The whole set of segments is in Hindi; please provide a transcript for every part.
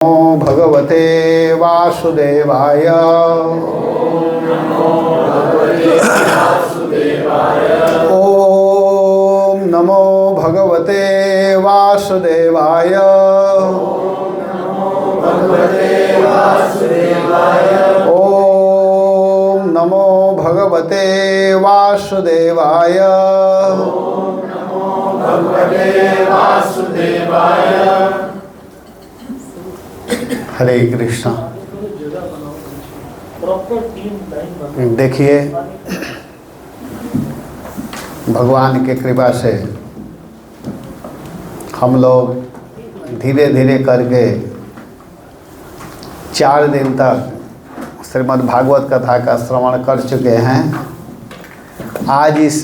नमो भगवते वासुदेवाय। ओम नमो भगवते वासुदेवाय। ओम नमो भगवते वासुदेवाय। हरे कृष्णा। देखिए, भगवान की कृपा से हम लोग धीरे धीरे करके 4 दिन तक श्रीमद् भागवत कथा का श्रवण कर चुके हैं। आज इस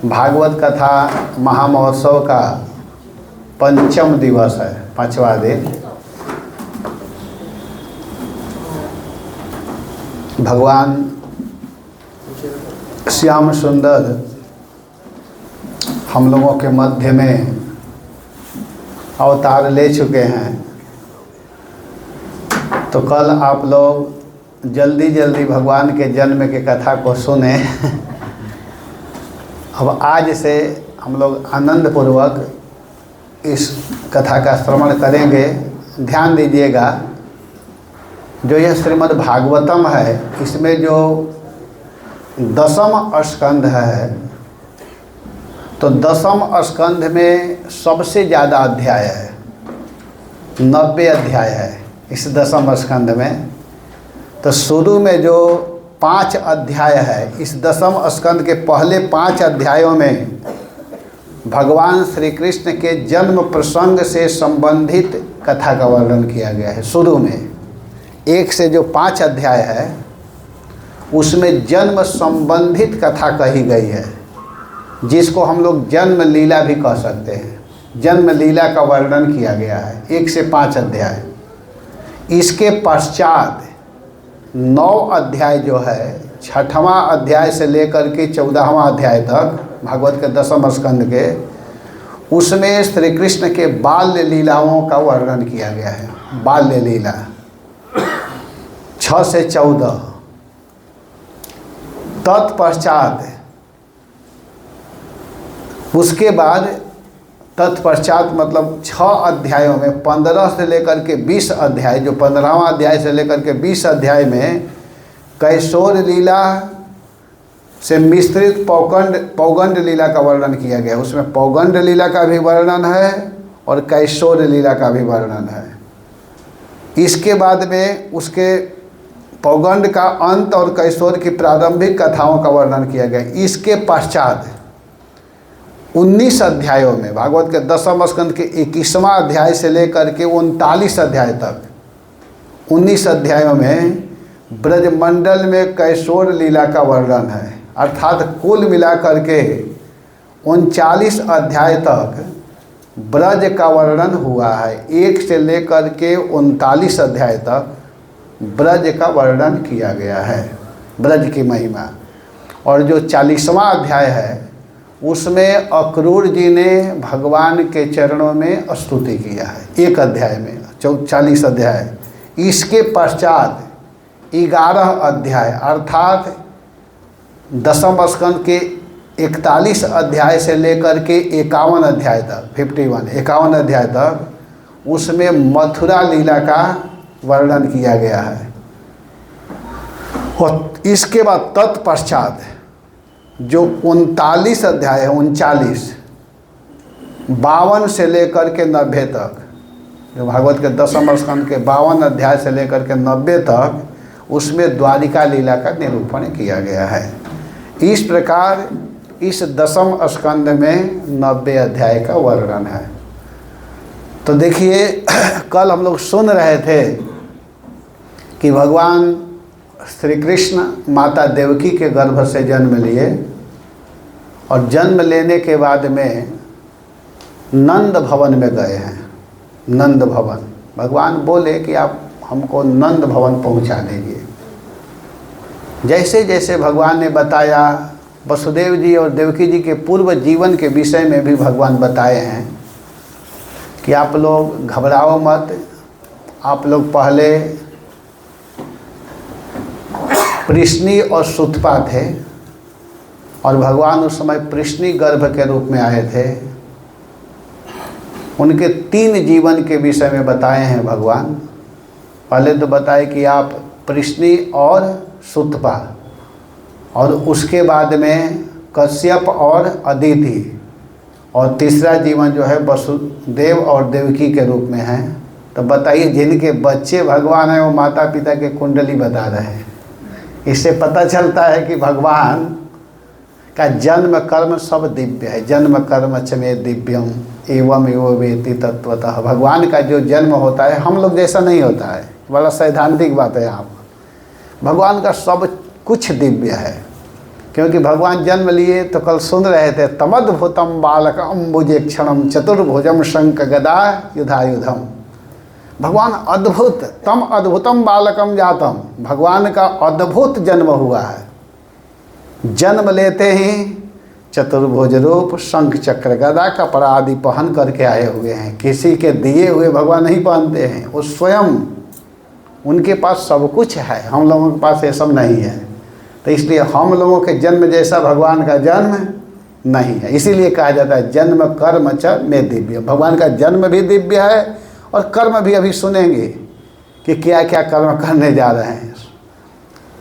भागवत कथा महामहोत्सव का 5वां दिवस है, 5वां दिन। भगवान श्याम सुंदर हम लोगों के मध्य में अवतार ले चुके हैं। तो कल आप लोग जल्दी जल्दी भगवान के जन्म के कथा को सुने। अब आज से हम लोग आनंद पूर्वक इस कथा का श्रवण करेंगे। ध्यान दीजिएगा, जो यह श्रीमद् भागवतम है, इसमें जो 10वां स्कंध है, तो 10वां स्कंध में सबसे ज़्यादा अध्याय है, 90 अध्याय है इस 10वां स्कंध में। तो शुरू में जो 5 अध्याय है, इस 10वां स्कंध के पहले 5 अध्यायों में भगवान श्री कृष्ण के जन्म प्रसंग से संबंधित कथा का वर्णन किया गया है। शुरू में 1 से जो 5 अध्याय है, उसमें जन्म संबंधित कथा कही गई है, जिसको हम लोग जन्म लीला भी कह सकते हैं। जन्म लीला का वर्णन किया गया है 1 से 5 अध्याय। इसके पश्चात 9 अध्याय जो है, 6वां अध्याय से लेकर के 14वां अध्याय तक भागवत के 10वें स्कंद के, उसमें श्री कृष्ण के बाल्य लीलाओं का वर्णन किया गया है। बाल्य लीला 6 से 14। तत्पश्चात उसके बाद तत्पश्चात मतलब 6 अध्यायों में 15 से लेकर के 20 अध्याय, जो 15वां अध्याय से लेकर के 20 अध्याय में कैशोर लीला से मिश्रित पौगंड लीला का वर्णन किया गया। उसमें पौगंड लीला का भी वर्णन है और कैशोर लीला का भी वर्णन है। इसके बाद में उसके पौगंड का अंत और कैशोर की प्रारंभिक कथाओं का वर्णन किया गया। इसके पश्चात 19 अध्यायों में, भागवत के 10वें स्कंद के 21वां अध्याय से लेकर के 39 अध्याय तक, 19 अध्यायों में ब्रजमंडल में कैशोर लीला का वर्णन है। अर्थात कुल मिलाकर के 39 अध्याय तक ब्रज का वर्णन हुआ है। 1 से लेकर के 39 अध्याय तक ब्रज का वर्णन किया गया है, ब्रज की महिमा। और जो 40वां अध्याय है, उसमें अक्रूर जी ने भगवान के चरणों में स्तुति किया है, 1 अध्याय में, 40 अध्याय। इसके पश्चात 11 अध्याय अर्थात 10वें स्कंद के 41 अध्याय से लेकर के 51 अध्याय तक, 51 अध्याय तक, उसमें मथुरा लीला का वर्णन किया गया है। और इसके बाद तत्पश्चात जो 39 अध्याय है, 39, 52 से लेकर के 90 तक, जो भागवत के 10वें स्कंद के 52 अध्याय से लेकर के 90 तक, उसमें द्वारिका लीला का निरूपण किया गया है। इस प्रकार इस 10वें स्कंद में 90 अध्याय का वर्णन है। तो देखिए, कल हम लोग सुन रहे थे कि भगवान श्री कृष्ण माता देवकी के गर्भ से जन्म लिए, और जन्म लेने के बाद में नंद भवन में गए हैं। नंद भवन, भगवान बोले कि आप हमको नंद भवन पहुंचा दीजिए। जैसे जैसे भगवान ने बताया, वसुदेव जी और देवकी जी के पूर्व जीवन के विषय में भी भगवान बताए हैं कि आप लोग घबराओ मत, आप लोग पहले पृश्नी और सुतपा थे और भगवान उस समय पृश्नी गर्भ के रूप में आए थे। उनके 3 जीवन के विषय में बताए हैं भगवान। पहले तो बताए कि आप पृश्नी और सुतपा, और उसके बाद में कश्यप और अदिति, और तीसरा जीवन जो है वसुदेव और देवकी के रूप में है। तो बताइए जिनके बच्चे भगवान हैं वो माता पिता के कुंडली बता रहे हैं। इससे पता चलता है कि भगवान का जन्म कर्म सब दिव्य है। जन्म कर्म च मे दिव्यम एवं एवं वेति तत्वतः। भगवान का जो जन्म होता है हम लोग जैसा नहीं होता है। बड़ा सैद्धांतिक बात है यहाँ पर। भगवान का सब कुछ दिव्य है, क्योंकि भगवान जन्म लिए तो कल सुन रहे थे, तमद्भुतम बालक अम्बुजे क्षणम चतुर्भुजम शंख गदा युधायुधम। भगवान अद्भुत, तम अद्भुतम बालकम जातम। भगवान का अद्भुत जन्म हुआ है। जन्म लेते ही चतुर्भुज रूप शंख चक्र गदा कपड़ा आदि पहन करके आए हुए हैं। किसी के दिए हुए भगवान नहीं पहनते हैं, वो स्वयं, उनके पास सब कुछ है। हम लोगों के पास ये सब नहीं है। तो इसलिए हम लोगों के जन्म जैसा भगवान का जन्म नहीं है। इसीलिए कहा जाता है जन्म कर्म च मे दिव्य। भगवान का जन्म भी दिव्य है और कर्म भी। अभी सुनेंगे कि क्या क्या कर्म करने जा रहे हैं।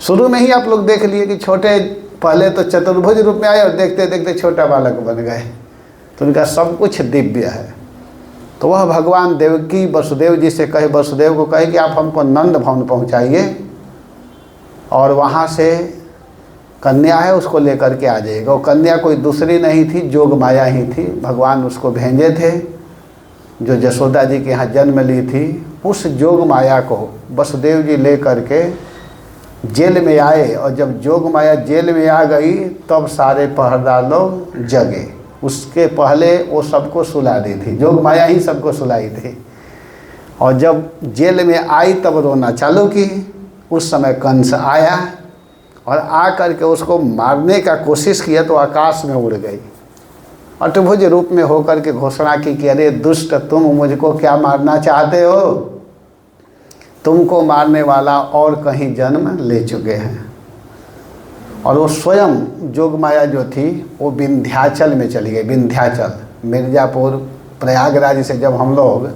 शुरू में ही आप लोग देख लिए कि छोटे, पहले तो चतुर्भुज रूप में आए और देखते देखते छोटा बालक बन गए। तो उनका सब कुछ दिव्य है। तो वह भगवान देवकी वसुदेव जी से कहे, वसुदेव को कहे कि आप हमको नंद भवन पहुँचाइए और वहाँ से कन्या है उसको लेकर के आ जाएगा। वो कन्या कोई दूसरी नहीं थी, जोग माया ही थी। भगवान उसको भेजे थे जो जसोदा जी के यहाँ जन्म ली थी। उस जोग माया को वसुदेव जी ले करके जेल में आए, और जब जोग माया जेल में आ गई तब सारे पहरेदार लोग जगे। उसके पहले वो सबको सुला दी थी, जोग माया ही सबको सुलाई थी। और जब जेल में आई तब रोना चालू की। उस समय कंस आया और आ करके उसको मारने का कोशिश किया तो आकाश में उड़ गई। अष्टभुज रूप में होकर के घोषणा की कि अरे दुष्ट, तुम मुझको क्या मारना चाहते हो? तुमको मारने वाला और कहीं जन्म ले चुके हैं। और वो स्वयं जोगमाया जो थी वो विंध्याचल में चली गई। विंध्याचल, मिर्ज़ापुर प्रयागराज से जब हम लोग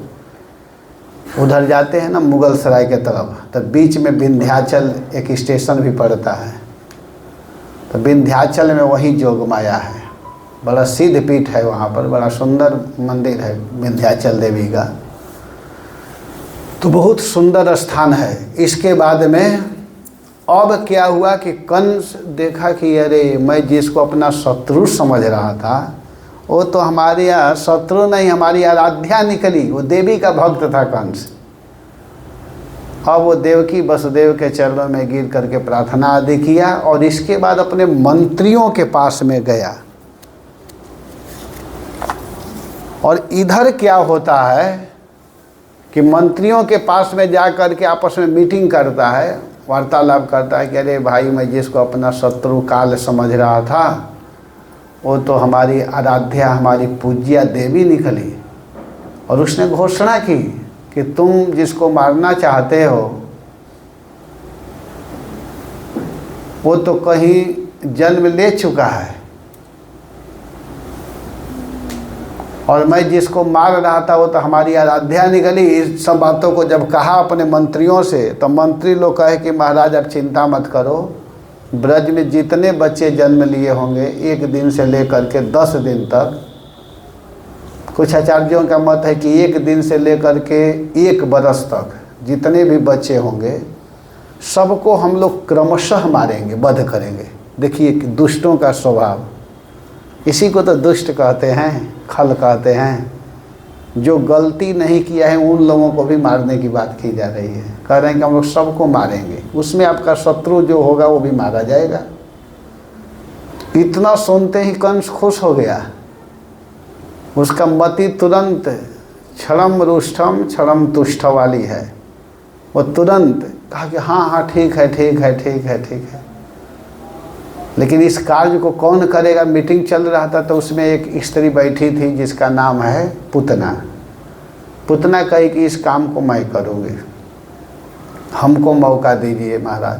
उधर जाते हैं ना मुगल सराय के तरफ, तो बीच में विंध्याचल एक स्टेशन भी पड़ता है। तो विंध्याचल में वही जोगमाया है। बड़ा सिद्ध पीठ है वहाँ पर, बड़ा सुंदर मंदिर है विंध्याचल देवी का। तो बहुत सुंदर स्थान है। इसके बाद में अब क्या हुआ कि कंस देखा कि अरे मैं जिसको अपना शत्रु समझ रहा था वो तो हमारे यहाँ शत्रु नहीं, हमारी आराध्या निकली। वो देवी का भक्त था कंस। अब वो देवकी वसुदेव के चरणों में गिर करके प्रार्थना आदि किया और इसके बाद अपने मंत्रियों के पास में गया। और इधर क्या होता है कि मंत्रियों के पास में जा कर के आपस में मीटिंग करता है, वार्तालाप करता है कि अरे भाई मैं जिसको अपना शत्रु काल समझ रहा था वो तो हमारी आराध्या, हमारी पूज्या देवी निकली। और उसने घोषणा की कि तुम जिसको मारना चाहते हो वो तो कहीं जन्म ले चुका है, और मैं जिसको मार रहा था वो तो हमारी आराध्या निकली। इस सब बातों को जब कहा अपने मंत्रियों से तो मंत्री लोग कहे कि महाराज आप चिंता मत करो, ब्रज में जितने बच्चे जन्म लिए होंगे 1 दिन से लेकर के 10 दिन तक, कुछ आचार्यों का मत है कि 1 दिन से लेकर के 1 बरस तक जितने भी बच्चे होंगे सबको हम लोग क्रमशः मारेंगे, वध करेंगे। देखिए कि दुष्टों का स्वभाव, इसी को तो दुष्ट कहते हैं, खल कहते हैं। जो गलती नहीं किया है उन लोगों को भी मारने की बात की जा रही है। कह रहे हैं कि हम लोग सबको मारेंगे, उसमें आपका शत्रु जो होगा वो भी मारा जाएगा। इतना सुनते ही कंस खुश हो गया। उसका मति तुरंत क्षणम रुष्टम क्षणम तुष्ट वाली है। वो तुरंत कहा कि हाँ ठीक है ठीक है ठीक है ठीक है। लेकिन इस कार्य को कौन करेगा? मीटिंग चल रहा था तो उसमें एक स्त्री बैठी थी जिसका नाम है पुतना। पुतना कही कि इस काम को मैं करूँगी। हमको मौका दीजिए महाराज।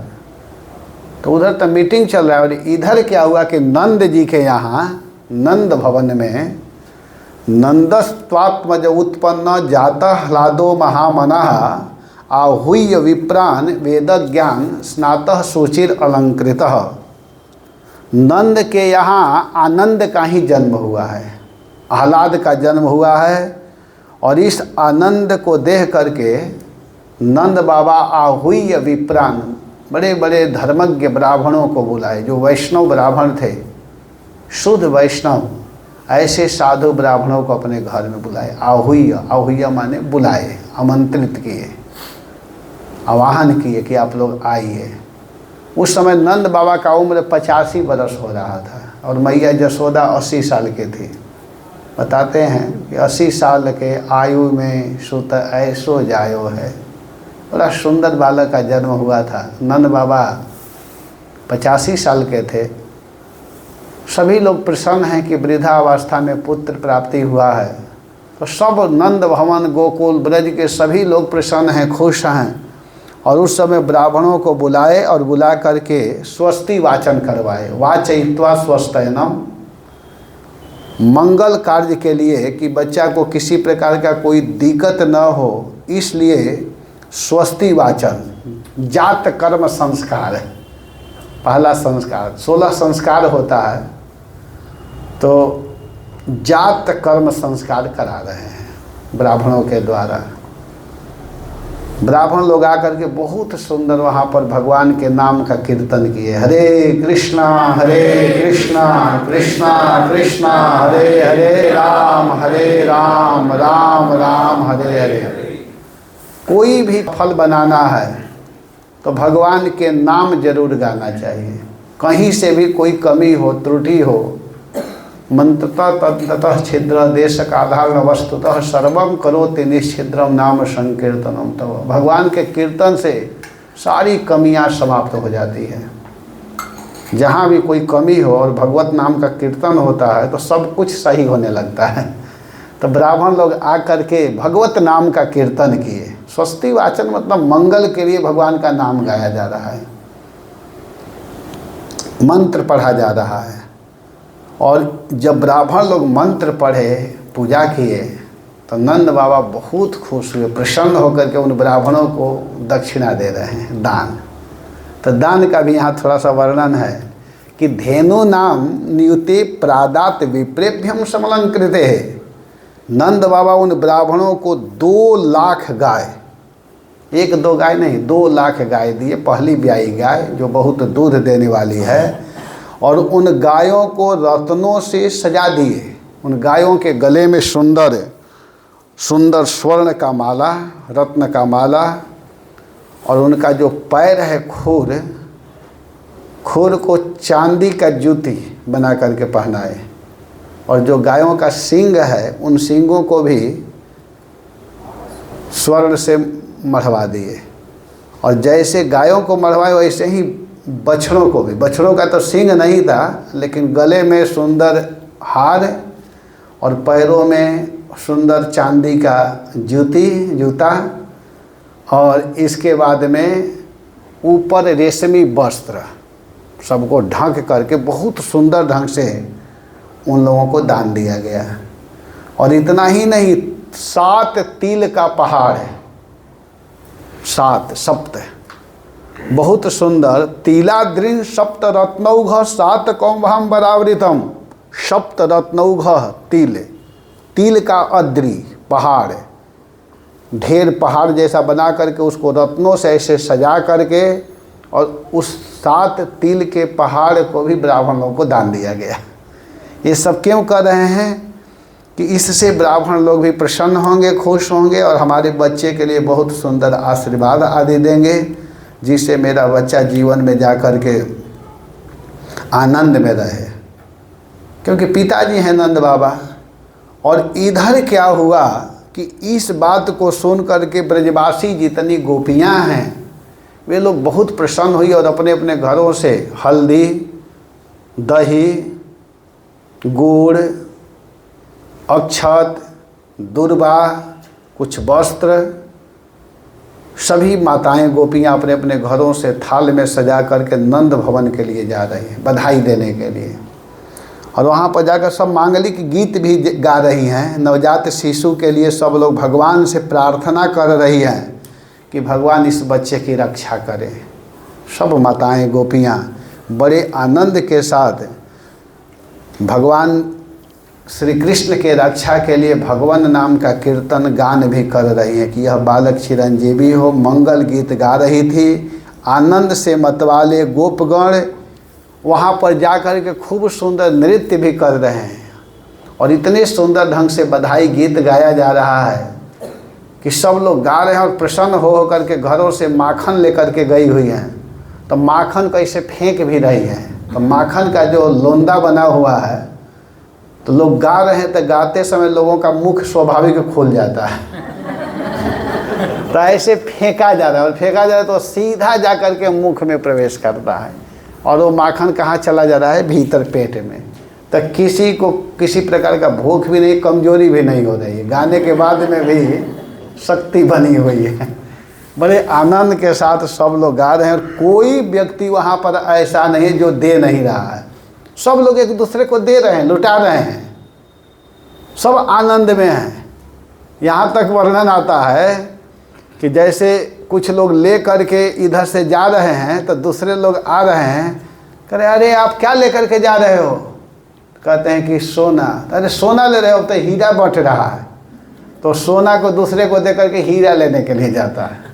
तो उधर तो मीटिंग चल रहा है और इधर क्या हुआ कि नंद जी के यहाँ नंद भवन में नंदस्त्वात्मज उत्पन्न जाता ह्लादो महामनः आहूय विप्रान वेद ज्ञान स्नातः सुचिर अलंकृतः। नंद के यहाँ आनंद का ही जन्म हुआ है, आह्लाद का जन्म हुआ है। और इस आनंद को देख करके नंद बाबा आहूय विप्रान, बड़े बड़े धर्मज्ञ ब्राह्मणों को बुलाए, जो वैष्णव ब्राह्मण थे, शुद्ध वैष्णव, ऐसे साधु ब्राह्मणों को अपने घर में बुलाए। आहूय, आहूय माने बुलाए, आमंत्रित किए, आवाहन किए कि आप लोग आइए। उस समय नंद बाबा का उम्र 85 बरस हो रहा था और मैया जसोदा 80 साल के थी। बताते हैं कि 80 साल के आयु में सुत ऐसो जायो है। बड़ा सुंदर बालक का जन्म हुआ था। नंद बाबा 85 साल के थे। सभी लोग प्रसन्न हैं कि वृद्धावस्था में पुत्र प्राप्ति हुआ है। तो सब नंद भवन गोकुल ब्रज के सभी लोग प्रसन्न हैं, खुश हैं। और उस समय ब्राह्मणों को बुलाए और बुला करके स्वस्ति वाचन करवाए। वाचयित्वा स्वस्तयनम, मंगल कार्य के लिए कि बच्चा को किसी प्रकार का कोई दिक्कत न हो, इसलिए स्वस्ति वाचन। जात कर्म संस्कार है पहला संस्कार। 16 संस्कार होता है, तो जात कर्म संस्कार करा रहे हैं ब्राह्मणों के द्वारा। ब्राह्मण लोग आकर के बहुत सुंदर वहाँ पर भगवान के नाम का कीर्तन किए। हरे कृष्णा कृष्णा कृष्णा हरे हरे, राम राम राम हरे हरे। कोई भी फल बनाना है तो भगवान के नाम जरूर गाना चाहिए। कहीं से भी कोई कमी हो, त्रुटि हो, मंत्रतः तत्ततः छिद्र देश काधारण वस्तुतः सर्वम करोति निश्छिद्रम नाम संकीर्तनम। तो भगवान के कीर्तन से सारी कमियां समाप्त हो जाती हैं। जहाँ भी कोई कमी हो और भगवत नाम का कीर्तन होता है तो सब कुछ सही होने लगता है। तो ब्राह्मण लोग आकर के भगवत नाम का कीर्तन किए। स्वस्ति वाचन मतलब मंगल के लिए भगवान का नाम गाया जा रहा है, मंत्र पढ़ा जा रहा है। और जब ब्राह्मण लोग मंत्र पढ़े, पूजा किए, तो नंद बाबा बहुत खुश हुए, प्रसन्न होकर के उन ब्राह्मणों को दक्षिणा दे रहे हैं, दान। तो दान का भी यहाँ थोड़ा सा वर्णन है कि धेनु नाम नियुते प्रादात विप्रेभ्यम समलंकृते है। नंद बाबा उन ब्राह्मणों को 2 लाख गाय, 1-2 गाय नहीं, 2 लाख गाय दिए, पहली ब्याई गाय जो बहुत दूध देने वाली है। और उन गायों को रत्नों से सजा दिए। उन गायों के गले में सुंदर सुंदर स्वर्ण का माला, रत्न का माला, और उनका जो पैर है खुर को चांदी का जूती बना करके पहनाए। और जो गायों का सींग है, उन सींगों को भी स्वर्ण से मढ़वा दिए। और जैसे गायों को मढ़वाए वैसे ही बछड़ों को भी। बछड़ों का तो सींग नहीं था, लेकिन गले में सुंदर हार और पैरों में सुंदर चांदी का जूता, और इसके बाद में ऊपर रेशमी वस्त्र, सबको ढक करके बहुत सुंदर ढंग से उन लोगों को दान दिया गया। और इतना ही नहीं, 7 तिल का पहाड़ है, 7 सप्त, बहुत सुंदर। तिलाद्रिन सप्त रत्नौघ 7 कौम्भम बरावृतम। सप्त रत्नौघ तिल का अद्रि पहाड़, ढेर पहाड़ जैसा बना करके उसको रत्नों से ऐसे सजा करके, और उस 7 तिल के पहाड़ को भी ब्राह्मणों को दान दिया गया। ये सब क्यों कर रहे हैं कि इससे ब्राह्मण लोग भी प्रसन्न होंगे, खुश होंगे, और हमारे बच्चे के लिए बहुत सुंदर आशीर्वाद आदि देंगे, जिससे मेरा बच्चा जीवन में जा कर के आनंद में रहे। क्योंकि पिताजी हैं नंद बाबा। और इधर क्या हुआ कि इस बात को सुन कर के ब्रजवासी जितनी गोपियां हैं, वे लोग बहुत प्रसन्न हुई और अपने अपने घरों से हल्दी, दही, गुड़, अक्षत, दुर्वा, कुछ वस्त्र, सभी माताएं गोपियां अपने अपने घरों से थाल में सजा करके नंद भवन के लिए जा रही हैं बधाई देने के लिए। और वहाँ पर जाकर सब मांगलिक गीत भी गा रही हैं। नवजात शिशु के लिए सब लोग भगवान से प्रार्थना कर रही हैं कि भगवान इस बच्चे की रक्षा करें। सब माताएं गोपियाँ बड़े आनंद के साथ भगवान श्री कृष्ण के रक्षा के लिए भगवान नाम का कीर्तन गान भी कर रही हैं कि यह बालक चिरंजीवी हो। मंगल गीत गा रही थी। आनंद से मतवाले गोपगण वहाँ पर जाकर के खूब सुंदर नृत्य भी कर रहे हैं और इतने सुंदर ढंग से बधाई गीत गाया जा रहा है कि सब लोग गा रहे हैं और प्रसन्न हो करके घरों से माखन लेकर के गई हुई हैं। तो माखन कैसे फेंक भी रही हैं। तो माखन का जो लोंदा बना हुआ है तो लोग गा रहे हैं तो गाते समय लोगों का मुख स्वाभाविक खुल जाता है तो ऐसे फेंका जा रहा है और फेंका जा रहा है तो सीधा जा कर के मुख में प्रवेश करता है और वो माखन कहाँ चला जा रहा है, भीतर पेट में। तो किसी को किसी प्रकार का भूख भी नहीं, कमजोरी भी नहीं हो रही है। गाने के बाद में भी शक्ति बनी हुई है। बड़े आनंद के साथ सब लोग गा रहे हैं और कोई व्यक्ति वहाँ पर ऐसा नहीं जो दे नहीं रहा है। सब लोग एक दूसरे को दे रहे हैं, लुटा रहे हैं, सब आनंद में हैं। यहाँ तक वर्णन आता है कि जैसे कुछ लोग ले करके इधर से जा रहे हैं तो दूसरे लोग आ रहे हैं, कह रहे अरे आप क्या लेकर के जा रहे हो? कहते हैं कि सोना। अरे सोना ले रहे हो तो हीरा बट रहा है, तो सोना को दूसरे को दे करके हीरा लेने के लिए जाता है।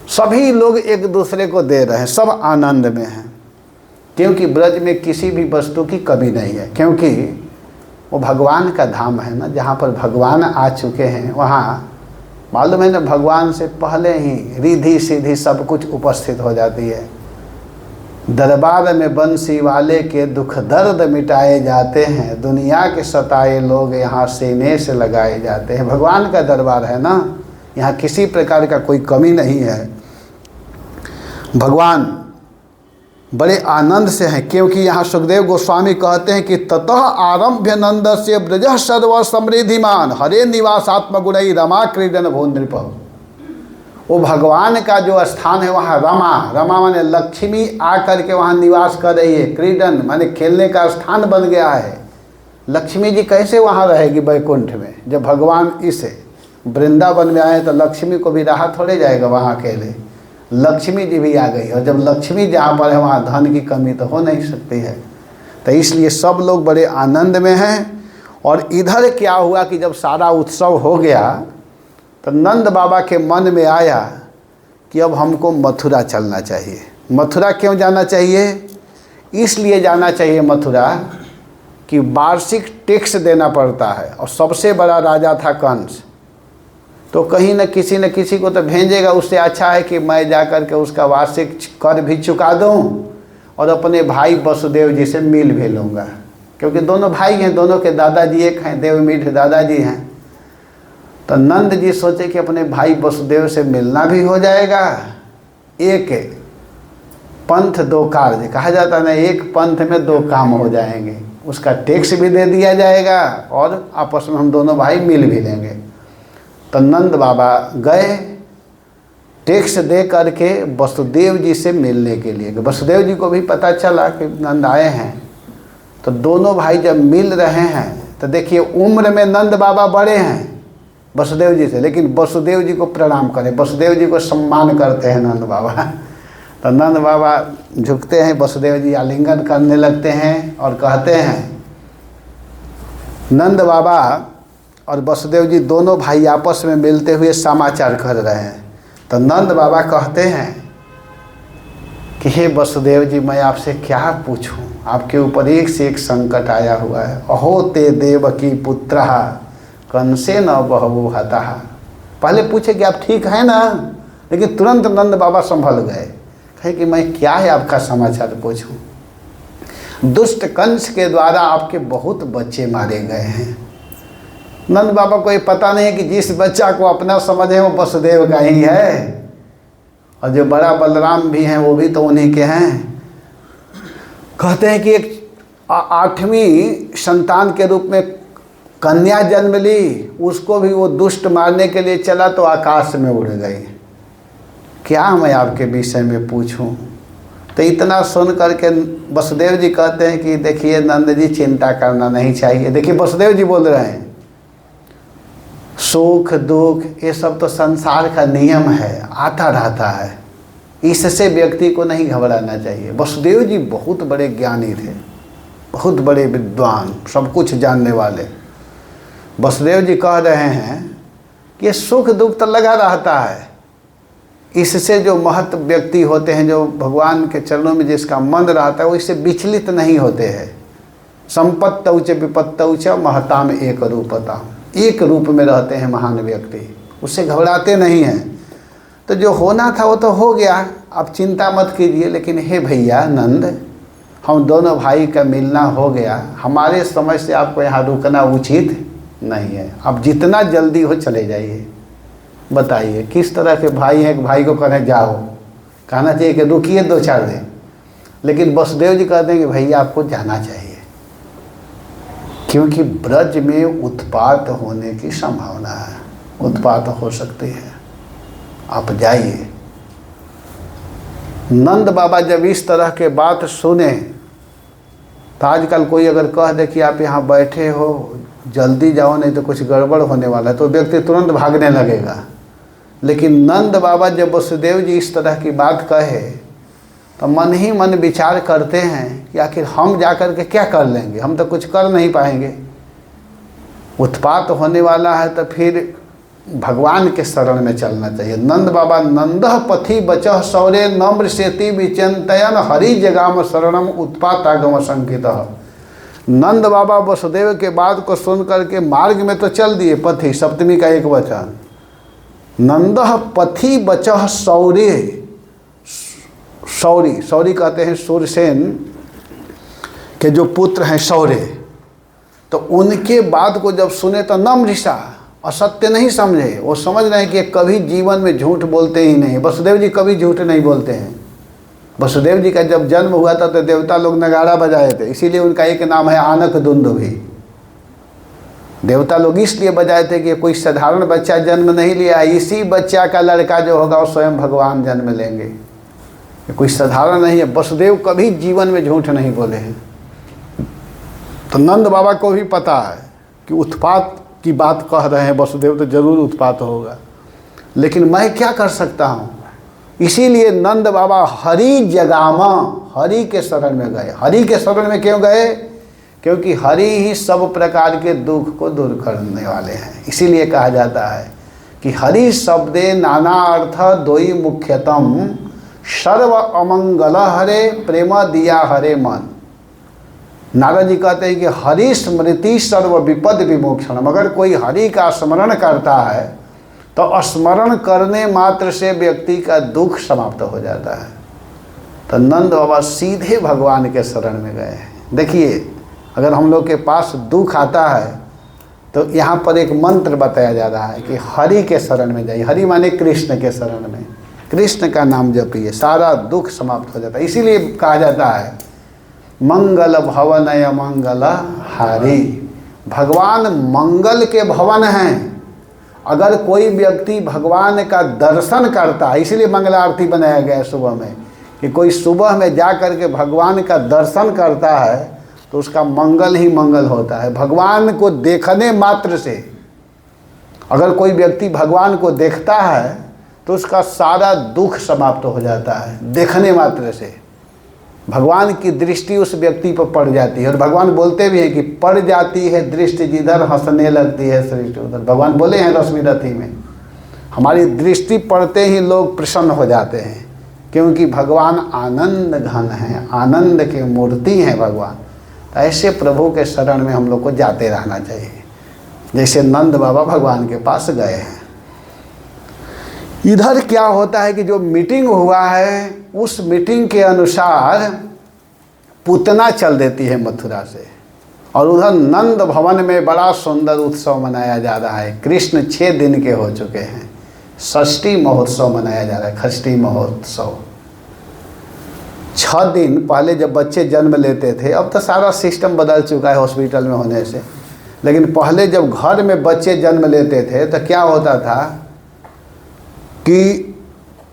सभी लोग एक दूसरे को दे रहे हैं, सब आनंद में हैं, क्योंकि ब्रज में किसी भी वस्तु की कमी नहीं है, क्योंकि वो भगवान का धाम है ना। जहाँ पर भगवान आ चुके हैं वहाँ मालूम है ना, भगवान से पहले ही रिद्धि सिद्धि सब कुछ उपस्थित हो जाती है। दरबार में बंसी वाले के दुख दर्द मिटाए जाते हैं, दुनिया के सताए लोग यहाँ सीने से लगाए जाते हैं। भगवान का दरबार है ना, यहाँ किसी प्रकार का कोई कमी नहीं है। भगवान बड़े आनंद से हैं, क्योंकि यहाँ सुखदेव गोस्वामी कहते हैं कि ततः आरभ्य नंद से ब्रज सर्व समृद्धिमान हरे निवासात्म गुणई रमा क्रीडन भो नृप। वो भगवान का जो स्थान है वहाँ रमा माने लक्ष्मी आकर के वहाँ निवास कर रही है। क्रीडन माने खेलने का स्थान बन गया है। लक्ष्मी जी कैसे वहाँ रहेगी वैकुंठ में? जब भगवान इस वृंदावन में आए तो लक्ष्मी को भी राह थोड़े जाएगा वहाँ अकेले। लक्ष्मी जी भी आ गई, और जब लक्ष्मी जहाँ पर है वहाँ धन की कमी तो हो नहीं सकती है। तो इसलिए सब लोग बड़े आनंद में हैं। और इधर क्या हुआ कि जब सारा उत्सव हो गया तो नंद बाबा के मन में आया कि अब हमको मथुरा चलना चाहिए। मथुरा क्यों जाना चाहिए? इसलिए जाना चाहिए मथुरा कि वार्षिक टैक्स देना पड़ता है और सबसे बड़ा राजा था कंस, तो कहीं न किसी को तो भेजेगा। उससे अच्छा है कि मैं जा कर के उसका वार्षिक कर भी चुका दूं और अपने भाई वसुदेव जी से मिल भी लूँगा, क्योंकि दोनों भाई हैं, दोनों के दादाजी एक हैं, देवमीठ दादाजी हैं। तो नंद जी सोचे कि अपने भाई वसुदेव से मिलना भी हो जाएगा, एक पंथ दो कार्य कहा जाता ना, एक पंथ में दो काम हो जाएंगे। उसका टैक्स भी दे दिया जाएगा और आपस में हम दोनों भाई मिल भी लेंगे। तो नंद बाबा गए टैक्स दे करके वसुदेव जी से मिलने के लिए। वसुदेव जी को भी पता चला कि नंद आए हैं। तो दोनों भाई जब मिल रहे हैं तो देखिए उम्र में नंद बाबा बड़े हैं वसुदेव जी से, लेकिन वसुदेव जी को प्रणाम करें, वसुदेव जी को सम्मान करते हैं नंद बाबा। तो नंद बाबा झुकते हैं, वसुदेव जी आलिंगन करने लगते हैं और कहते हैं, नंद बाबा और वसुदेव जी दोनों भाई आपस में मिलते हुए समाचार कर रहे हैं। तो नंद बाबा कहते हैं कि हे वसुदेव जी, मैं आपसे क्या पूछूं, आपके ऊपर एक से एक संकट आया हुआ है। अहो ते देवकी पुत्र कंसे न बहू हता। पहले पूछे कि आप ठीक हैं ना, लेकिन तुरंत नंद बाबा संभल गए, कहे कि मैं क्या है आपका समाचार पूछूं। दुष्ट कंस के द्वारा आपके बहुत बच्चे मारे गए हैं। नंद बाबा को ये पता नहीं है कि जिस बच्चा को अपना समझे वो वसुदेव का ही है, और जो बड़ा बलराम भी हैं वो भी तो उन्हीं के हैं। कहते हैं कि एक 8वीं संतान के रूप में कन्या जन्म ली, उसको भी वो दुष्ट मारने के लिए चला तो आकाश में उड़ गई। क्या मैं आपके विषय में पूछूं। तो इतना सुन करके वसुदेव जी कहते हैं कि देखिए नंद जी, चिंता करना नहीं चाहिए। देखिए वसुदेव जी बोल रहे हैं, सुख दुख ये सब तो संसार का नियम है, आता रहता है, इससे व्यक्ति को नहीं घबराना चाहिए। वसुदेव जी बहुत बड़े ज्ञानी थे, बहुत बड़े विद्वान, सब कुछ जानने वाले। वसुदेव जी कह रहे हैं कि सुख दुख तो लगा रहता है, इससे जो महत व्यक्ति होते हैं, जो भगवान के चरणों में जिसका मन रहता है, वो इससे विचलित नहीं होते हैं। संपत्तौच विपत्तौच महताम एक रूपता, एक रूप में रहते हैं महान व्यक्ति, उससे घबराते नहीं हैं। तो जो होना था वो तो हो गया, आप चिंता मत कीजिए। लेकिन हे भैया नंद, हम दोनों भाई का मिलना हो गया, हमारे समझ से आपको यहाँ रुकना उचित नहीं है। आप जितना जल्दी हो चले जाइए। बताइए किस तरह के भाई हैं, एक भाई को कहें जाओ, कहना चाहिए कि रुकिए 2-4 दिन। लेकिन वसुदेव जी कहते हैं कि भैया आपको जाना चाहिए, क्योंकि ब्रज में उत्पात होने की संभावना है, उत्पात हो सकती है, आप जाइए। नंद बाबा जब इस तरह के बात सुने, तो आजकल कोई अगर कह दे कि आप यहाँ बैठे हो, जल्दी जाओ नहीं तो कुछ गड़बड़ होने वाला है, तो व्यक्ति तुरंत भागने लगेगा। लेकिन नंद बाबा जब वसुदेव जी इस तरह की बात कहे, तो मन ही मन विचार करते हैं कि आखिर हम जा कर के क्या कर लेंगे, हम तो कुछ कर नहीं पाएंगे। उत्पात होने वाला है तो फिर भगवान के शरण में चलना चाहिए। नंद बाबा नंदः पथि बचः सौरे नम्र सेति विचिंतयन हरि जगाम शरणम उत्पातागम संकितः। नंद बाबा वसुदेव के बात को सुन करके मार्ग में तो चल दिए, पथि सप्तमी का एक वचन, नंदः पथि बचः सौरे, सौरी, सौरी कहते हैं सूरसेन के जो पुत्र हैं सौर्य। तो उनके बात को जब सुने तो नम्रिषा, असत्य नहीं समझे, वो समझ रहे हैं कि कभी जीवन में झूठ बोलते ही नहीं। वसुदेव जी कभी झूठ नहीं बोलते हैं। वसुदेव जी का जब जन्म हुआ था तो देवता लोग नगाड़ा बजाए थे, इसीलिए उनका एक नाम है आनक दुंदुभि। देवता लोग इसलिए बजाए थे कि कोई साधारण बच्चा जन्म नहीं लिया, इसी बच्चा का लड़का जो होगा वो स्वयं भगवान जन्म लेंगे, कोई साधारण नहीं है। वसुदेव कभी जीवन में झूठ नहीं बोले हैं। तो नंद बाबा को भी पता है कि उत्पात की बात कह रहे हैं वसुदेव, तो जरूर उत्पात होगा, लेकिन मैं क्या कर सकता हूँ। इसीलिए नंद बाबा हरि जगामा, हरि के शरण में गए। हरि के शरण में क्यों गए? क्योंकि हरि ही सब प्रकार के दुख को दूर करने वाले हैं। इसीलिए कहा जाता है कि हरि शब्दे नाना अर्थ दोई मुख्यतम, सर्व अमंगल हरे प्रेम दिया हरे मन। नारद जी कहते हैं कि हरि स्मृति सर्व विपद विमोक्षणम। अगर कोई हरि का स्मरण करता है तो स्मरण करने मात्र से व्यक्ति का दुख समाप्त हो जाता है। तो नंद बाबा सीधे भगवान के शरण में गए हैं। देखिए, अगर हम लोग के पास दुख आता है तो यहाँ पर एक मंत्र बताया जा रहा है कि हरि के शरण में जाइए। हरि माने कृष्ण के शरण में, कृष्ण का नाम जपिए, सारा दुख समाप्त हो जाता है। इसीलिए कहा जाता है मंगल भवनय मंगल हरि। भगवान मंगल के भवन हैं। अगर कोई व्यक्ति भगवान का दर्शन करता है, इसीलिए मंगला आरती बनाया गया है सुबह में, कि कोई सुबह में जा कर के भगवान का दर्शन करता है तो उसका मंगल ही मंगल होता है। भगवान को देखने मात्र से, अगर कोई व्यक्ति भगवान को देखता है तो उसका सारा दुख समाप्त हो जाता है। देखने मात्र से भगवान की दृष्टि उस व्यक्ति पर पड़ जाती है। और भगवान बोलते भी हैं कि पड़ जाती है दृष्टि जिधर, हंसने लगती है सृष्टि उधर। भगवान बोले हैं रश्मि रथी में, हमारी दृष्टि पड़ते ही लोग प्रसन्न हो जाते हैं, क्योंकि भगवान आनंद घन हैं, आनंद के मूर्ति हैं भगवान। तो ऐसे प्रभु के शरण में हम लोग को जाते रहना चाहिए, जैसे नंद बाबा भगवान के पास गए हैं। इधर क्या होता है कि जो मीटिंग हुआ है उस मीटिंग के अनुसार पूतना चल देती है मथुरा से, और उधर नंद भवन में बड़ा सुंदर उत्सव मनाया जा रहा है। कृष्ण 6 दिन के हो चुके हैं, षष्ठी महोत्सव मनाया जा रहा है, षष्ठी महोत्सव। 6 दिन पहले जब बच्चे जन्म लेते थे, अब तो सारा सिस्टम बदल चुका है हॉस्पिटल में होने से, लेकिन पहले जब घर में बच्चे जन्म लेते थे तो क्या होता था कि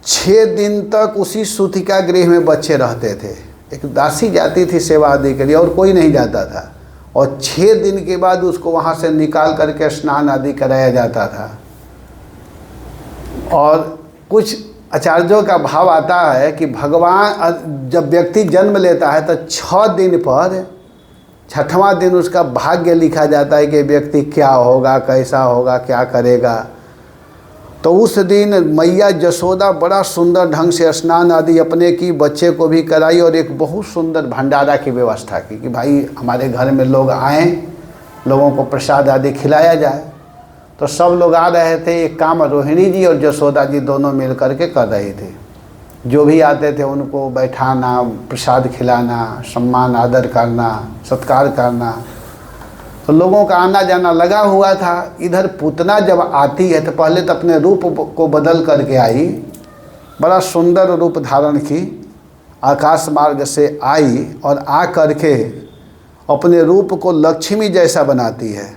6 दिन तक उसी सूतिका गृह में बच्चे रहते थे। एक दासी जाती थी सेवा आदि के लिए और कोई नहीं जाता था, और 6 दिन के बाद उसको वहाँ से निकाल करके स्नान आदि कराया जाता था। और कुछ आचार्यों का भाव आता है कि भगवान जब व्यक्ति जन्म लेता है तो 6 दिन पर 6वां दिन उसका भाग्य लिखा जाता है कि व्यक्ति क्या होगा, कैसा होगा, क्या करेगा। तो उस दिन मैया यशोदा बड़ा सुंदर ढंग से स्नान आदि अपने की, बच्चे को भी कराई, और एक बहुत सुंदर भंडारा की व्यवस्था की कि भाई हमारे घर में लोग आएँ, लोगों को प्रसाद आदि खिलाया जाए। तो सब लोग आ रहे थे, एक काम रोहिणी जी और यशोदा जी दोनों मिल करके कर रहे थे। जो भी आते थे उनको बैठाना, प्रसाद खिलाना, सम्मान आदर करना, सत्कार करना। तो लोगों का आना जाना लगा हुआ था। इधर पूतना जब आती है तो पहले तो अपने रूप को बदल करके आई, बड़ा सुंदर रूप धारण की, आकाश मार्ग से आई और आ करके अपने रूप को लक्ष्मी जैसा बनाती है।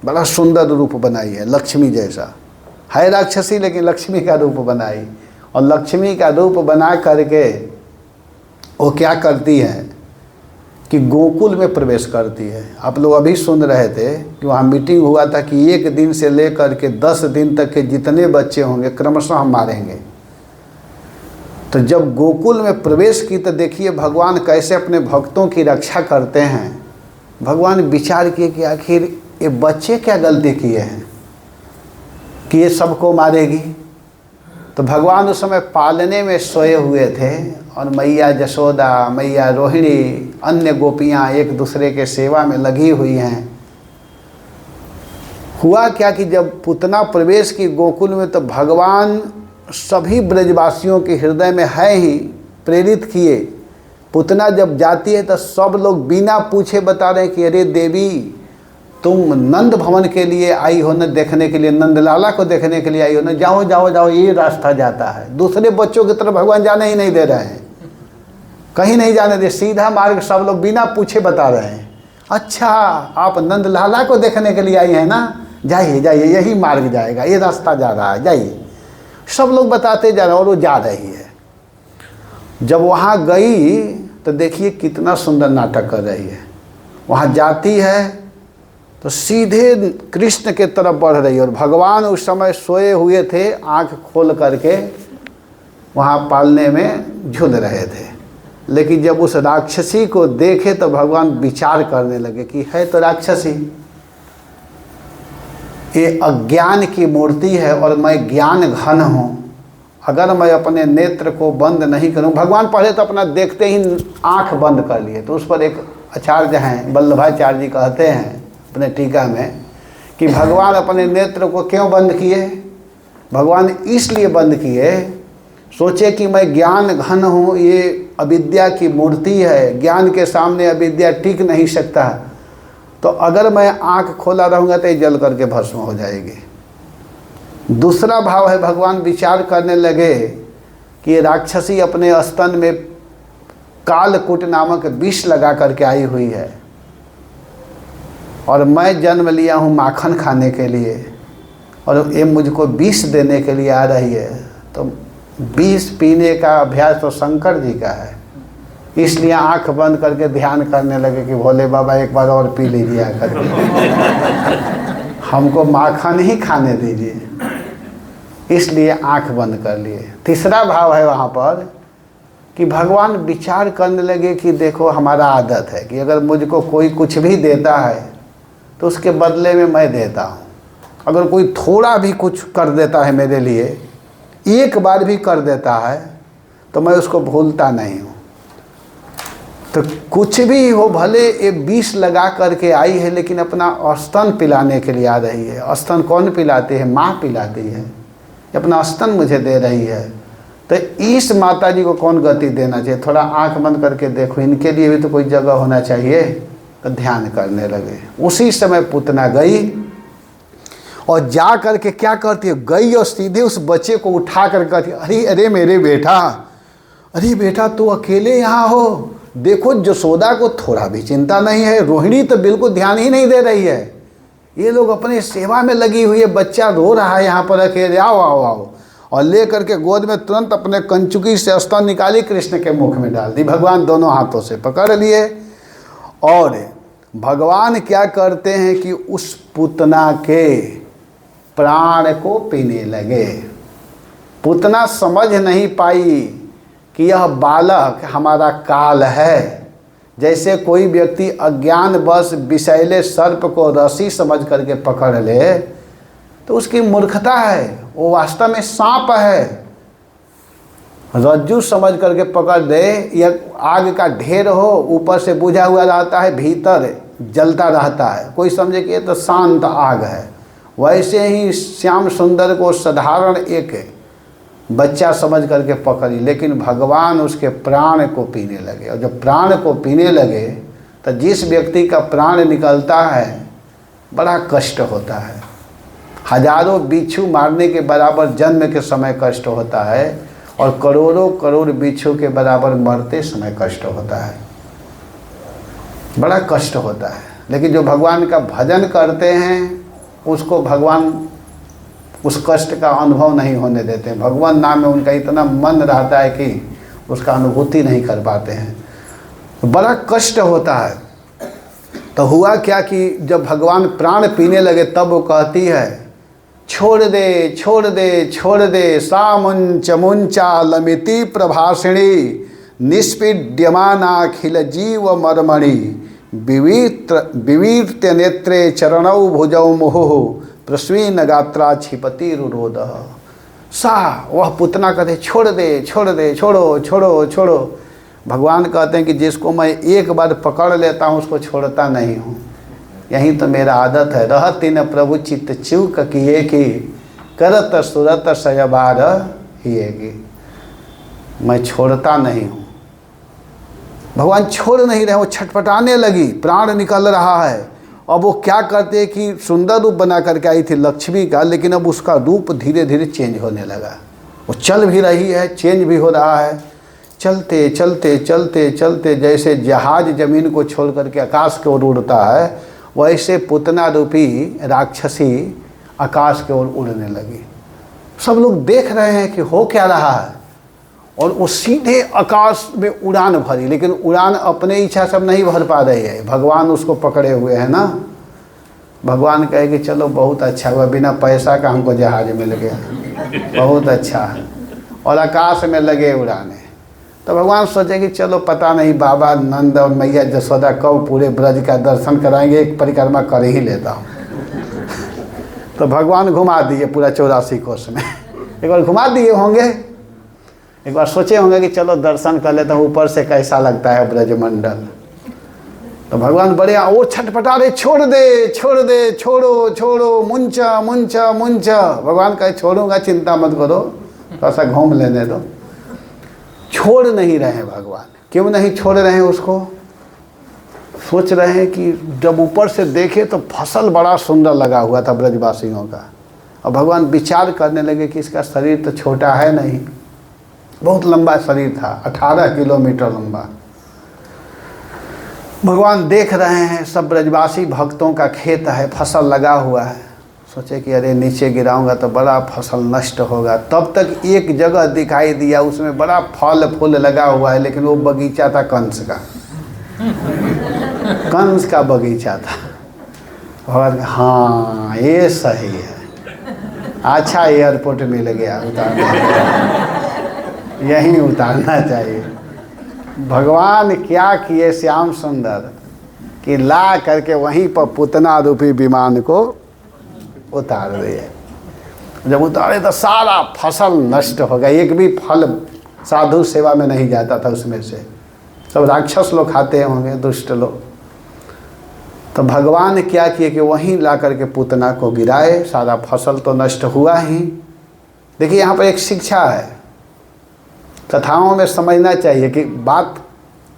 बड़ा सुंदर रूप बनाई है, लक्ष्मी जैसा है राक्षसी, लेकिन लक्ष्मी का रूप बनाई। और लक्ष्मी का रूप बना करके वो क्या करती है कि गोकुल में प्रवेश करती है। आप लोग अभी सुन रहे थे कि वहाँ मीटिंग हुआ था कि 1 दिन से लेकर के 10 दिन तक के जितने बच्चे होंगे क्रमशः हम मारेंगे। तो जब गोकुल में प्रवेश की तो देखिए भगवान कैसे अपने भक्तों की रक्षा करते हैं। भगवान विचार किए कि आखिर ये बच्चे क्या गलती किए हैं कि ये सबको मारेगी। तो भगवान उस समय पालने में सोए हुए थे, और मैया यशोदा, मैया रोहिणी, अन्य गोपियाँ एक दूसरे के सेवा में लगी हुई हैं। हुआ क्या कि जब पूतना प्रवेश की गोकुल में तो भगवान सभी ब्रजवासियों के हृदय में है ही प्रेरित किए। पूतना जब जाती है तो सब लोग बिना पूछे बता रहे हैं कि अरे देवी, तुम नंद भवन के लिए आई हो न, देखने के लिए, नंदलाला को देखने के लिए आई हो न, जाओ जाओ जाओ, ये रास्ता जाता है। दूसरे बच्चों की तरफ भगवान जाने ही नहीं दे रहे हैं, कहीं नहीं जाने दे, सीधा मार्ग सब लोग बिना पूछे बता रहे हैं। अच्छा, आप नंदलाला को देखने के लिए आई हैं ना, जाइए जाइए, यही मार्ग जाएगा, ये रास्ता जा रहा है, जाइए। सब लोग बताते जा रहे हैं और वो जा रही है। जब वहाँ गई तो देखिए कितना सुंदर नाटक कर रही है। वहाँ जाती है तो सीधे कृष्ण के तरफ बढ़ रही है, और भगवान उस समय सोए हुए थे, आंख खोल करके वहाँ पालने में झूल रहे थे। लेकिन जब उस राक्षसी को देखे तो भगवान विचार करने लगे कि है तो राक्षसी, ये अज्ञान की मूर्ति है और मैं ज्ञान घन हूँ। अगर मैं अपने नेत्र को बंद नहीं करूँ, भगवान पहले तो अपना देखते ही आँख बंद कर लिए। तो उस पर एक आचार्य हैं वल्लभाचार्य जी कहते हैं अपने टीका में कि भगवान अपने नेत्र को क्यों बंद किए। भगवान इसलिए बंद किए, सोचे कि मैं ज्ञान घन हूँ, ये अविद्या की मूर्ति है, ज्ञान के सामने अविद्या टिक नहीं सकता, तो अगर मैं आँख खोला रहूँगा तो ये जल करके भस्म हो जाएगी। दूसरा भाव है, भगवान विचार करने लगे कि ये राक्षसी अपने स्तन में कालकूट नामक विष लगा करके आई हुई है, और मैं जन्म लिया हूँ माखन खाने के लिए, और ये मुझको विष देने के लिए आ रही है। तो विष पीने का अभ्यास तो शंकर जी का है, इसलिए आंख बंद करके ध्यान करने लगे कि भोले बाबा एक बार और पी लीजिए आकर के, हमको माखन ही खाने दीजिए, इसलिए आंख बंद कर लिए। तीसरा भाव है वहाँ पर कि भगवान विचार करने लगे कि देखो हमारा आदत है कि अगर मुझको कोई कुछ भी देता है तो उसके बदले में मैं देता हूँ। अगर कोई थोड़ा भी कुछ कर देता है मेरे लिए, एक बार भी कर देता है, तो मैं उसको भूलता नहीं हूँ। तो कुछ भी हो, भले ये विष लगा करके आई है, लेकिन अपना स्तन पिलाने के लिए आ रही है। स्तन कौन पिलाती है? माँ पिलाती है, अपना स्तन मुझे दे रही है। तो इस माता जी को कौन गति देना चाहिए? थोड़ा आंख बंद करके देखो, इनके लिए भी तो कोई जगह होना चाहिए। तो ध्यान करने लगे। उसी समय पूतना गई और जा करके क्या करती है, गई और सीधे उस बच्चे को उठा कर कहती, अरे अरे मेरे बेटा, अरे बेटा तू अकेले यहाँ हो, देखो यशोदा को थोड़ा भी चिंता नहीं है, रोहिणी तो बिल्कुल ध्यान ही नहीं दे रही है, ये लोग अपने सेवा में लगी हुई है, बच्चा रो रहा है यहाँ पर अकेले, आओ आओ आओ। और ले करके गोद में तुरंत अपने कंचुकी से स्तन निकाली, कृष्ण के मुख में डाल दी। भगवान दोनों हाथों से पकड़ लिए और भगवान क्या करते हैं कि उस पुतना के प्राण को पीने लगे। पुतना समझ नहीं पाई कि यह बालक हमारा काल है। जैसे कोई व्यक्ति अज्ञानवश विषैले सर्प को रस्सी समझ करके पकड़ ले तो उसकी मूर्खता है, वो वास्तव में सांप है। रज्जू समझ करके पकड़ दे, यह आग का ढेर हो, ऊपर से बुझा हुआ रहता है, भीतर जलता रहता है, कोई समझे कि ये तो शांत आग है। वैसे ही श्याम सुंदर को साधारण एक बच्चा समझ करके पकड़ी, लेकिन भगवान उसके प्राण को पीने लगे। और जब प्राण को पीने लगे तो जिस व्यक्ति का प्राण निकलता है बड़ा कष्ट होता है। हजारों बिच्छू मारने के बराबर जन्म के समय कष्ट होता है और करोड़ों करोड़ बिच्छू के बराबर मरते समय कष्ट होता है, बड़ा कष्ट होता है। लेकिन जो भगवान का भजन करते हैं उसको भगवान उस कष्ट का अनुभव नहीं होने देते। भगवान नाम में उनका इतना मन रहता है कि उसका अनुभूति नहीं कर पाते हैं, बड़ा कष्ट होता है। तो हुआ क्या कि जब भगवान प्राण पीने लगे तब वो कहती है, छोड़ दे छोड़ दे छोड़ दे, सा मुंच मुंचा लमिति प्रभाषिणी, निष्पीड्यमानाखिल जीव मर्मणि, विवीर्त्य नेत्रे चरणौ भुजौ मुहुः, प्रस्वीन गात्रा छिपति रुरोध। सा वह पुतना कहते छोड़ दे छोड़ दे, छोड़ो छोड़ो छोड़ो। भगवान कहते हैं कि जिसको मैं एक बार पकड़ लेता हूँ उसको छोड़ता नहीं हूँ। यही तो मेरा आदत है। रहती न प्रभु चित्त चूक किए कि, करत सुरत सयबार हिएगी। मैं छोड़ता नहीं हूँ। भगवान छोड़ नहीं रहे, वो छटपटाने लगी, प्राण निकल रहा है। अब वो क्या करते कि सुंदर रूप बना करके आई थी लक्ष्मी का, लेकिन अब उसका रूप धीरे धीरे चेंज होने लगा। वो चल भी रही है, चेंज भी हो रहा है। चलते चलते चलते चलते जैसे जहाज जमीन को छोड़ करके आकाश की ओर उड़ता है, वैसे पुतना रूपी राक्षसी आकाश की ओर उड़ने लगी। सब लोग देख रहे हैं कि हो क्या रहा है, और वो सीधे आकाश में उड़ान भरी, लेकिन उड़ान अपने इच्छा सब नहीं भर पा रही है, भगवान उसको पकड़े हुए हैं ना। भगवान कहे कि चलो बहुत अच्छा हुआ, बिना पैसा का हमको जहाज मिल गया, बहुत अच्छा है, और आकाश में लगे उड़ाने। तो भगवान सोचे कि चलो पता नहीं बाबा नंद और मैया जसोदा कब पूरे ब्रज का दर्शन कराएंगे, एक परिक्रमा कर ही लेता हूँ। तो भगवान घुमा दिए पूरा 84 कोस में, एक बार घुमा दिए होंगे, एक बार सोचे होंगे कि चलो दर्शन कर लेता हूँ ऊपर से कैसा लगता है ब्रजमंडल। तो भगवान बड़े वो छटपटा रहे, छोड़ दे छोड़ दे, छोड़ो छोड़ो, मुंचा मुंचा मुंचा। भगवान कहे छोड़ूंगा, चिंता मत करो, थोड़ा सा घूम लेने दो। छोड़ नहीं रहे हैं भगवान। क्यों नहीं छोड़ रहे हैं उसको? सोच रहे हैं कि जब ऊपर से देखे तो फसल बड़ा सुंदर लगा हुआ था ब्रजवासियों का, और भगवान विचार करने लगे कि इसका शरीर तो छोटा है नहीं, बहुत लंबा शरीर था, 18 किलोमीटर लंबा। भगवान देख रहे हैं सब ब्रजवासी भक्तों का खेत है, फसल लगा हुआ है। सोचे कि अरे नीचे गिराऊंगा तो बड़ा फसल नष्ट होगा। तब तक एक जगह दिखाई दिया, उसमें बड़ा फल फूल लगा हुआ है, लेकिन वो बगीचा था कंस का, कंस का बगीचा था। और हाँ ये सही है, अच्छा एयरपोर्ट मिल गया, यहीं उतारना चाहिए। भगवान क्या किए श्याम सुंदर कि ला करके वहीं पर पुतना रूपी विमान को उतार दिए। जब उतारे तो सारा फसल नष्ट हो गया, एक भी फल साधु सेवा में नहीं जाता था उसमें से, सब राक्षस लोग खाते होंगे, दुष्ट लोग। तो भगवान क्या किए कि वहीं ला करके पुतना को गिराए, सारा फसल तो नष्ट हुआ ही। देखिए यहाँ पर एक शिक्षा है, कथाओं में समझना चाहिए कि बात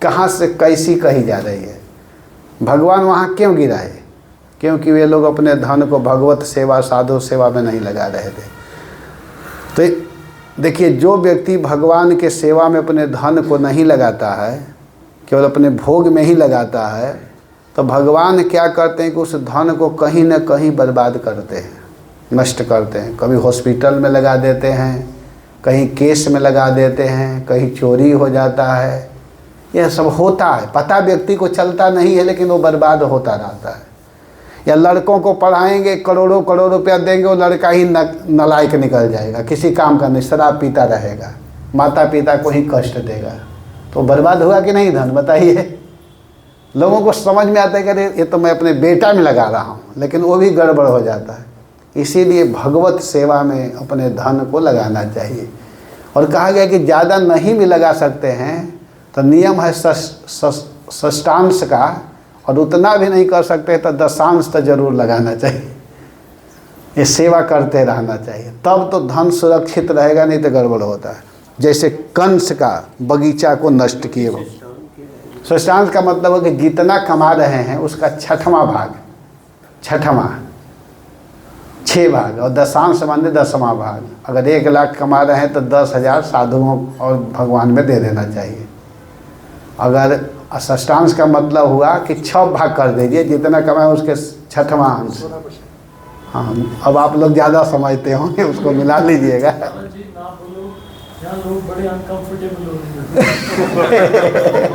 कहाँ से कैसी कही जा रही है। भगवान वहाँ क्यों गिराए? क्योंकि वे लोग अपने धन को भगवत सेवा साधु सेवा में नहीं लगा रहे थे। तो देखिए जो व्यक्ति भगवान के सेवा में अपने धन को नहीं लगाता है, केवल अपने भोग में ही लगाता है, तो भगवान क्या करते हैं कि उस धन को कहीं न कहीं बर्बाद करते हैं, नष्ट करते हैं। कभी हॉस्पिटल में लगा देते हैं, कहीं केस में लगा देते हैं, कहीं चोरी हो जाता है, यह सब होता है। पता व्यक्ति को चलता नहीं है, लेकिन वो बर्बाद होता रहता है। या लड़कों को पढ़ाएंगे, करोड़ों करोड़ रुपया देंगे, वो लड़का ही नालायक निकल जाएगा, किसी काम का नहीं, शराब पीता रहेगा, माता पिता को ही कष्ट देगा, तो बर्बाद हुआ कि नहीं धन, बताइए। लोगों को समझ में आता है कि अरे ये तो मैं अपने बेटा में लगा रहा हूँ, लेकिन वो भी गड़बड़ हो जाता है। इसीलिए भगवत सेवा में अपने धन को लगाना चाहिए। और कहा गया कि ज़्यादा नहीं भी लगा सकते हैं तो नियम है षष्ठांश का, और उतना भी नहीं कर सकते तो दशांश तो जरूर लगाना चाहिए। ये सेवा करते रहना चाहिए, तब तो धन सुरक्षित रहेगा, नहीं तो गड़बड़ होता है। जैसे कंस का बगीचा को नष्ट किए वो। षष्ठांश का मतलब है कि जितना कमा रहे हैं उसका छठवां भाग, 6 भाग, और दशांश माने 10वां भाग। अगर 1 लाख कमा रहे हैं तो 10,000 साधुओं और भगवान में दे देना चाहिए। अगर षष्ठांश का मतलब हुआ कि 6 भाग कर दीजिए, जितना कमाए उसके 6वां अंश। हाँ, अब आप लोग ज़्यादा समझते होंगे, उसको मिला लीजिएगा। लोग बड़े अनकंफर्टेबल हो रहे हैं।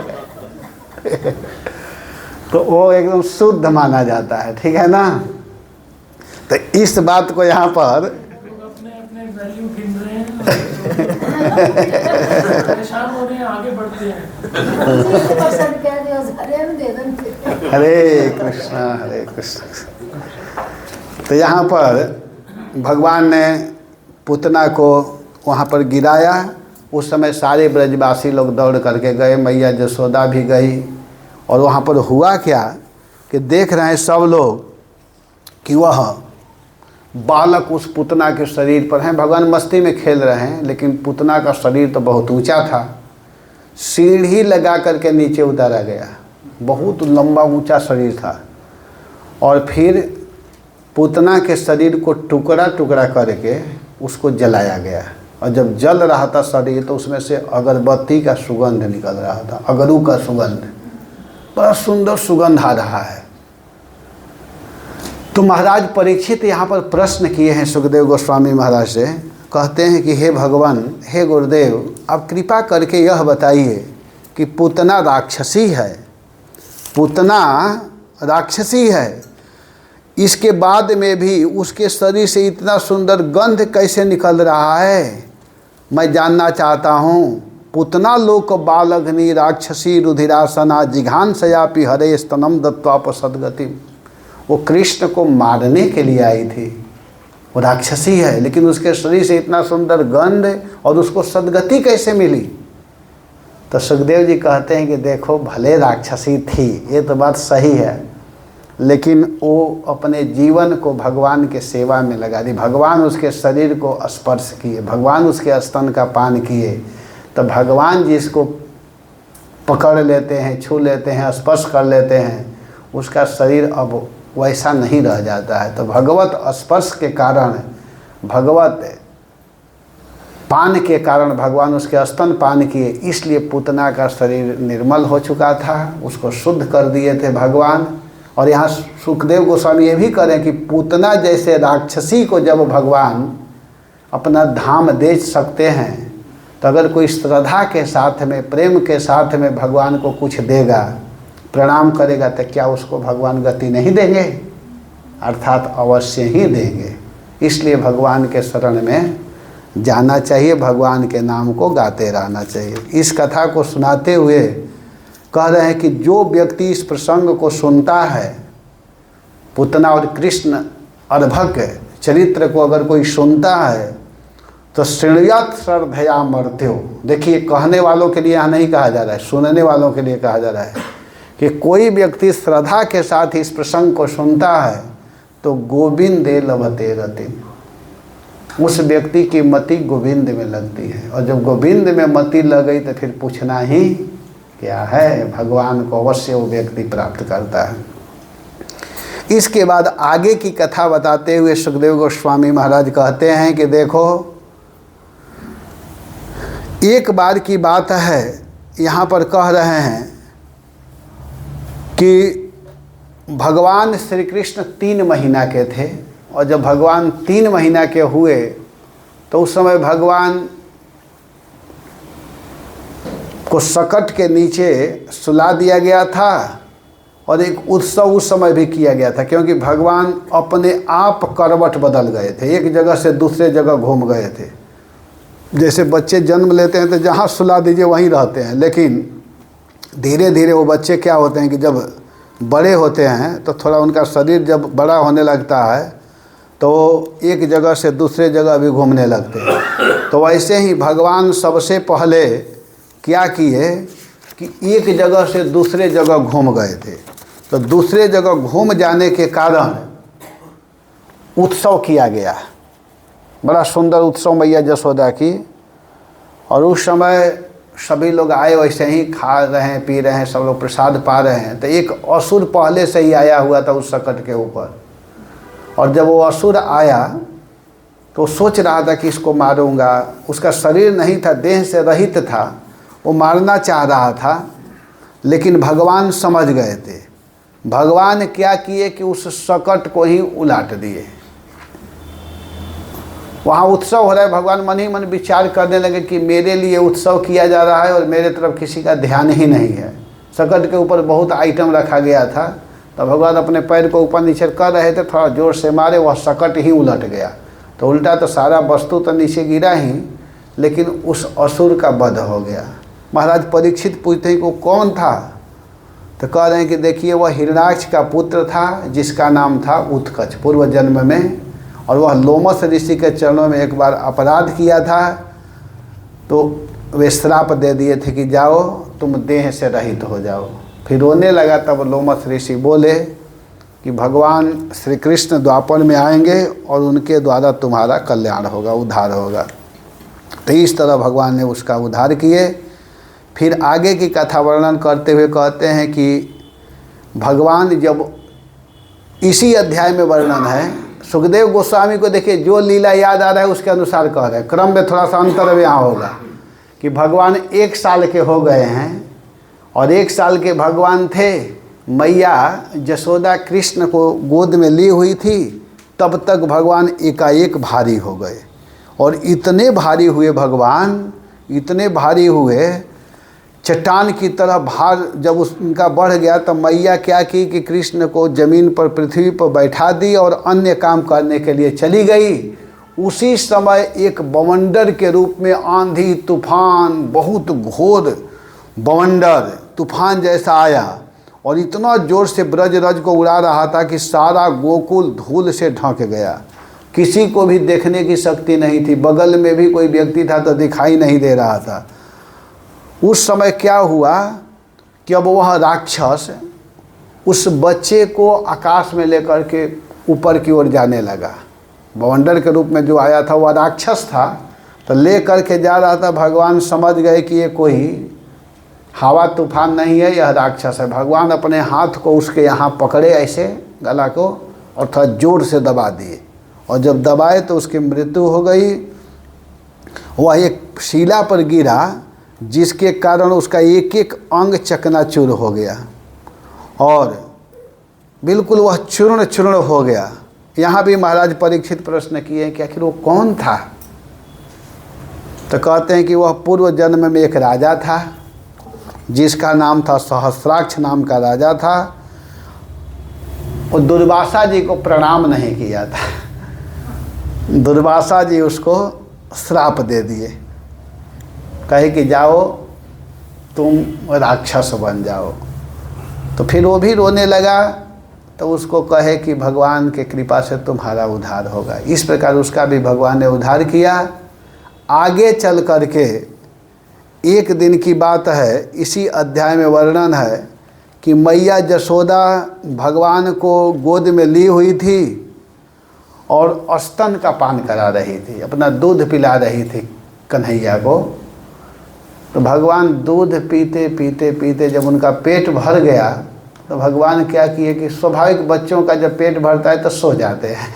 तो वो एकदम शुद्ध माना जाता है, ठीक है ना। तो इस बात को यहाँ पर अपने अपने वैल्यू गिन रहे हैं, परेशान हो रहे हैं, आगे बढ़ते हैं। हरे कृष्ण। तो यहाँ पर भगवान ने पूतना को वहाँ पर गिराया। उस समय सारे ब्रजवासी लोग दौड़ करके गए, मैया यशोदा भी गई। और वहाँ पर हुआ क्या कि देख रहे हैं सब लोग कि वह बालक उस पुतना के शरीर पर हैं। भगवान मस्ती में खेल रहे हैं, लेकिन पुतना का शरीर तो बहुत ऊंचा था। सीढ़ी लगा करके नीचे उतारा गया, बहुत लंबा ऊंचा शरीर था। और फिर पुतना के शरीर को टुकड़ा टुकड़ा करके उसको जलाया गया। और जब जल रहा था शरीर, तो उसमें से अगरबत्ती का सुगंध निकल रहा था, अगरू का सुगंध, बड़ा सुंदर सुगंध आ रहा है। तो महाराज परीक्षित यहाँ पर प्रश्न किए हैं सुखदेव गोस्वामी महाराज से। कहते हैं कि हे भगवान, हे गुरुदेव, आप कृपा करके यह बताइए कि पूतना राक्षसी है, पूतना राक्षसी है, इसके बाद में भी उसके शरीर से इतना सुंदर गंध कैसे निकल रहा है, मैं जानना चाहता हूँ। पूतना लोक बालग्नि राक्षसी रुधिरासना जिघान सयापि हरे स्तनम दत्वाप सदगति। वो कृष्ण को मारने के लिए आई थी, वो राक्षसी है, लेकिन उसके शरीर से इतना सुंदर गंध, और उसको सदगति कैसे मिली। तो सुखदेव जी कहते हैं कि देखो, भले राक्षसी थी, ये तो बात सही है, लेकिन वो अपने जीवन को भगवान के सेवा में लगा दी। भगवान उसके शरीर को स्पर्श किए, भगवान उसके स्तन का पान किए, तो भगवान जिसको पकड़ लेते हैं, छू लेते हैं, स्पर्श कर लेते हैं, उसका शरीर अब वैसा नहीं रह जाता है। तो भगवत स्पर्श के कारण, भगवत पान के कारण भगवान उसके स्तन पान किए, इसलिए पूतना का शरीर निर्मल हो चुका था, उसको शुद्ध कर दिए थे भगवान। और यहाँ सुखदेव गोस्वामी ये भी करें कि पूतना जैसे राक्षसी को जब भगवान अपना धाम दे सकते हैं, तो अगर कोई श्रद्धा के साथ में, प्रेम के साथ में भगवान को कुछ देगा, प्रणाम करेगा, तो क्या उसको भगवान गति नहीं देंगे? अर्थात अवश्य ही देंगे। इसलिए भगवान के शरण में जाना चाहिए, भगवान के नाम को गाते रहना चाहिए। इस कथा को सुनाते हुए कह रहे हैं कि जो व्यक्ति इस प्रसंग को सुनता है, पूतना और कृष्ण अर्भक चरित्र को अगर कोई सुनता है, तो श्रृणुयात् श्रद्धया मर्त्यो। देखिए, कहने वालों के लिए यहाँ नहीं कहा जा रहा है, सुनने वालों के लिए कहा जा रहा है कि कोई व्यक्ति श्रद्धा के साथ इस प्रसंग को सुनता है तो गोविंदे लभते रति, उस व्यक्ति की मति गोविंद में लगती है। और जब गोविंद में मति लग गई तो फिर पूछना ही क्या है, भगवान को अवश्य वो व्यक्ति प्राप्त करता है। इसके बाद आगे की कथा बताते हुए सुखदेव गोस्वामी महाराज कहते हैं कि देखो, एक बार की बात है, यहाँ पर कह रहे हैं कि भगवान श्री कृष्ण 3 महीना के थे, और जब भगवान 3 महीना के हुए तो उस समय भगवान को सकट के नीचे सुला दिया गया था और एक उत्सव उस समय भी किया गया था, क्योंकि भगवान अपने आप करवट बदल गए थे, एक जगह से दूसरे जगह घूम गए थे। जैसे बच्चे जन्म लेते हैं तो जहाँ सुला दीजिए वहीं रहते हैं, लेकिन धीरे धीरे वो बच्चे क्या होते हैं कि जब बड़े होते हैं तो थोड़ा उनका शरीर जब बड़ा होने लगता है तो एक जगह से दूसरे जगह भी घूमने लगते हैं। तो वैसे ही भगवान सबसे पहले क्या किए कि एक जगह से दूसरे जगह घूम गए थे। तो दूसरे जगह घूम जाने के कारण उत्सव किया गया, बड़ा सुंदर उत्सव मैया जसोदा की। और उस समय सभी लोग आए, वैसे ही खा रहे हैं, पी रहे हैं, सब लोग प्रसाद पा रहे हैं। तो एक असुर पहले से ही आया हुआ था उस सकट के ऊपर, और जब वो असुर आया तो सोच रहा था कि इसको मारूंगा। उसका शरीर नहीं था, देह से रहित था, वो मारना चाह रहा था, लेकिन भगवान समझ गए थे। भगवान क्या किए कि उस सकट को ही उलाट दिए। वहाँ उत्सव हो रहा है, भगवान मन ही मन विचार करने लगे कि मेरे लिए उत्सव किया जा रहा है और मेरे तरफ किसी का ध्यान ही नहीं है। सकट के ऊपर बहुत आइटम रखा गया था, तो भगवान अपने पैर को ऊपर नीचे कर रहे थे, थोड़ा जोर से मारे, वह सकट ही उलट गया। तो उल्टा तो सारा वस्तु तो नीचे गिरा ही, लेकिन उस असुर का वध हो गया। महाराज परीक्षित पूछते हैं कि वो कौन था, तो कह रहे हैं कि देखिए वह हिरणाक्ष का पुत्र था जिसका नाम था उत्कच पूर्व जन्म में, और वह लोमस ऋषि के चरणों में एक बार अपराध किया था, तो वे श्राप दे दिए थे कि जाओ तुम देह से रहित हो जाओ। फिर रोने लगा, तब लोमस ऋषि बोले कि भगवान श्री कृष्ण द्वापर में आएंगे और उनके द्वारा तुम्हारा कल्याण होगा, उद्धार होगा। तो इस तरह भगवान ने उसका उद्धार किए। फिर आगे की कथा वर्णन करते हुए कहते हैं कि भगवान जब इसी अध्याय में वर्णन है, सुखदेव गोस्वामी को देखिए जो लीला याद आ रहा है उसके अनुसार कह रहे हैं, क्रम में थोड़ा सा अंतर यहाँ होगा कि भगवान 1 साल के हो गए हैं, और 1 साल के भगवान थे, मैया जसोदा कृष्ण को गोद में ली हुई थी, तब तक भगवान एकाएक भारी हो गए। और इतने भारी हुए भगवान, इतने भारी हुए, चट्टान की तरह भार जब उनका बढ़ गया, तो मैया क्या की कि कृष्ण को जमीन पर, पृथ्वी पर बैठा दी और अन्य काम करने के लिए चली गई। उसी समय एक बवंडर के रूप में आंधी तूफान, बहुत घोर बवंडर तूफान जैसा आया, और इतना जोर से ब्रजरज को उड़ा रहा था कि सारा गोकुल धूल से ढक गया। किसी को भी देखने की शक्ति नहीं थी, बगल में भी कोई व्यक्ति था तो दिखाई नहीं दे रहा था। उस समय क्या हुआ कि अब वह राक्षस उस बच्चे को आकाश में लेकर के ऊपर की ओर जाने लगा। बवंडर के रूप में जो आया था वह राक्षस था, तो ले करके जा रहा था। भगवान समझ गए कि ये कोई हवा तूफान नहीं है, यह राक्षस है। भगवान अपने हाथ को उसके यहाँ पकड़े, ऐसे गला को, और थोड़ा जोर से दबा दिए, और जब दबाए तो उसकी मृत्यु हो गई। वह एक शिला पर गिरा, जिसके कारण उसका एक एक अंग चकनाचूर हो गया और बिल्कुल वह चूर्ण चूर्ण हो गया। यहाँ भी महाराज परीक्षित प्रश्न किए कि आखिर वो कौन था, तो कहते हैं कि वह पूर्व जन्म में एक राजा था जिसका नाम था सहस्राक्ष नाम का राजा था। और दुर्वासा जी को प्रणाम नहीं किया था, दुर्वासा जी उसको श्राप दे दिए, कहे कि जाओ तुम राक्षस बन जाओ। तो फिर वो भी रोने लगा, तो उसको कहे कि भगवान के कृपा से तुम्हारा उद्धार होगा। इस प्रकार उसका भी भगवान ने उद्धार किया। आगे चल कर के एक दिन की बात है, इसी अध्याय में वर्णन है कि मैया जसोदा भगवान को गोद में ली हुई थी और स्तन का पान करा रही थी, अपना दूध पिला रही थी कन्हैया को। तो भगवान दूध पीते पीते पीते जब उनका पेट भर गया, तो भगवान क्या किए कि स्वाभाविक बच्चों का जब पेट भरता है तो सो जाते हैं,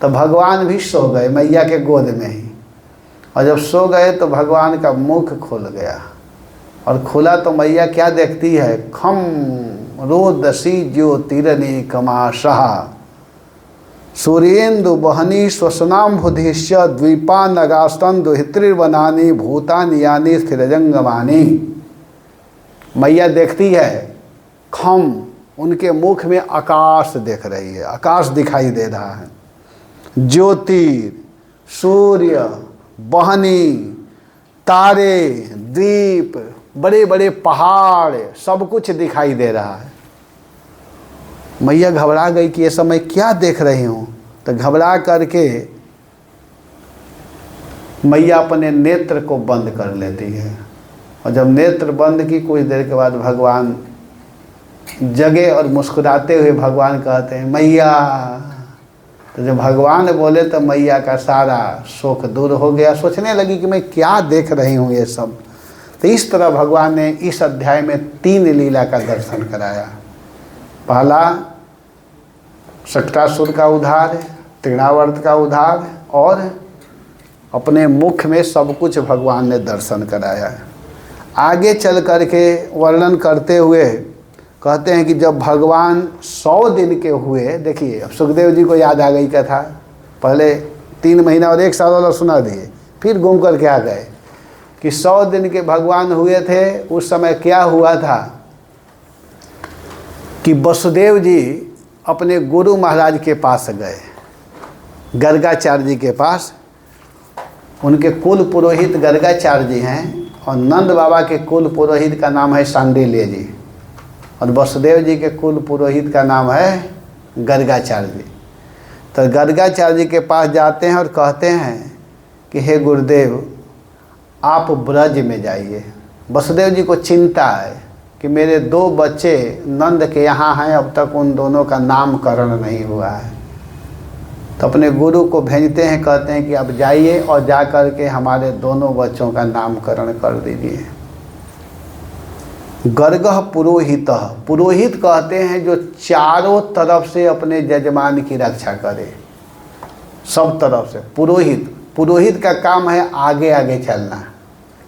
तो भगवान भी सो गए मैया के गोद में ही। और जब सो गए तो भगवान का मुख खुल गया, और खुला तो मैया क्या देखती है, खम रोदसी ज्योतिरनी कमाशहा सूर्येन्दु बहनी श्वसनाम बुधिष्य द्वीपा नगास्तन दुहित्रिर्वनानी भूतानि यानी स्थिरजंगमानी। मैया देखती है, खम उनके मुख में आकाश देख रही है, आकाश दिखाई दे रहा है, ज्योति, सूर्य, बहनी, तारे, द्वीप, बड़े बड़े पहाड़, सब कुछ दिखाई दे रहा है। मैया घबरा गई कि ये सब मैं क्या देख रही हूँ। तो घबरा करके मैया अपने नेत्र को बंद कर लेती है, और जब नेत्र बंद की कुछ देर के बाद भगवान जगे और मुस्कुराते हुए भगवान कहते हैं मैया। तो जब भगवान बोले तो मैया का सारा शोक दूर हो गया। सोचने लगी कि मैं क्या देख रही हूँ ये सब। तो इस तरह भगवान ने इस अध्याय में 3 लीला का दर्शन कराया। पहला शक्टासुर का उद्धार, तृणावर्त का उद्धार, और अपने मुख में सब कुछ भगवान ने दर्शन कराया। आगे चल करके वर्णन करते हुए कहते हैं कि जब भगवान 100 दिन के हुए, देखिए अब सुखदेव जी को याद आ गई कथा, पहले 3 महीना और 1 साल वाला सुना दिए, फिर घूम करके आ गए कि 100 दिन के भगवान हुए थे। उस समय क्या हुआ था कि वसुदेव जी अपने गुरु महाराज के पास गए, गर्गाचार्य जी के पास। उनके कुल पुरोहित गर्गाचार्य जी हैं, और नंद बाबा के कुल पुरोहित का नाम है सांडिल्य जी, और वसुदेव जी के कुल पुरोहित का नाम है गर्गाचार्य जी। तो गर्गाचार्य जी के पास जाते हैं और कहते हैं कि हे गुरुदेव, आप ब्रज में जाइए। वसुदेव जी को चिंता है कि मेरे 2 बच्चे नंद के यहाँ हैं, अब तक उन दोनों का नामकरण नहीं हुआ है। तो अपने गुरु को भेजते हैं, कहते हैं कि अब जाइए और जा कर के हमारे दोनों बच्चों का नामकरण कर दीजिए। गर्गः पुरोहित, पुरोहित कहते हैं जो चारों तरफ से अपने जजमान की रक्षा करे, सब तरफ से। पुरोहित का काम है आगे आगे चलना,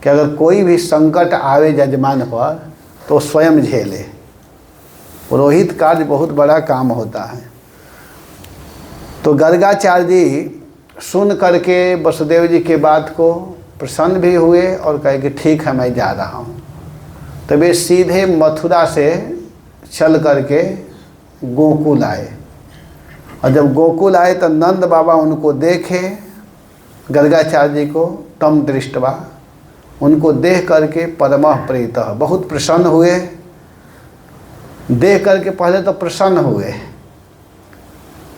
कि अगर कोई भी संकट आवे जजमान पर तो स्वयं झेले। पुरोहित कार्य बहुत बड़ा काम होता है। तो गर्गाचार्य जी सुन करके वसुदेव जी के बात को प्रसन्न भी हुए और कहे कि ठीक है, मैं जा रहा हूँ। तो वे सीधे मथुरा से चल करके गोकुल आए, और जब गोकुल आए तो नंद बाबा उनको देखे, गर्गाचार्य जी को, तम दृष्टवा, उनको देख करके परमः प्रीतः, बहुत प्रसन्न हुए। देख करके पहले तो प्रसन्न हुए।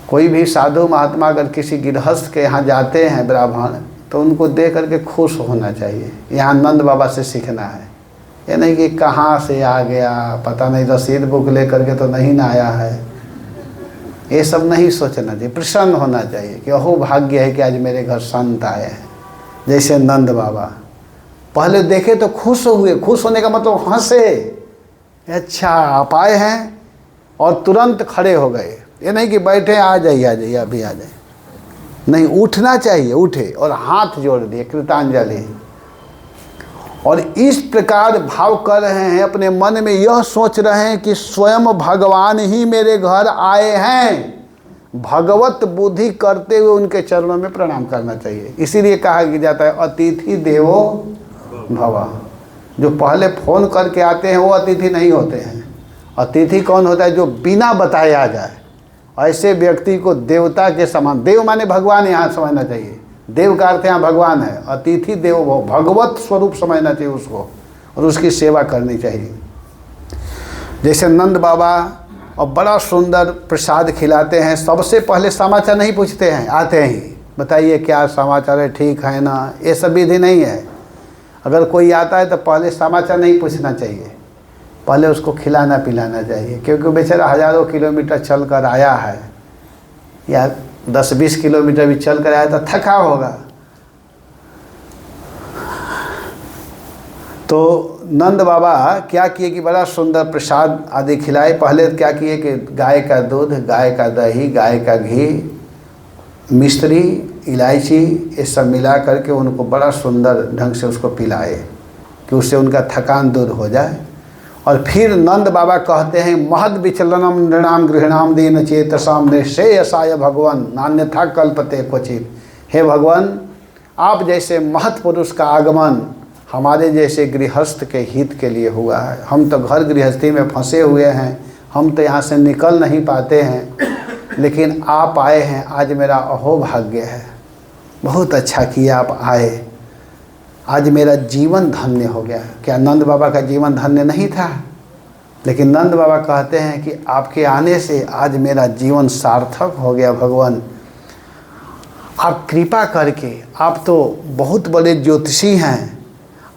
कोई भी साधु महात्मा अगर किसी गृहस्थ के यहाँ जाते हैं ब्राह्मण, तो उनको देख करके खुश होना चाहिए। यहाँ नंद बाबा से सीखना है। ये नहीं कि कहाँ से आ गया, पता नहीं रसीद बुक ले करके तो नहीं ना आया है, ये सब नहीं सोचना चाहिए। प्रसन्न होना चाहिए कि अहो भाग्य है कि आज मेरे घर संत आए हैं। जैसे नंद बाबा पहले देखे तो खुश हुए, खुश होने का मतलब हंसे, अच्छा आप आए हैं, और तुरंत खड़े हो गए। ये नहीं कि बैठे आ जाइए अभी आ जाइए, नहीं, उठना चाहिए। उठे और हाथ जोड़ दिए कृतांजलि, और इस प्रकार भाव कर रहे हैं, अपने मन में यह सोच रहे हैं कि स्वयं भगवान ही मेरे घर आए हैं। भगवत बुद्धि करते हुए उनके चरणों में प्रणाम करना चाहिए। इसीलिए कहा जाता है अतिथि देवो भव। जो पहले फ़ोन करके आते हैं वो अतिथि नहीं होते हैं। अतिथि कौन होता है? जो बिना बताए आ जाए। ऐसे व्यक्ति को देवता के समान, देव माने भगवान यहाँ समझना चाहिए। देव का अर्थ यहाँ भगवान है। अतिथि देवो भव, भगवत स्वरूप समझना चाहिए उसको, और उसकी सेवा करनी चाहिए। जैसे नंद बाबा और बड़ा सुंदर प्रसाद खिलाते हैं, सबसे पहले समाचार नहीं पूछते हैं, आते ही बताइए क्या समाचार है, ठीक है ना, ये सब विधि नहीं है। अगर कोई आता है तो पहले समाचार नहीं पूछना चाहिए, पहले उसको खिलाना पिलाना चाहिए, क्योंकि बेचारा हज़ारों किलोमीटर चल कर आया है, या 10-20 किलोमीटर भी चल कर आया तो थका होगा। तो नंद बाबा क्या किए कि बड़ा सुंदर प्रसाद आदि खिलाए। पहले क्या किए कि गाय का दूध, गाय का दही, गाय का घी, मिश्री, इलायची, ये सब मिला करके उनको बड़ा सुंदर ढंग से उसको पिलाए कि उससे उनका थकान दूर हो जाए। और फिर नंद बाबा कहते हैं महद विचलनम नृणाम गृहणाम दीन चेतसाम निश्चयसाय भगवान नान्यथा कल्पते क्वचित। हे भगवान, आप जैसे महत पुरुष का आगमन हमारे जैसे गृहस्थ के हित के लिए हुआ है। हम तो घर गृहस्थी में फंसे हुए हैं, हम तो यहाँ से निकल नहीं पाते हैं, लेकिन आप आए हैं, आज मेरा अहोभाग्य है। बहुत अच्छा किया आप आए, आज मेरा जीवन धन्य हो गया। क्या नंद बाबा का जीवन धन्य नहीं था? लेकिन नंद बाबा कहते हैं कि आपके आने से आज मेरा जीवन सार्थक हो गया। भगवान आप कृपा करके, आप तो बहुत बड़े ज्योतिषी हैं,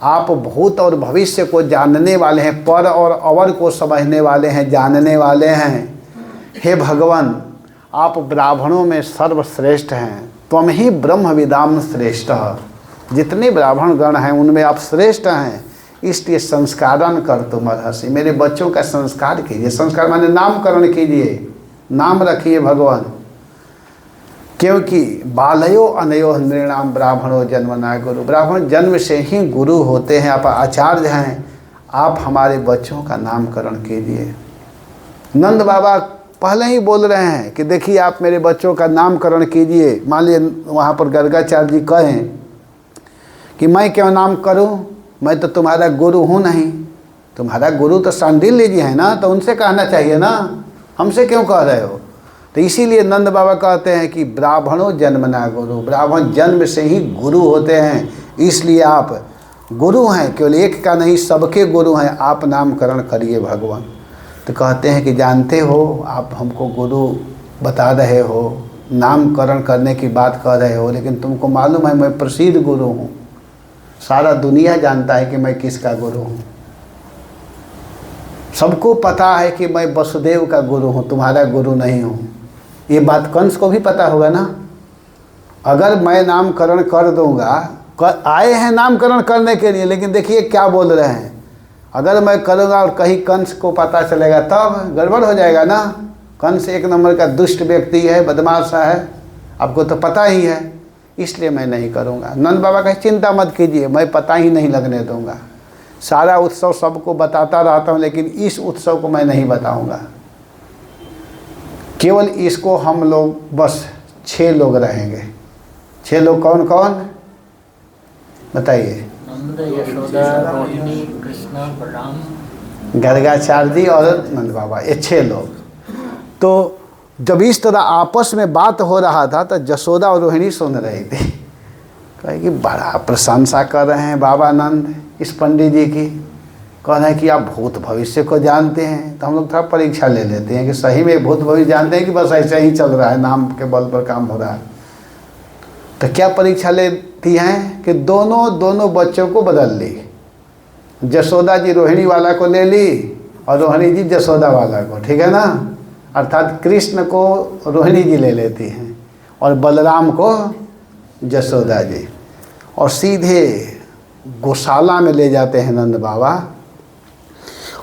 आप भूत और भविष्य को जानने वाले हैं, पर और अवर को समझने वाले हैं, जानने वाले हैं। हे भगवान, आप ब्राह्मणों में सर्वश्रेष्ठ हैं, त्वम ही ब्रह्म विदाम श्रेष्ठ। जितने ब्राह्मण गण हैं उनमें आप श्रेष्ठ हैं, इसलिए संस्कारण कर तुम अर्हसि। मेरे बच्चों का संस्कार कीजिए। संस्कार माने नामकरण कीजिए, नाम रखिए भगवान, क्योंकि बालयो अनयो नृणाम ब्राह्मणों जन्मना गुरु। ब्राह्मण जन्म से ही गुरु होते हैं, आप आचार्य हैं, आप हमारे बच्चों का नामकरण कीजिए। नंद बाबा पहले ही बोल रहे हैं कि देखिए आप मेरे बच्चों का नामकरण कीजिए। मान लीजिए वहाँ पर गर्गाचार्य जी कहें कि मैं क्यों नाम करूँ, मैं तो तुम्हारा गुरु हूँ नहीं। तुम्हारा गुरु तो शांडिल्य जी है ना, तो उनसे कहना चाहिए ना, हमसे क्यों कह रहे हो? तो इसीलिए नंद बाबा कहते हैं कि ब्राह्मणों जन्मना गुरु। ब्राह्मण जन्म से ही गुरु होते हैं, इसलिए आप गुरु हैं, केवल एक का नहीं सबके गुरु हैं। आप नामकरण करिए भगवान। तो कहते हैं कि जानते हो आप हमको गुरु बता रहे हो, नामकरण करने की बात कर रहे हो, लेकिन तुमको मालूम है मैं प्रसिद्ध गुरु हूँ, सारा दुनिया जानता है कि मैं किसका गुरु हूँ। सबको पता है कि मैं वसुदेव का गुरु हूँ, तुम्हारा गुरु नहीं हूँ। ये बात कंस को भी पता होगा ना। अगर मैं नामकरण कर दूंगा, आए हैं नामकरण करने के लिए, लेकिन देखिए क्या बोल रहे हैं, अगर मैं करूँगा और कहीं कंस को पता चलेगा तब गड़बड़ हो जाएगा ना। कंस एक नंबर का दुष्ट व्यक्ति है, बदमाश है, आपको तो पता ही है, इसलिए मैं नहीं करूँगा। नंद बाबा का चिंता मत कीजिए, मैं पता ही नहीं लगने दूँगा। सारा उत्सव सबको बताता रहता हूँ, लेकिन इस उत्सव को मैं नहीं बताऊँगा। केवल इसको हम लोग बस 6 लोग रहेंगे। 6 लोग कौन कौन बताइए? नंद, यशोदा, रोहिणी, कृष्ण, बलराम, गर्गाचार्य जी और नंद बाबा, ये 6 लोग। तो जब इस तरह आपस में बात हो रहा था तो यशोदा और रोहिणी सुन रही थी। कहे कि बड़ा प्रशंसा कर रहे हैं बाबा नंद इस पंडित जी की, कह रहे हैं कि आप भूत भविष्य को जानते हैं। तो हम लोग थोड़ा परीक्षा ले लेते हैं कि सही में भूत भविष्य जानते हैं कि बस ऐसे ही चल रहा है, नाम के बल पर काम हो रहा है। तो क्या परीक्षा लेती हैं कि दोनों बच्चों को बदल ली। यशोदा जी रोहिणी वाला को ले ली और रोहिणी जी यशोदा वाला को, ठीक है ना। अर्थात कृष्ण को रोहिणी जी ले लेती हैं और बलराम को यशोदा जी, और सीधे गौशाला में ले जाते हैं नंद बाबा।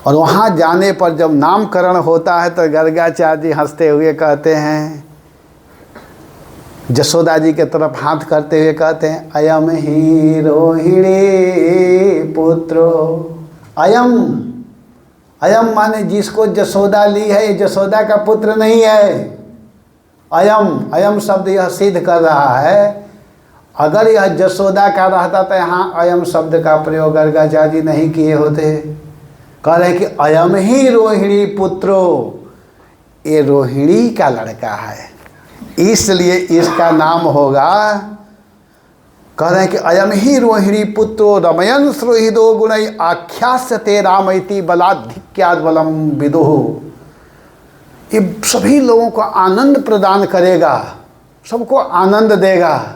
और वहाँ जाने पर जब नामकरण होता है तो गर्गाचार्य जी हंसते हुए कहते हैं, यशोदा जी के तरफ हाथ करते हुए कहते हैं, अयम ही रोहिणी पुत्रो। अयम, अयम माने जिसको यशोदा ली है, यशोदा का पुत्र नहीं है। अयम, अयम शब्द यह सिद्ध कर रहा है, अगर यह यशोदा का रहता तो यहाँ अयम शब्द का प्रयोग गर्गाचार्य जी नहीं किए होते। कह रहे कि अयम ही रोहिणी पुत्रो, ये रोहिणी का लड़का है, इसलिए इसका नाम होगा। कह रहे हैं कि अयम ही रोहिणी पुत्रो रमयन सुहृदो गुणै आख्यास्यते रामैति बलाधिक्याद बलम विदुः। ये सभी लोगों को आनंद प्रदान करेगा, सबको आनंद देगा,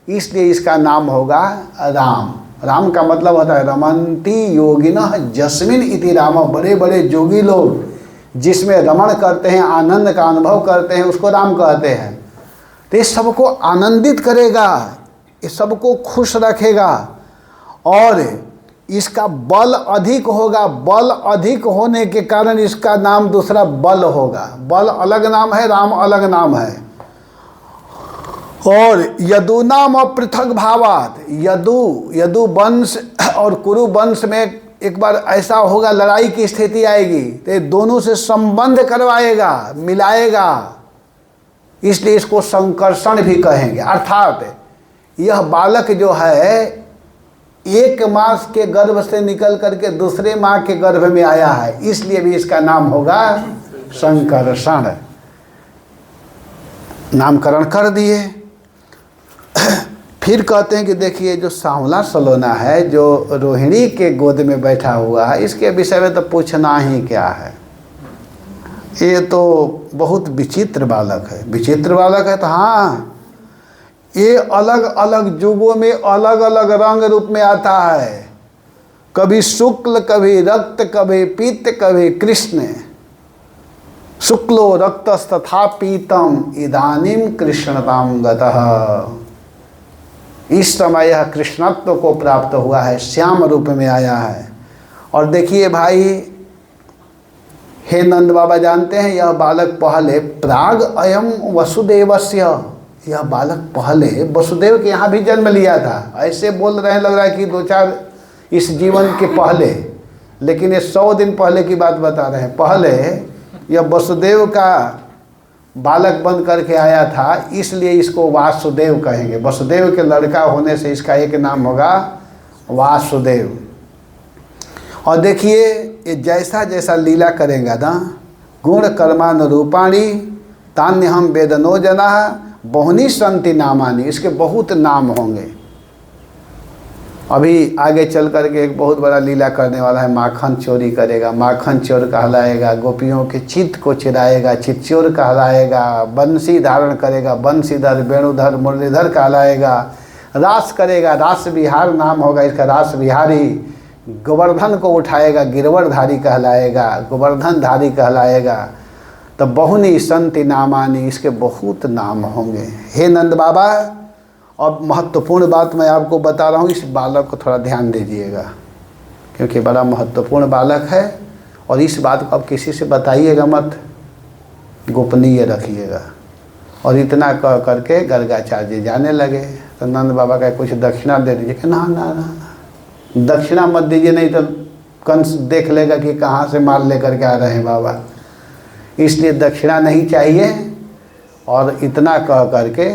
इसलिए इसका नाम होगा राम। राम का मतलब होता है रमन्ति योगिनः जस्मिन इति राम। बड़े बड़े योगी लोग जिसमें रमण करते हैं, आनंद का अनुभव करते हैं, उसको राम कहते हैं। तो ये सबको आनंदित करेगा, ये सबको खुश रखेगा, और इसका बल अधिक होगा। बल अधिक होने के कारण इसका नाम दूसरा बल होगा। बल अलग नाम है, राम अलग नाम है। और यदु नाम पृथक भावात, यदु वंश और कुरु वंश में एक बार ऐसा होगा, लड़ाई की स्थिति आएगी तो दोनों से संबंध करवाएगा, मिलाएगा, इसलिए इसको संकर्षण भी कहेंगे। अर्थात यह बालक जो है एक मास के गर्भ से निकल करके दूसरे माँ के गर्भ में आया है, इसलिए भी इसका नाम होगा संकर्षण। नामकरण कर दिए। फिर कहते हैं कि देखिए जो सांवला सलोना है, जो रोहिणी के गोद में बैठा हुआ है, इसके विषय में तो पूछना ही क्या है। ये तो बहुत विचित्र बालक है। विचित्र बालक है तो हाँ, ये अलग अलग युगों में अलग अलग रंग रूप में आता है। कभी शुक्ल, कभी रक्त, कभी पीत, कभी कृष्ण। शुक्लो रक्तस्तथा पीतम इदानीम कृष्णताम गतः। इस समय यह कृष्णत्व को प्राप्त हुआ है, श्याम रूप में आया है। और देखिए भाई, हे नंद बाबा जानते हैं यह बालक पहले प्राग अयम वसुदेवस्य, यह बालक पहले वसुदेव के यहाँ भी जन्म लिया था। ऐसे बोल रहे हैं, लग रहा है कि 2-4 इस जीवन के पहले, लेकिन ये 100 दिन पहले की बात बता रहे हैं। पहले यह वसुदेव का बालक बन करके आया था, इसलिए इसको वासुदेव कहेंगे। वसुदेव के लड़का होने से इसका एक नाम होगा वासुदेव। और देखिए ये जैसा जैसा लीला करेगा ना, गुण कर्मान रूपाणी तान्य हम वेदनो जना बहुनी संति नामानी, इसके बहुत नाम होंगे। अभी आगे चल करके एक बहुत बड़ा लीला करने वाला है। माखन चोरी करेगा, माखन चोर कहलाएगा। गोपियों के चित्त को चिराएगा, चित्चोर कहलाएगा। बंसी धारण करेगा, बंसीधर, वेणुधर, मुरलीधर कहलाएगा। रास करेगा, रास विहार नाम होगा इसका, रास विहारी। गोवर्धन को उठाएगा, गिरवरधारी कहलाएगा, गोवर्धनधारी कहलाएगा। तो बहुनी संति नामानी, इसके बहुत नाम होंगे। हे नंद बाबा, अब महत्वपूर्ण बात मैं आपको बता रहा हूँ, इस बालक को थोड़ा ध्यान दीजिएगा, क्योंकि बड़ा महत्वपूर्ण बालक है। और इस बात को आप किसी से बताइएगा मत, गोपनीय रखिएगा। और इतना कह करके गर्गाचार्य जाने लगे। तो नंद बाबा का कुछ दक्षिणा दे दीजिए कि ना ना ना, दक्षिणा मत दीजिए, नहीं तो कंस देख लेगा कि कहाँ से माल लेकर के आ रहे हैं बाबा, इसलिए दक्षिणा नहीं चाहिए। और इतना कह करके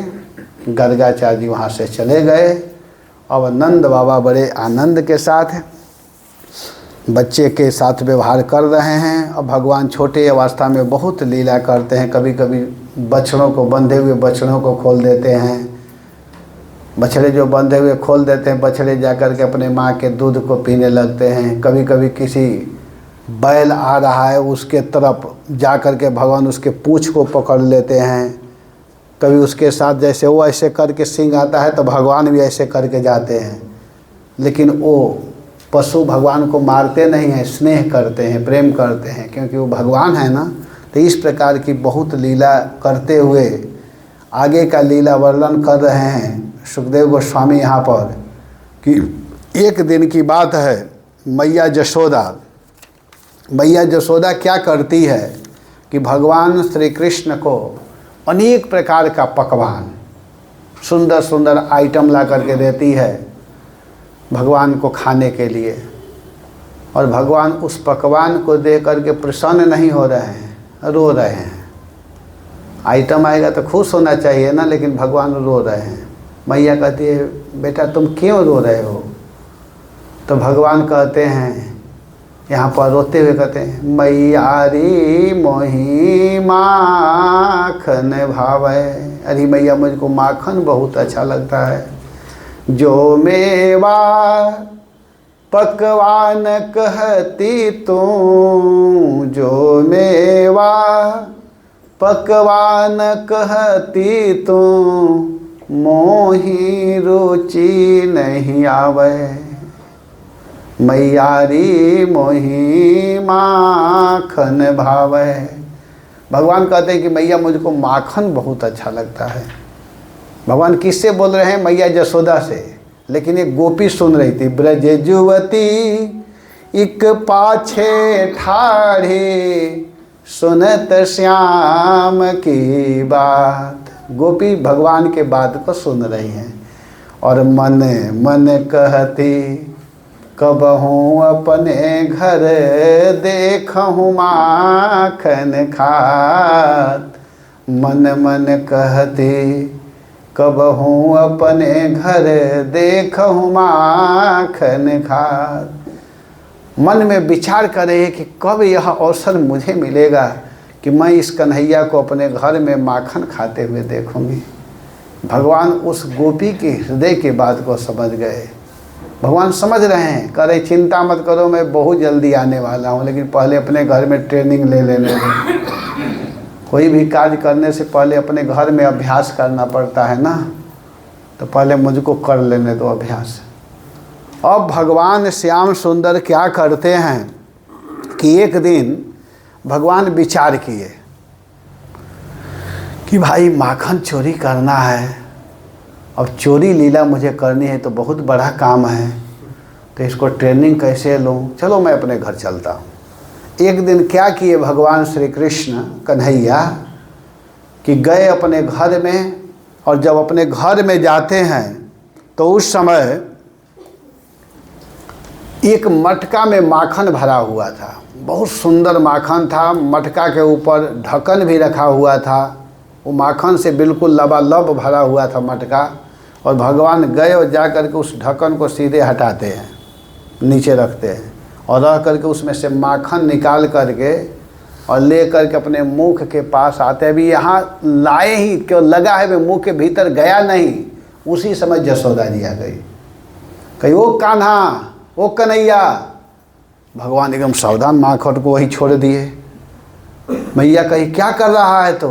गर्गाचार्य जी वहाँ से चले गए। अब नंद बाबा बड़े आनंद के साथ बच्चे के साथ व्यवहार कर रहे हैं। अब भगवान छोटे अवस्था में बहुत लीला करते हैं। कभी कभी बछड़ों को, बंधे हुए बछड़ों को खोल देते हैं। बछड़े जो बंधे हुए खोल देते हैं, बछड़े जाकर के अपने माँ के दूध को पीने लगते हैं। कभी कभी किसी बैल आ रहा है उसके तरफ जाकर के भगवान उसके पूँछ को पकड़ लेते हैं। कभी उसके साथ जैसे वो ऐसे करके सिंह आता है तो भगवान भी ऐसे करके जाते हैं। लेकिन वो पशु भगवान को मारते नहीं हैं, स्नेह करते हैं, प्रेम करते हैं, क्योंकि वो भगवान है ना। तो इस प्रकार की बहुत लीला करते हुए आगे का लीला वर्णन कर रहे हैं सुखदेव गोस्वामी यहाँ पर। कि एक दिन की बात है, मैया जशोदा क्या करती है कि भगवान श्री कृष्ण को अनेक प्रकार का पकवान, सुंदर सुंदर आइटम ला करके देती है भगवान को खाने के लिए। और भगवान उस पकवान को दे करके प्रसन्न नहीं हो रहे हैं, रो रहे हैं। आइटम आएगा तो खुश होना चाहिए ना, लेकिन भगवान रो रहे हैं। मैया कहती है बेटा तुम क्यों रो रहे हो? तो भगवान कहते हैं यहाँ पर रोते हुए कहते हैं, मैया रे मोही माखन भावे। अरे मैया मुझको माखन बहुत अच्छा लगता है। जो मेवा पकवान कहती तू, जो मेवा पकवान कहती तू, मोही रुचि नहीं आवे। मैयारी मोही माखन भावे। भगवान कहते हैं कि मैया मुझको माखन बहुत अच्छा लगता है। भगवान किससे बोल रहे हैं? मैया जशोदा से। लेकिन एक गोपी सुन रही थी। ब्रज जुवती इक पाछे ठाढ़ी, सुनत श्याम की बात। गोपी भगवान के बात को सुन रही हैं और मन मन कहती, कबहूँ अपने घर देखूँ माखन खात। मन मन कहती, कब हूँ अपने घर देखूँ माखन खार। मन में विचार करे कि कब यह अवसर मुझे मिलेगा कि मैं इस कन्हैया को अपने घर में माखन खाते हुए देखूंगी। भगवान उस गोपी के हृदय की बात को समझ गए। भगवान समझ रहे हैं, कह रहे चिंता मत करो, मैं बहुत जल्दी आने वाला हूँ, लेकिन पहले अपने घर में ट्रेनिंग ले लेने दो। कोई भी कार्य करने से पहले अपने घर में अभ्यास करना पड़ता है ना, तो पहले मुझको कर लेने दो अभ्यास। अब भगवान श्याम सुंदर क्या करते हैं कि एक दिन भगवान विचार किए कि भाई माखन चोरी करना है, अब चोरी लीला मुझे करनी है तो बहुत बड़ा काम है, तो इसको ट्रेनिंग कैसे लूँ, चलो मैं अपने घर चलता हूँ। एक दिन क्या किए भगवान श्री कृष्ण कन्हैया कि गए अपने घर में, और जब अपने घर में जाते हैं तो उस समय एक मटका में माखन भरा हुआ था, बहुत सुंदर माखन था। मटका के ऊपर ढक्कन भी रखा हुआ था, वो माखन से बिल्कुल लबालब भरा हुआ था मटका। और भगवान गए और जा कर के उस ढक्कन को सीधे हटाते हैं, नीचे रखते हैं, और रह करके उसमें से माखन निकाल करके और ले करके अपने मुख के पास आते हैं। अभी यहाँ लाए ही क्यों लगा है, वे मुँह के भीतर गया नहीं, उसी समय जसोदा जी आ गई, कही ओ कान्हा, ओ कन्हैया। भगवान एकदम सावधान, माखन को वही छोड़ दिए। मैया कही क्या कर रहा है तू?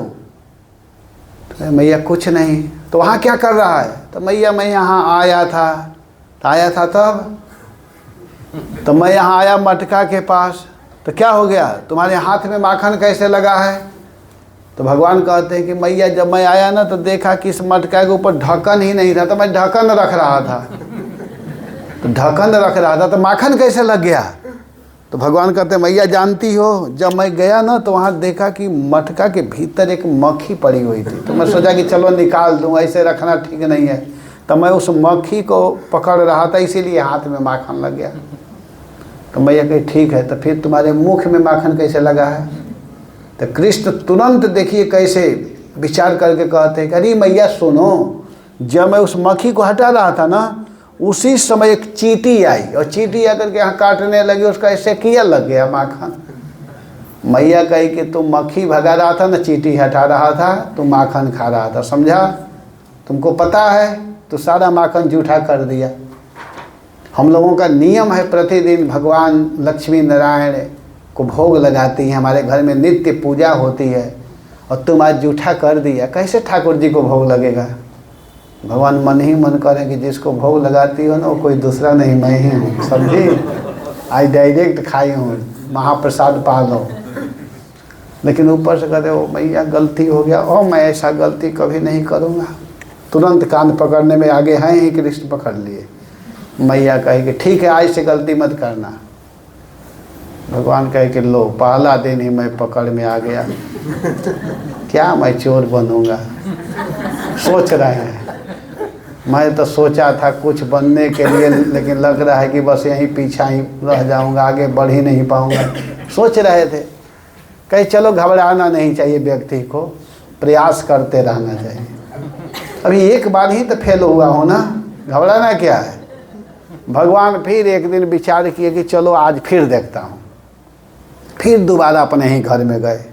तो मैया कुछ नहीं। तो वहाँ क्या कर रहा है? तो मैया मैं यहाँ आया था। तो आया था तब? तो मैं यहाँ आया मटका के पास, तो क्या हो गया, तुम्हारे हाथ में माखन कैसे लगा है? तो भगवान कहते हैं कि मैया जब मैं आया ना तो देखा कि इस मटका के ऊपर ढक्कन ही नहीं था, तो मैं ढक्कन रख रहा था। तो ढक्कन रख रहा था तो माखन कैसे लग गया? तो भगवान कहते हैं मैया जानती हो, जब मैं गया ना तो वहाँ देखा कि मटका के भीतर एक मक्खी पड़ी हुई थी, तो मैं सोचा कि चलो निकाल दूँ, ऐसे रखना ठीक नहीं है। तो मैं उस मक्खी को पकड़ रहा था, इसीलिए हाथ में माखन लग गया। तो मैया कही ठीक है, तो फिर तुम्हारे मुख में माखन कैसे लगा है? तो कृष्ण तुरंत देखिए कैसे विचार करके कहते हैं कि अरे मैया सुनो, जब मैं उस मक्खी को हटा रहा था ना, उसी समय एक चींटी आई और चींटी आकर के यहाँ काटने लगी, उसका ऐसे किया लग गया माखन। मैया कही कि तुम मक्खी भगा रहा था ना, चींटी हटा रहा था, तुम माखन खा रहा था, समझा? तुमको पता है, तो सारा माखन जूठा कर दिया। हम लोगों का नियम है प्रतिदिन भगवान लक्ष्मी नारायण को भोग लगाती हैं, हमारे घर में नित्य पूजा होती है, और तुम आज जूठा कर दिया, कैसे ठाकुर जी को भोग लगेगा? भगवान मन ही मन करें कि जिसको भोग लगाती हो ना वो कोई दूसरा नहीं, मैं ही हूँ, समझी? आज डायरेक्ट खाई हूँ, महाप्रसाद पा लो। लेकिन ऊपर से कहते हो मैया गलती हो गया, और मैं ऐसा गलती कभी नहीं करूँगा। तुरंत कान पकड़ने में आगे हैं ही, कृष्ण पकड़ लिए। मैया कहे कि ठीक है, आज से गलती मत करना। भगवान कहे कि लो, पहला दिन ही मैं पकड़ में आ गया, क्या मैं चोर बनूंगा? सोच रहे हैं, मैं तो सोचा था कुछ बनने के लिए, लेकिन लग रहा है कि बस यहीं पीछा ही रह जाऊंगा, आगे बढ़ ही नहीं पाऊंगा। सोच रहे थे, कहीं चलो घबराना नहीं चाहिए, व्यक्ति को प्रयास करते रहना चाहिए। अभी एक बार ही तो फेल हुआ हो ना, घबराना क्या है? भगवान फिर एक दिन विचार किए कि चलो आज फिर देखता हूँ। फिर दोबारा अपने ही घर में गए,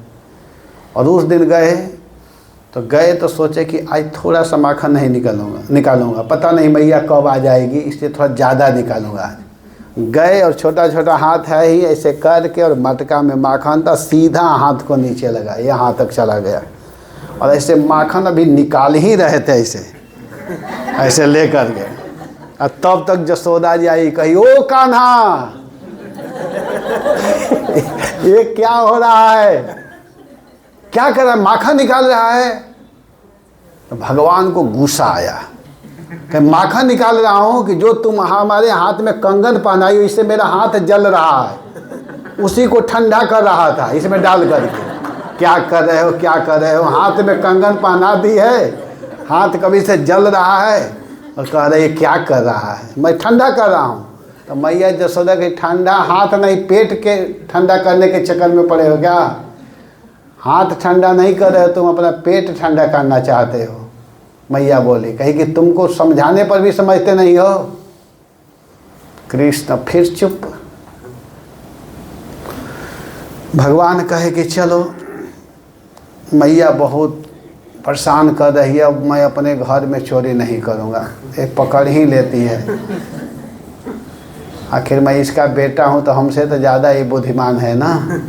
और उस दिन गए तो सोचे कि आज थोड़ा सा माखन नहीं निकालूंगा, पता नहीं मैया कब आ जाएगी, इसलिए थोड़ा ज़्यादा निकालूंगा आज। गए और छोटा छोटा हाथ है ही, ऐसे करके, और मटका में माखन था, सीधा हाथ को नीचे लगा, यहाँ तक चला गया, और ऐसे माखन अभी निकाल ही रहे थे, ऐसे ले कर के। और तब तक जसोदा जी आई, कही ओ कान्हा, ये क्या हो रहा है, क्या कर रहा है, माखन निकाल रहा है? तो भगवान को गुस्सा आया कि माखन निकाल रहा हूँ कि जो तुम हमारे हाथ में कंगन पहनाई हो, इससे मेरा हाथ जल रहा है, उसी को ठंडा कर रहा था इसमें डाल करके। क्या कर रहे हो, क्या कर रहे हो? हाथ में कंगन पहना दी है, हाथ कभी से जल रहा है, और कह रहे क्या कर रहा है? मैं ठंडा कर रहा हूँ। तो मैया जसोदा कि ठंडा हाथ नहीं, पेट के ठंडा करने के चक्कर में पड़े हो क्या? हाथ ठंडा नहीं कर रहे हो तुम, अपना पेट ठंडा करना चाहते हो। मैया बोली, कही कि तुमको समझाने पर भी समझते नहीं हो। कृष्ण फिर चुप। भगवान कहे कि चलो मैया बहुत परेशान कर रही है, अब मैं अपने घर में चोरी नहीं करूँगा, एक पकड़ ही लेती है। आखिर मैं इसका बेटा हूँ तो हमसे तो ज़्यादा ये बुद्धिमान है ना,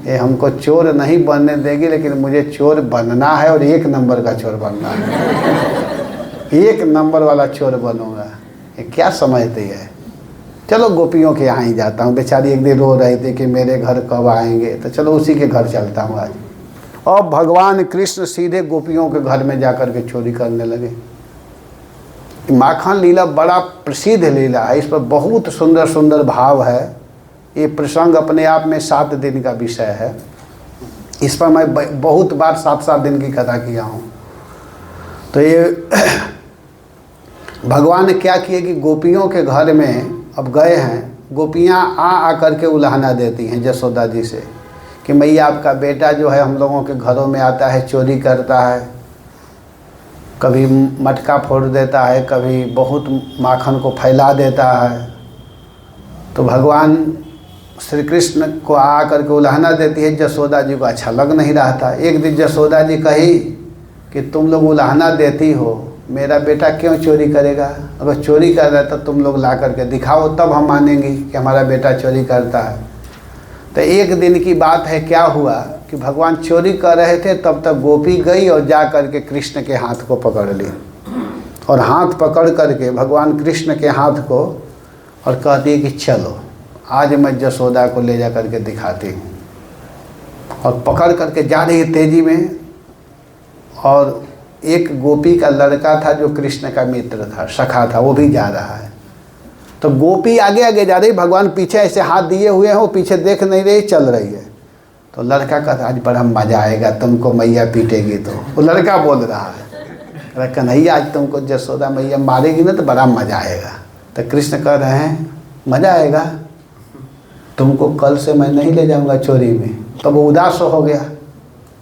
ये हमको चोर नहीं बनने देगी, लेकिन मुझे चोर बनना है और 1 नंबर का चोर बनना है, 1 नंबर वाला चोर बनूंगा। ये क्या समझती है। चलो गोपियों के यहाँ ही जाता हूँ। बेचारी एक दिन रो रही थी कि मेरे घर कब आएंगे, तो चलो उसी के घर चलता हूँ आज। और भगवान कृष्ण सीधे गोपियों के घर में जाकर के चोरी करने लगे। माखन लीला बड़ा प्रसिद्ध लीला है, इस पर बहुत सुंदर सुंदर भाव है। ये प्रसंग अपने आप में 7 दिन का विषय है। इस पर मैं बहुत बार 7-7 दिन की कथा किया हूँ। तो ये भगवान ने क्या किए कि गोपियों के घर में अब गए हैं, गोपियाँ आ करके उलाहना देती हैं यशोदा जी से कि मैया आपका बेटा जो है हम लोगों के घरों में आता है, चोरी करता है, कभी मटका फोड़ देता है, कभी बहुत माखन को फैला देता है। तो भगवान श्री कृष्ण को आ करके उलाहना देती है। यशोदा जी को अच्छा लग नहीं रहा था। एक दिन यशोदा जी कही कि तुम लोग उलाहना देती हो, मेरा बेटा क्यों चोरी करेगा, अगर चोरी कर रहा है तो तुम लोग ला करके दिखाओ, तब हम मानेंगे कि हमारा बेटा चोरी करता है। तो एक दिन की बात है, क्या हुआ कि भगवान चोरी कर रहे थे, तब तक गोपी गई और जा करके कृष्ण के हाथ को पकड़ ली, और हाथ पकड़ करके भगवान कृष्ण के हाथ को और कहती है कि चलो आज मैं यशोदा को ले जा करके दिखाती हूँ। और पकड़ करके जा रही है तेजी में, और एक गोपी का लड़का था जो कृष्ण का मित्र था, सखा था, वो भी जा रहा है। तो गोपी आगे आगे जा रही, भगवान पीछे ऐसे हाथ दिए हुए हैं, वो पीछे देख नहीं रही, चल रही है। तो लड़का कहता आज बड़ा मज़ा आएगा, तुमको मैया पीटेगी। तो वो लड़का बोल रहा है, कन्हैया आज तुमको यशोदा मैया मारेगी ना तो बड़ा मज़ा आएगा। तो कृष्ण कह रहे हैं मज़ा आएगा, तुमको कल से मैं नहीं ले जाऊंगा चोरी में। तब वो उदास हो गया,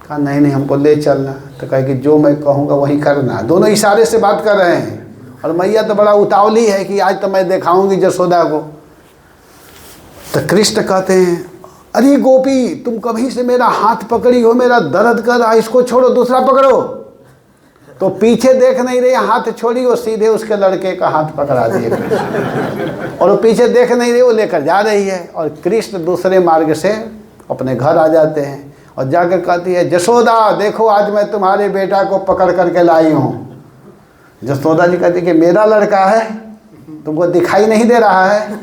कहा नहीं नहीं हमको ले चलना। तो कहे कि जो मैं कहूँगा वही करना। दोनों इशारे से बात कर रहे हैं, और मैया तो बड़ा उतावली है कि आज तो मैं दिखाऊंगी यशोदा को। तो कृष्ण कहते हैं अरे गोपी तुम कभी से मेरा हाथ पकड़ी हो, मेरा दर्द कर रहा, इसको छोड़ो, दूसरा पकड़ो। तो पीछे देख नहीं रही, हाथ छोड़ी, वो सीधे उसके लड़के का हाथ पकड़ा दिए और वो पीछे देख नहीं रही, वो लेकर जा रही है। और कृष्ण दूसरे मार्ग से अपने घर आ जाते हैं, और जाकर कहती है यशोदा देखो आज मैं तुम्हारे बेटा को पकड़ करके लाई हूँ। यशोदा जी कहती कि मेरा लड़का है, तुमको दिखाई नहीं दे रहा है।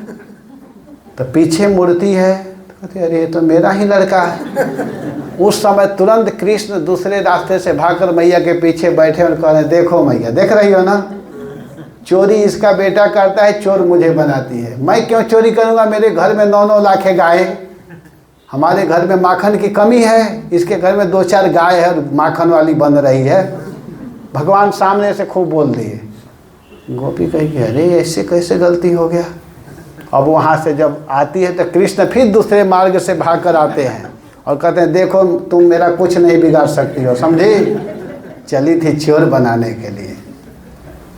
तो पीछे मुड़ती है, तो कहती अरे ये तो मेरा ही लड़का है। उस समय तुरंत कृष्ण दूसरे रास्ते से भागकर मैया के पीछे बैठे और कह रहे देखो मैया, देख रही हो ना, चोरी इसका बेटा करता है, चोर मुझे बनाती है। मैं क्यों चोरी करूँगा, मेरे घर में 9-9 लाख गाय, हमारे घर में माखन की कमी है, इसके घर में 2-4 गाय है और माखन वाली बन रही है। भगवान सामने से खूब बोल दिए। गोपी कही कि अरे ऐसे कैसे गलती हो गया। अब वहाँ से जब आती है तो कृष्ण फिर दूसरे मार्ग से भाग कर आते हैं और कहते हैं देखो तुम मेरा कुछ नहीं बिगाड़ सकती हो, समझी, चली थी चोर बनाने के लिए।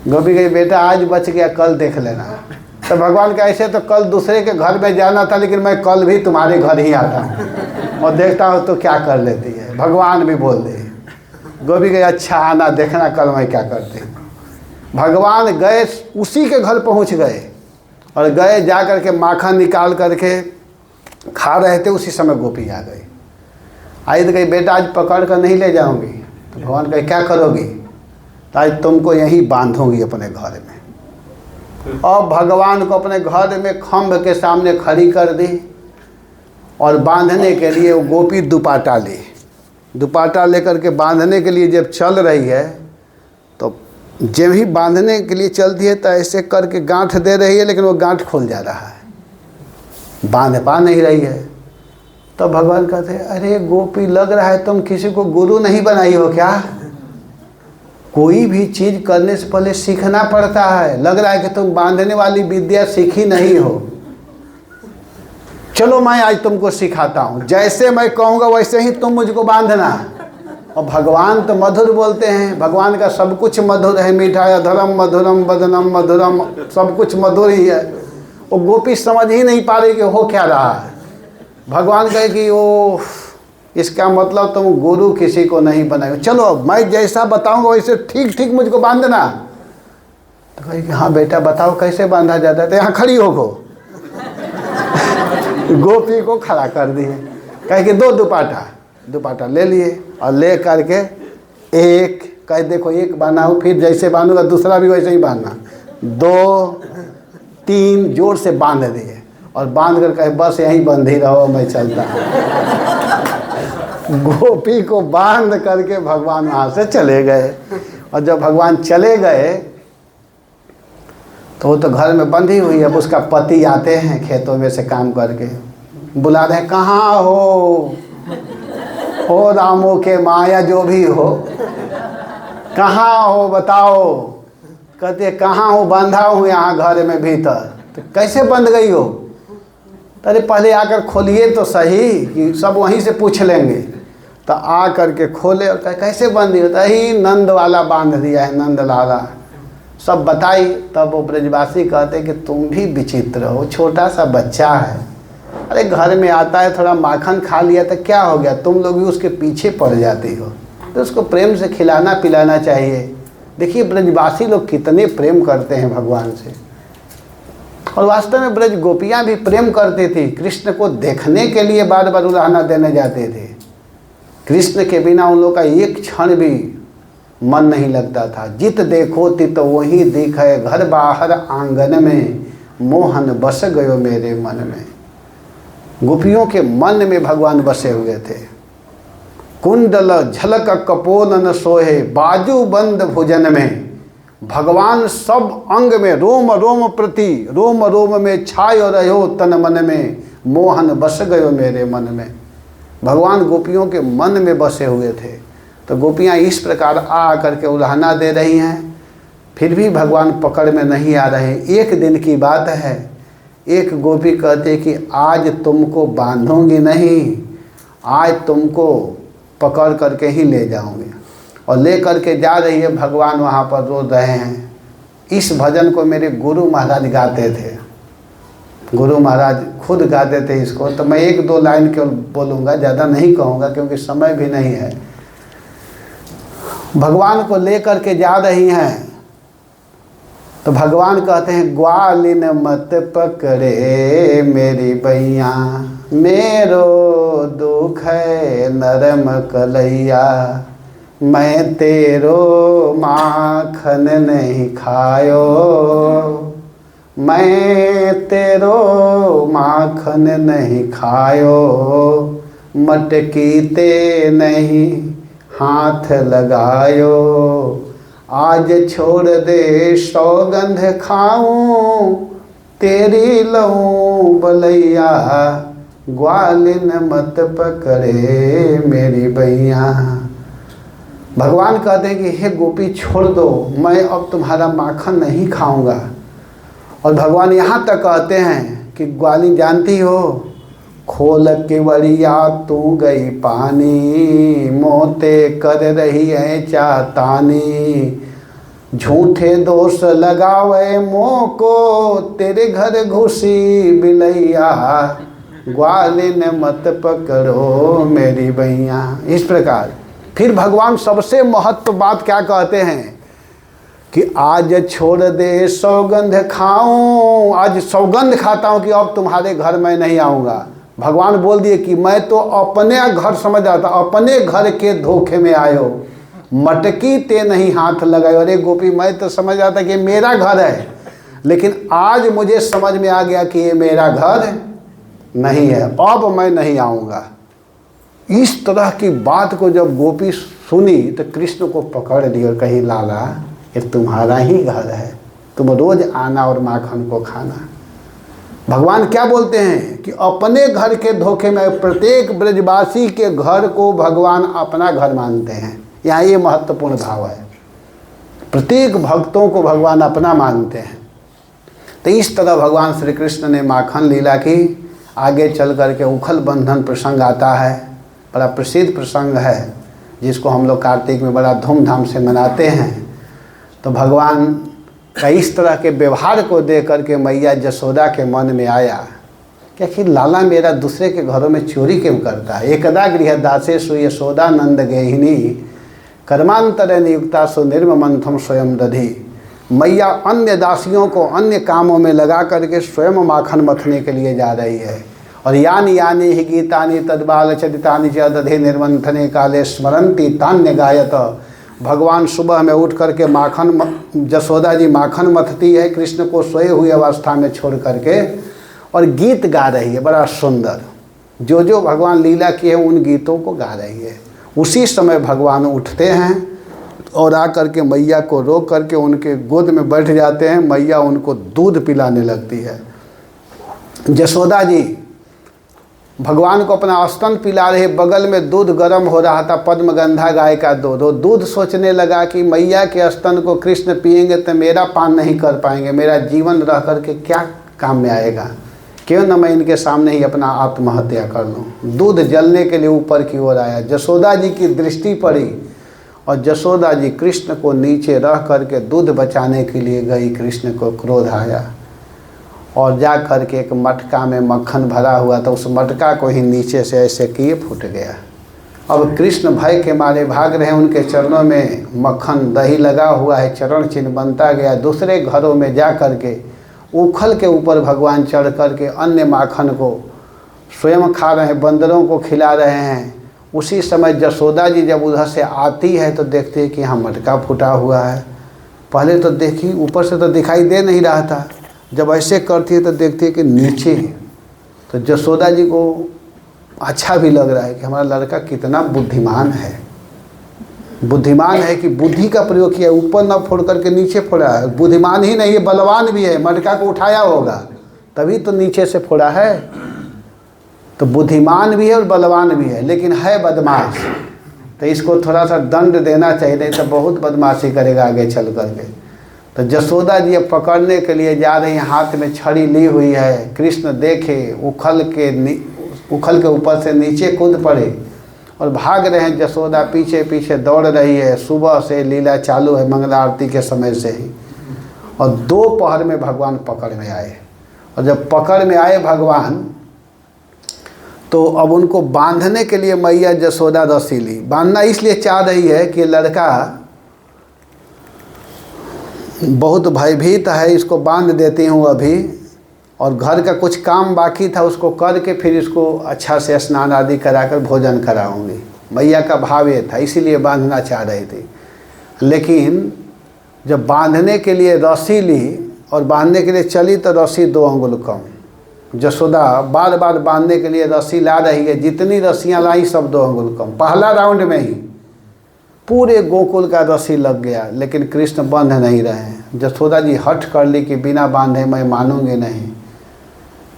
गोपी कही बेटा आज बच गया, कल देख लेना। तो भगवान का ऐसे तो कल दूसरे के घर में जाना था, लेकिन मैं कल भी तुम्हारे घर ही आता हूँ और देखता हूँ तो क्या कर लेती है। भगवान भी बोल दिए। गोपी कही अच्छा आना, देखना कल मैं क्या करती हूँ। भगवान गए, उसी के घर पहुँच गए, और गए जा कर के माखन निकाल करके खा रहे थे, उसी समय गोपी आ गई। आई तो कही बेटा आज पकड़ कर नहीं ले जाऊंगी। तो भगवान कहे क्या करोगी, तो आज तुमको यहीं बांधूंगी अपने घर में। और भगवान को अपने घर में खम्भ के सामने खड़ी कर दी, और बांधने के लिए वो गोपी दुपाटा ली। दुपाटा लेकर के बांधने के लिए जब चल रही है, तो जब ही बांधने के लिए चलती है तो ऐसे करके गांठ दे रही है, लेकिन वो गांठ खुल जा रहा है, बांध पा नहीं रही है। तो भगवान कहते हैं अरे गोपी लग रहा है तुम किसी को गुरु नहीं बनाई हो क्या। कोई भी चीज़ करने से पहले सीखना पड़ता है, लग रहा है कि तुम बांधने वाली विद्या सीखी नहीं हो। चलो मैं आज तुमको सिखाता हूँ, जैसे मैं कहूँगा वैसे ही तुम मुझको बांधना। और भगवान तो मधुर बोलते हैं, भगवान का सब कुछ मधुर है, मीठा है, अधरम मधुरम वदनम मधुरम, सब कुछ मधुर ही है। वो गोपी समझ ही नहीं पा रही कि हो क्या रहा है। भगवान कहे कि ओ इसका मतलब तुम गुरु किसी को नहीं बनाए, चलो मैं जैसा बताऊंगा वैसे ठीक ठीक मुझको बांधना। तो कहे कि हाँ बेटा बताओ कैसे बांधा जाता है। तो यहाँ खड़ी हो गो गोपी को खड़ा कर दिए, कहे कि दो दुपाटा ले लिए और ले करके एक कहे देखो एक बांधा, फिर जैसे बांधूंगा दूसरा भी वैसे ही बांधना, 2 3 जोर से बांध दिए और बांध कर कहे बस यहीं बंध ही रहो मैं चलता। गोपी को बांध करके भगवान वहाँ से चले गए। और जब भगवान चले गए तो वो तो घर में बंधी हुई है। अब उसका पति आते हैं खेतों में से काम करके, बुला रहे हैं कहाँ हो रामो के माया जो भी हो, कहाँ हो बताओ। कहते कहाँ हो, बंधा हूँ यहाँ घर में भीतर। तो कैसे बंध गई हो? अरे पहले आकर खोलिए तो सही, कि सब वहीं से पूछ लेंगे। तो आ करके खोले और कैसे बंधी हो? तो ही नंद वाला बांध दिया है, नंद लाला सब बताई। तब वो ब्रजवासी कहते कि तुम भी विचित्र हो, छोटा सा बच्चा है, अरे घर में आता है थोड़ा माखन खा लिया तो क्या हो गया, तुम लोग भी उसके पीछे पड़ जाती हो। तो उसको प्रेम से खिलाना पिलाना चाहिए। देखिए ब्रजवासी लोग कितने प्रेम करते हैं भगवान से। और वास्तव में ब्रज गोपियाँ भी प्रेम करती थी, कृष्ण को देखने के लिए बार बार उलाहना देने जाते थे। कृष्ण के बिना उन लोग का एक क्षण भी मन नहीं लगता था। जित देखो तित वही दिखे, घर बाहर आंगन में, मोहन बस गयो मेरे मन में। गोपियों के मन में भगवान बसे हुए थे। कुंडल झलक कपोल न सोहे, बाजू बंद भुजन में। भगवान सब अंग में रोम रोम प्रति, रोम रोम में छायो रहो तन मन में, मोहन बस गयो मेरे मन में। भगवान गोपियों के मन में बसे हुए थे। तो गोपियाँ इस प्रकार आ करके उलाहना दे रही हैं, फिर भी भगवान पकड़ में नहीं आ रहे। एक दिन की बात है, एक गोपी कहते कि आज तुमको बांधूंगी नहीं, आज तुमको पकड़ करके ही ले जाऊंगी। और ले करके जा रही है, भगवान वहाँ पर रो रहे हैं। इस भजन को मेरे गुरु महाराज गाते थे, गुरु महाराज खुद गाते थे इसको। तो मैं 1-2 लाइन केवल बोलूँगा, ज़्यादा नहीं कहूँगा क्योंकि समय भी नहीं है। भगवान को ले करके जा रही हैं तो भगवान कहते हैं ग्वालिन मत पकड़े मेरी बैया, मेरो दुख है नरम कलैया, मैं तेरो माखन नहीं खायो, मैं तेरो माखन नहीं खायो, मटकी ते नहीं हाथ लगायो, आज छोड़ दे सौगंध खाऊं, तेरी लऊं बलैया, ग्वालिन मत पकड़े मेरी बैया। भगवान कहते हैं कि हे गोपी छोड़ दो, मैं अब तुम्हारा माखन नहीं खाऊंगा। और भगवान यहाँ तक कहते हैं कि ग्वालिन जानती हो, खोल के वड़िया तू गई पानी, मोते कर रही है चातानी, झूठे दोष लगावे मोको, तेरे घर घुसी बिलैया, ग्वालिन मत पकड़ो मेरी बैया। इस प्रकार फिर भगवान सबसे महत्व बात क्या कहते हैं कि आज छोड़ दे सौगंध खाऊं, आज सौगंध खाता हूं कि अब तुम्हारे घर में नहीं आऊँगा। भगवान बोल दिए कि मैं तो अपने घर समझ रहा था, अपने घर के धोखे में आयो, मटकी ते नहीं हाथ लगायो। अरे गोपी मैं तो समझ रहा था कि मेरा घर है, लेकिन आज मुझे समझ में आ गया कि ये मेरा घर नहीं है, अब मैं नहीं आऊँगा। इस तरह की बात को जब गोपी सुनी तो कृष्ण को पकड़ ली और कही लाला ये तुम्हारा ही घर है, तुम रोज आना और माखन को खाना। भगवान क्या बोलते हैं कि अपने घर के धोखे में प्रत्येक ब्रजवासी के घर को भगवान अपना घर मानते हैं। यहाँ ये महत्वपूर्ण भाव है, प्रत्येक भक्तों को भगवान अपना मानते हैं। तो इस तरह भगवान श्री कृष्ण ने माखन लीला की। आगे चल करके उखल बंधन प्रसंग आता है, बड़ा प्रसिद्ध प्रसंग है। जिसको हम लोग कार्तिक में बड़ा धूमधाम से मनाते हैं। तो भगवान का इस तरह के व्यवहार को देख करके मैया यशोदा के मन में आया कि आखिर लाला मेरा दूसरे के घरों में चोरी क्यों करता है। एकदा गृहदासेषु यशोदा नंद गेहिनी कर्मांतर नियुक्ता सो निर्ममंथम स्वयं दधी। मैया अन्य दासियों को अन्य कामों में लगा करके स्वयं माखन मथने के लिए जा रही है। और यानी यानी ही गीतानि तद्बाल चरितानि च दधे निर्मंथने काले स्मरंती तान्य गायत। भगवान सुबह में उठ करके यशोदा जी माखन मथती है कृष्ण को सोए हुई अवस्था में छोड़ करके, और गीत गा रही है बड़ा सुंदर। जो जो भगवान लीला किए उन गीतों को गा रही है। उसी समय भगवान उठते हैं और आकर के मैया को रोक करके उनके गोद में बैठ जाते हैं। मैया उनको दूध पिलाने लगती है। यशोदा जी भगवान को अपना स्तन पिला रहे, बगल में दूध गर्म हो रहा था, पद्मगंधा गाय का दूध। वो दूध सोचने लगा कि मैया के स्तन को कृष्ण पिएंगे तो मेरा पान नहीं कर पाएंगे, मेरा जीवन रह करके क्या काम में आएगा, क्यों न मैं इनके सामने ही अपना आत्महत्या कर लूँ। दूध जलने के लिए ऊपर की ओर आया। यशोदा जी की दृष्टि पड़ी और यशोदा जी कृष्ण को नीचे रह करके दूध बचाने के लिए गई। कृष्ण को क्रोध आया और जा करके एक मटका में मक्खन भरा हुआ था, उस मटका को ही नीचे से ऐसे किए फूट गया। अब कृष्ण भय के मारे भाग रहे हैं, उनके चरणों में मक्खन दही लगा हुआ है, चरण चिन्ह बनता गया। दूसरे घरों में जा करके उखल के ऊपर भगवान चढ़ करके अन्य माखन को स्वयं खा रहे हैं, बंदरों को खिला रहे हैं। उसी समय यशोदा जी जब उधर से आती है तो देखती है कि यहाँ मटका फूटा हुआ है। पहले तो देखी ऊपर से तो दिखाई दे नहीं रहा था, जब ऐसे करती है तो देखती है कि नीचे है। तो यशोदा जी को अच्छा भी लग रहा है कि हमारा लड़का कितना बुद्धिमान है। बुद्धिमान है कि बुद्धि का प्रयोग किया, ऊपर ना फोड़ करके नीचे फोड़ा है। बुद्धिमान ही नहीं है, बलवान भी है, मटका को उठाया होगा तभी तो नीचे से फोड़ा है। तो बुद्धिमान भी है और बलवान भी है, लेकिन है बदमाश। तो इसको थोड़ा सा दंड देना चाहिए, नहीं तो बहुत बदमाशी करेगा आगे चल करके। तो यशोदा जी अब पकड़ने के लिए जा रही हैं, हाथ में छड़ी ली हुई है। कृष्ण देखे उखल के ऊपर से नीचे कूद पड़े और भाग रहे हैं। यशोदा पीछे पीछे दौड़ रही है। सुबह से लीला चालू है, मंगला आरती के समय से ही। और दोपहर में भगवान पकड़ में आए। और जब पकड़ में आए भगवान, तो अब उनको बांधने के लिए मैया यशोदा रस्सी ली। बांधना इसलिए चाह रही है कि लड़का बहुत भयभीत है, इसको बांध देती हूँ अभी, और घर का कुछ काम बाकी था उसको करके फिर इसको अच्छा से स्नान आदि कराकर भोजन कराऊंगी। मैया का भाव ये था, इसीलिए बांधना चाह रही थी। लेकिन जब बांधने के लिए रस्सी ली और बांधने के लिए चली तो रस्सी 2 अंगुल कम। यशोदा बार बार बांधने के लिए रस्सी ला रही है, जितनी रस्सियाँ लाई सब 2 अंगुल कम। पहला राउंड में ही पूरे गोकुल का रस्सी लग गया, लेकिन कृष्ण बांध नहीं रहे हैं। यशोदा जी हट कर ली कि बिना बांधे मैं मानूंगी नहीं।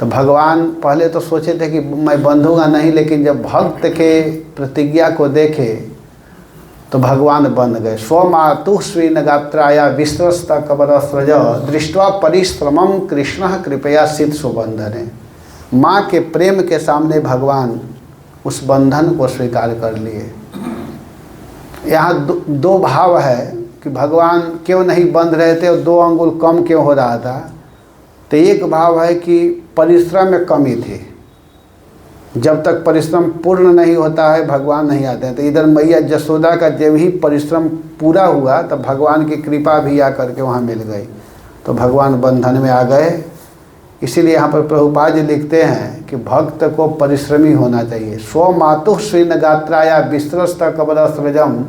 तो भगवान पहले तो सोचे थे कि मैं बंधूंगा नहीं, लेकिन जब भक्त के प्रतिज्ञा को देखे तो भगवान बंध गए। स्वमातु श्रीन गात्राया विश्वस्त कबरस्रज दृष्ट्वा परिश्रमम कृष्ण कृपया सिद्ध सुबंधने। माँ के प्रेम के सामने भगवान उस बंधन को स्वीकार कर लिए। यहाँ दो भाव है कि भगवान क्यों नहीं बंध रहे थे और 2 अंगुल कम क्यों हो रहा था। तो एक भाव है कि परिश्रम में कमी थी, जब तक परिश्रम पूर्ण नहीं होता है भगवान नहीं आते हैं। तो इधर मैया यशोदा का जब ही परिश्रम पूरा हुआ तब भगवान की कृपा भी आकर के वहाँ मिल गई, तो भगवान बंधन में आ गए। इसीलिए यहाँ पर प्रभुपाद जी लिखते हैं कि भक्त को परिश्रमी होना चाहिए। स्वमातु श्रीन गात्राया विश्वस्त कबरस्रजम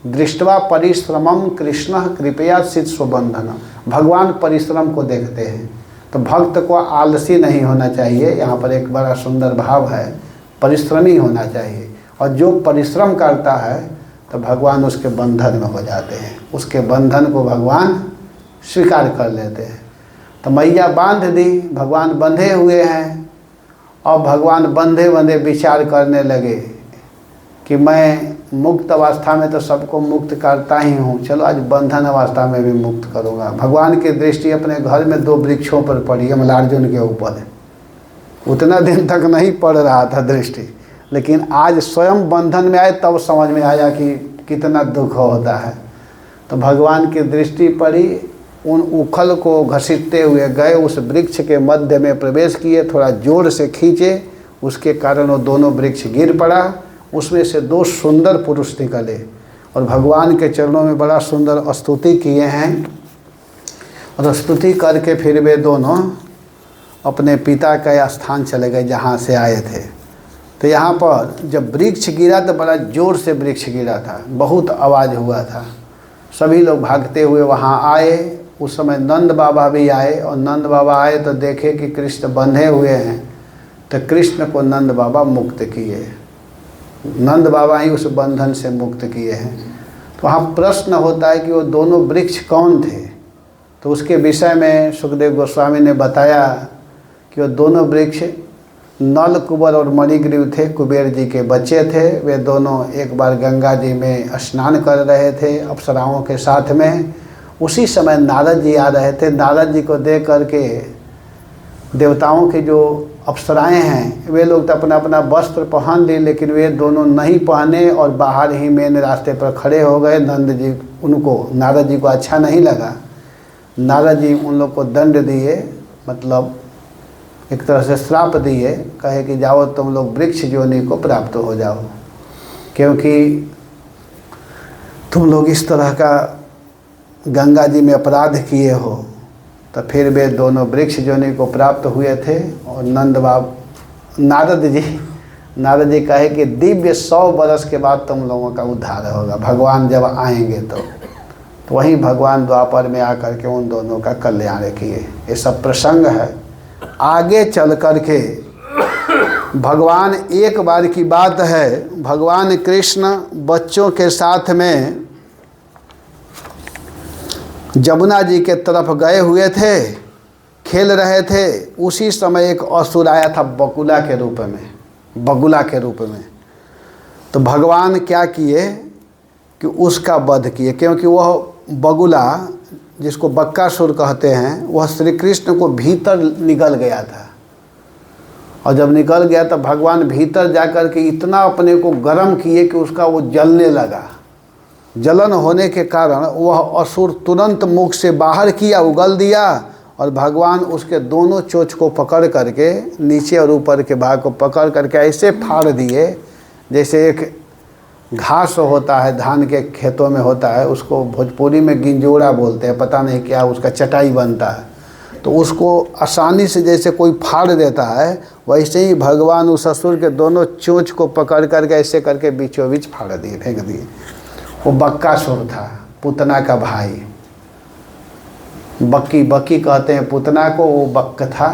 दृष्ट्वा परिश्रमम कृष्ण कृपया सिद्ध सुबंधन। भगवान परिश्रम को देखते हैं, तो भक्त को आलसी नहीं होना चाहिए। यहाँ पर एक बड़ा सुंदर भाव है, परिश्रमी होना चाहिए। और जो परिश्रम करता है तो भगवान उसके बंधन में हो जाते हैं, उसके बंधन को भगवान स्वीकार कर लेते हैं। तो मैया बांध दी, भगवान बंधे हुए हैं। और भगवान बंधे बंधे विचार करने लगे कि मैं मुक्त अवस्था में तो सबको मुक्त करता ही हूँ, चलो आज बंधन अवस्था में भी मुक्त करूँगा। भगवान की दृष्टि अपने घर में 2 वृक्षों पर पड़ी, मल्लार्जुन के ऊपर। उतना दिन तक नहीं पड़ रहा था दृष्टि, लेकिन आज स्वयं बंधन में आए तब समझ में आया कि कितना दुख होता है। तो भगवान की दृष्टि पड़ी, उन उखल को घसीटते हुए गए, उस वृक्ष के मध्य में प्रवेश किए, थोड़ा जोर से खींचे, उसके कारण वो दोनों वृक्ष गिर पड़ा। उसमें से 2 सुंदर पुरुष निकले और भगवान के चरणों में बड़ा सुंदर स्तुति किए हैं। और स्तुति करके फिर वे दोनों अपने पिता के स्थान चले गए जहाँ से आए थे। तो यहाँ पर जब वृक्ष गिरा तो बड़ा ज़ोर से वृक्ष गिरा था, बहुत आवाज़ हुआ था। सभी लोग भागते हुए वहाँ आए। उस समय नंद बाबा भी आए और नंद बाबा आए तो देखे कि कृष्ण बंधे हुए हैं। तो कृष्ण को नंद बाबा मुक्त किए, नंद बाबा ही उस बंधन से मुक्त किए हैं। तो वहाँ प्रश्न होता है कि वो दोनों वृक्ष कौन थे। तो उसके विषय में सुखदेव गोस्वामी ने बताया कि वो दोनों वृक्ष नल, कुबर और मणिग्रीव थे, कुबेर जी के बच्चे थे। वे दोनों एक बार गंगा जी में स्नान कर रहे थे अप्सराओं के साथ में। उसी समय नारद जी आ रहे थे। नारद जी को देख करके देवताओं के जो अप्सराएं हैं वे लोग तो अपना अपना वस्त्र पहन लिए, लेकिन वे दोनों नहीं पहने और बाहर ही मेन रास्ते पर खड़े हो गए। नंद जी नारद जी को अच्छा नहीं लगा। नारद जी उन लोग को दंड दिए, मतलब एक तरह से श्राप दिए, कहे कि जाओ तुम लोग वृक्ष योनि को प्राप्त हो जाओ, क्योंकि तुम लोग इस तरह का गंगा जी में अपराध किए हो। तो फिर वे दोनों वृक्ष योनि को प्राप्त हुए थे। और नारद जी कहे कि दिव्य 100 वर्ष के बाद तुम लोगों का उद्धार होगा, भगवान जब आएंगे तो वहीं भगवान द्वापर में आकर के उन दोनों का कल्याण किए। ये सब प्रसंग है। आगे चल कर के भगवान, एक बार की बात है, भगवान कृष्ण बच्चों के साथ में जमुना जी के तरफ गए हुए थे, खेल रहे थे। उसी समय एक असुर आया था बगुला के रूप में। तो भगवान क्या किए कि उसका वध किए, क्योंकि वह बगुला, जिसको बक्कासुर कहते हैं, वह श्री कृष्ण को भीतर निगल गया था। और जब निकल गया तो भगवान भीतर जाकर के इतना अपने को गर्म किए कि उसका वो जलने लगा। जलन होने के कारण वह असुर तुरंत मुख से बाहर किया, उगल दिया, और भगवान उसके दोनों चोंच को पकड़ करके, नीचे और ऊपर के भाग को पकड़ करके ऐसे फाड़ दिए जैसे एक घास होता है, धान के खेतों में होता है, उसको भोजपुरी में गिंजोड़ा बोलते हैं, पता नहीं क्या, उसका चटाई बनता है। तो उसको आसानी से जैसे कोई फाड़ देता है, वैसे ही भगवान उस असुर के दोनों चोंच को पकड़ करके ऐसे करके बीचों बीच फाड़ दिए, फेंक दिए। वो बक्कासुर था, पुतना का भाई। बक्की कहते हैं पुतना को, वो बक्क था,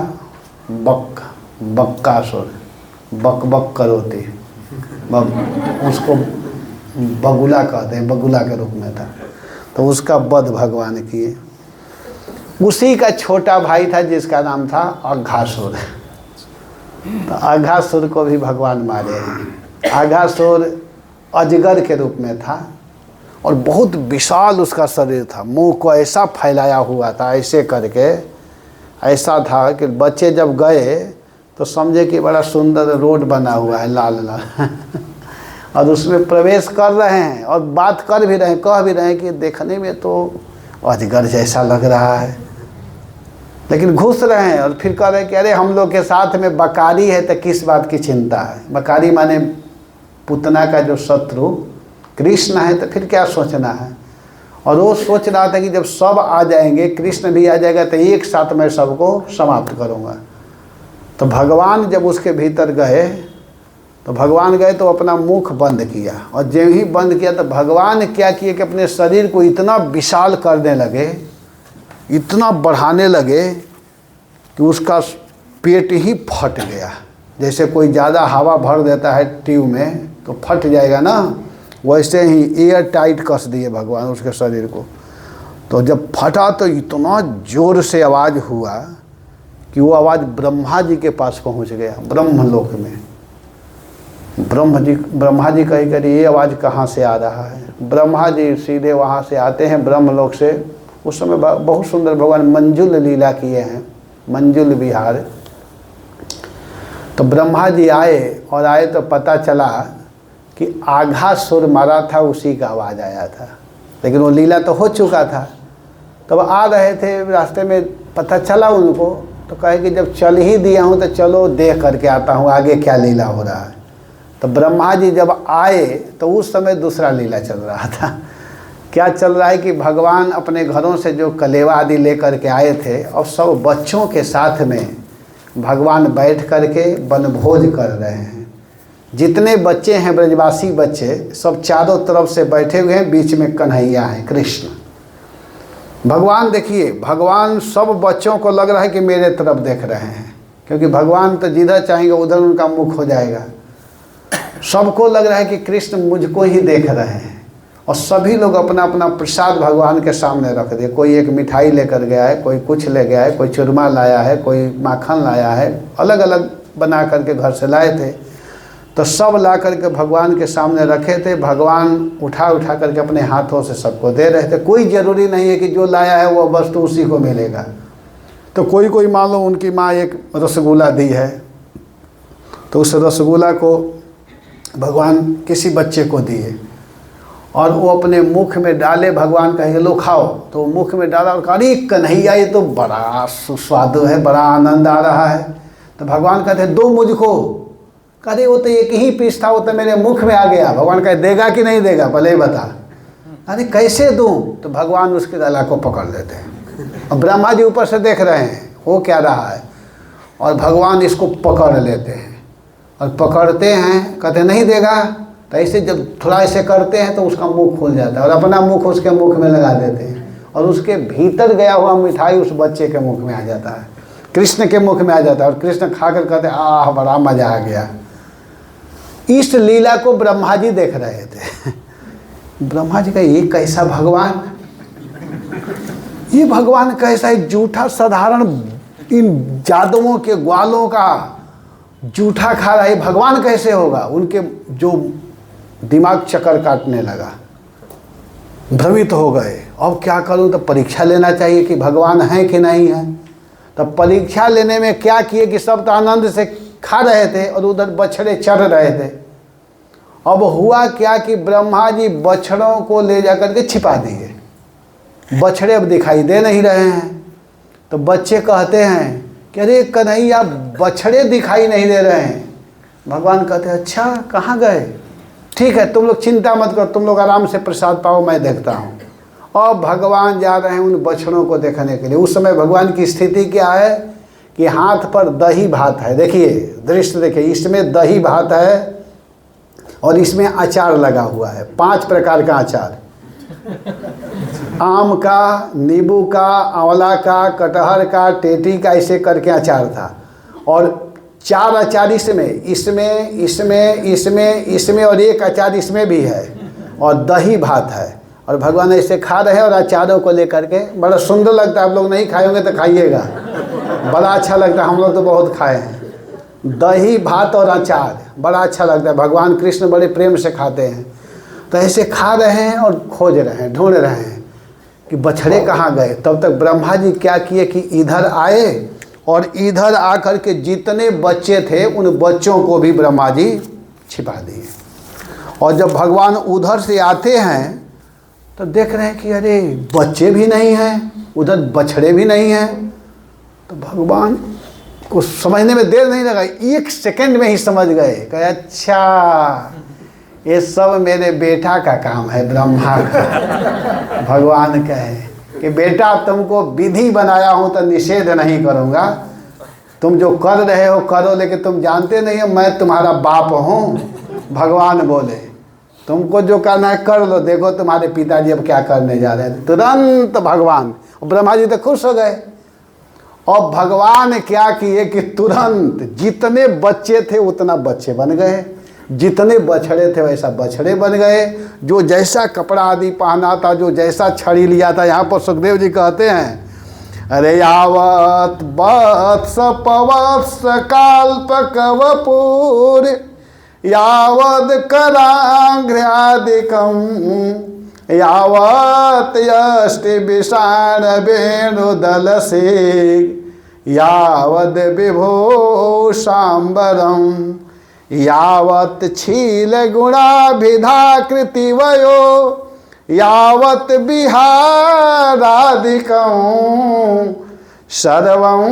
बक्कासुर, बक करोती, उसको बगुला कहते हैं, बगुला के रूप में था। तो उसका वध भगवान किए। उसी का छोटा भाई था जिसका नाम था अघासुर। तो अघासुर को भी भगवान मारे हैं। अघासुर अजगर के रूप में था और बहुत विशाल उसका शरीर था, मुंह को ऐसा फैलाया हुआ था, ऐसे करके ऐसा था कि बच्चे जब गए तो समझे कि बड़ा सुंदर रोड बना हुआ है, लाल लाल और उसमें प्रवेश कर रहे हैं और बात कर भी रहे हैं, कह भी रहे हैं कि देखने में तो अजगर जैसा लग रहा है, लेकिन घुस रहे हैं और फिर कह रहे हैं कि अरे हम लोग के साथ में बकारी है तो किस बात की चिंता है। बकारी माने पुतना का जो शत्रु कृष्ण है, तो फिर क्या सोचना है। और वो सोच रहा था कि जब सब आ जाएंगे, कृष्ण भी आ जाएगा, तो एक साथ मैं सबको समाप्त करूँगा। तो भगवान जब उसके भीतर गए तो अपना मुख बंद किया, और जब ही बंद किया तो भगवान क्या किए कि अपने शरीर को इतना विशाल करने लगे, इतना बढ़ाने लगे कि उसका पेट ही फट गया। जैसे कोई ज़्यादा हवा भर देता है ट्यूब में तो फट जाएगा ना, वैसे ही एयर टाइट कस दिए भगवान उसके शरीर को। तो जब फटा तो इतना ज़ोर से आवाज़ हुआ कि वो आवाज़ ब्रह्मा जी के पास पहुंच गया, ब्रह्मलोक में। ब्रह्मा जी कही कर ये आवाज़ कहाँ से आ रहा है। ब्रह्मा जी सीधे वहाँ से आते हैं ब्रह्मलोक से। उस समय बहुत सुंदर भगवान मंजुल लीला किए हैं, मंजुल विहार। तो ब्रह्मा जी आए और आए तो पता चला कि आघा सुर मारा था, उसी का आवाज़ आया था, लेकिन वो लीला तो हो चुका था। तब आ रहे थे रास्ते में, पता चला उनको, तो कहे कि जब चल ही दिया हूँ तो चलो देख करके आता हूँ आगे क्या लीला हो रहा है। तो ब्रह्मा जी जब आए तो उस समय दूसरा लीला चल रहा था। क्या चल रहा है कि भगवान अपने घरों से जो कलेवा आदि लेकर के आए थे और सब बच्चों के साथ में भगवान बैठ करके वनभोज कर रहे हैं। जितने बच्चे हैं ब्रजवासी बच्चे सब चारों तरफ से बैठे हुए हैं, बीच में कन्हैया हैं, कृष्ण भगवान। देखिए भगवान सब बच्चों को लग रहा है कि मेरे तरफ देख रहे हैं, क्योंकि भगवान तो जिधर चाहेंगे उधर उनका मुख हो जाएगा। सबको लग रहा है कि कृष्ण मुझको ही देख रहे हैं, और सभी लोग अपना अपना प्रसाद भगवान के सामने रख दिए। कोई एक मिठाई लेकर गया है, कोई कुछ ले गया है, कोई चूरमा लाया है, कोई माखन लाया है, अलग अलग बना करके घर से लाए थे। तो सब ला करके भगवान के सामने रखे थे। भगवान उठा उठा करके अपने हाथों से सबको दे रहे थे। कोई ज़रूरी नहीं है कि जो लाया है वो वस्तु उसी को मिलेगा। तो कोई कोई मान लो उनकी माँ एक रसगुल्ला दी है, तो उस रसगुल्ला को भगवान किसी बच्चे को दिए और वो अपने मुख में डाले। भगवान कहे लो खाओ, तो मुख में डाला और कहा अरे कन्हैया ये तो बड़ा सुस्वादु है, बड़ा आनंद आ रहा है। तो भगवान कहते दो मुझको। कहते वो तो एक ही पीस था, वो तो मेरे मुख में आ गया। भगवान कहे देगा कि नहीं देगा पहले ही बता। अरे कैसे दूँ? तो भगवान उसके गला को पकड़ लेते हैं और ब्रह्मा जी ऊपर से देख रहे हैं हो क्या रहा है, और भगवान इसको पकड़ लेते हैं और पकड़ते हैं। कहते नहीं देगा। तो ऐसे जब थोड़ा ऐसे करते हैं तो उसका मुख खुल जाता है और अपना मुख उसके मुख में लगा देते हैं और उसके भीतर गया हुआ मिठाई उस बच्चे के मुख में आ जाता है, कृष्ण के मुख में आ जाता है। और कृष्ण खाकर कहते आह बड़ा मज़ा आ गया। इस लीला को ब्रह्मा जी देख रहे थे। ब्रह्मा जी का ये कैसा भगवान, ये भगवान कैसा है जूठा, साधारण इन जादुओं के ग्वालों का जूठा खा रहा है, भगवान कैसे होगा? उनके जो दिमाग चक्कर काटने लगा, भ्रमित हो गए। अब क्या करूं? तो परीक्षा लेना चाहिए कि भगवान है कि नहीं है। तो परीक्षा लेने में क्या किए कि सब तो आनंद से खा रहे थे और उधर बछड़े चढ़ रहे थे। अब हुआ क्या कि ब्रह्मा जी बछड़ों को ले जा करके छिपा दिए। बछड़े अब दिखाई दे नहीं रहे हैं। तो बच्चे कहते हैं कि अरे कन्हैया बछड़े दिखाई नहीं दे रहे हैं। भगवान कहते हैं अच्छा कहाँ गए? ठीक है तुम लोग चिंता मत करो, तुम लोग आराम से प्रसाद पाओ, मैं देखता हूँ। और भगवान जा रहे हैं उन बछड़ों को देखने के लिए। उस समय भगवान की स्थिति क्या है कि हाथ पर दही भात है। देखिए दृश्य देखिए, इसमें दही भात है और इसमें अचार लगा हुआ है, 5 प्रकार का अचार, आम का, नींबू का, आंवला का, कटहर का, टेटी का, ऐसे करके अचार था। और 4 अचार इसमें और एक अचार इसमें भी है और दही भात है। और भगवान ऐसे खा रहे हैं और अचारों को लेकर के, बड़ा सुंदर लगता है। आप लोग नहीं खाए होंगे तो खाइएगा, बड़ा अच्छा लगता है। हम लोग तो बहुत खाए हैं। दही भात और अचार बड़ा अच्छा लगता है, भगवान कृष्ण बड़े प्रेम से खाते हैं। तो ऐसे खा रहे हैं और खोज रहे हैं, ढूंढ रहे हैं कि बछड़े कहाँ गए। तब तक ब्रह्मा जी क्या किए कि इधर आए और इधर आकर के जितने बच्चे थे उन बच्चों को भी ब्रह्मा जी छिपा दिए। और जब भगवान उधर से आते हैं तो देख रहे हैं कि अरे बच्चे भी नहीं हैं, उधर बछड़े भी नहीं हैं। तो भगवान को समझने में देर नहीं लगा, 1 सेकंड में ही समझ गए कि अच्छा ये सब मेरे बेटा का काम है, ब्रह्मा का। भगवान कहे कि बेटा तुमको विधि बनाया हूँ तो निषेध नहीं करूँगा, तुम जो कर रहे हो करो, लेकिन तुम जानते नहीं हो मैं तुम्हारा बाप हूँ। भगवान बोले तुमको जो करना है कर लो, देखो तुम्हारे पिताजी अब क्या करने जा रहे हैं। तुरंत भगवान, ब्रह्मा जी तो खुश हो गए। और भगवान क्या किए कि तुरंत जितने बच्चे थे उतना बच्चे बन गए, जितने बछड़े थे वैसा बछड़े बन गए। जो जैसा कपड़ा आदि पहना था, जो जैसा छड़ी लिया था, यहाँ पर सुखदेव जी कहते हैं अरे यावत वत्स पवत्स काल्पक वपुर यावद करांघ्र्यादिकम यावत यष्टि विषाण वेणुदल से यावद विभो सांबरम यावत छील गुणाभिधाकृति वयो यावत विहारादिकं सर्वं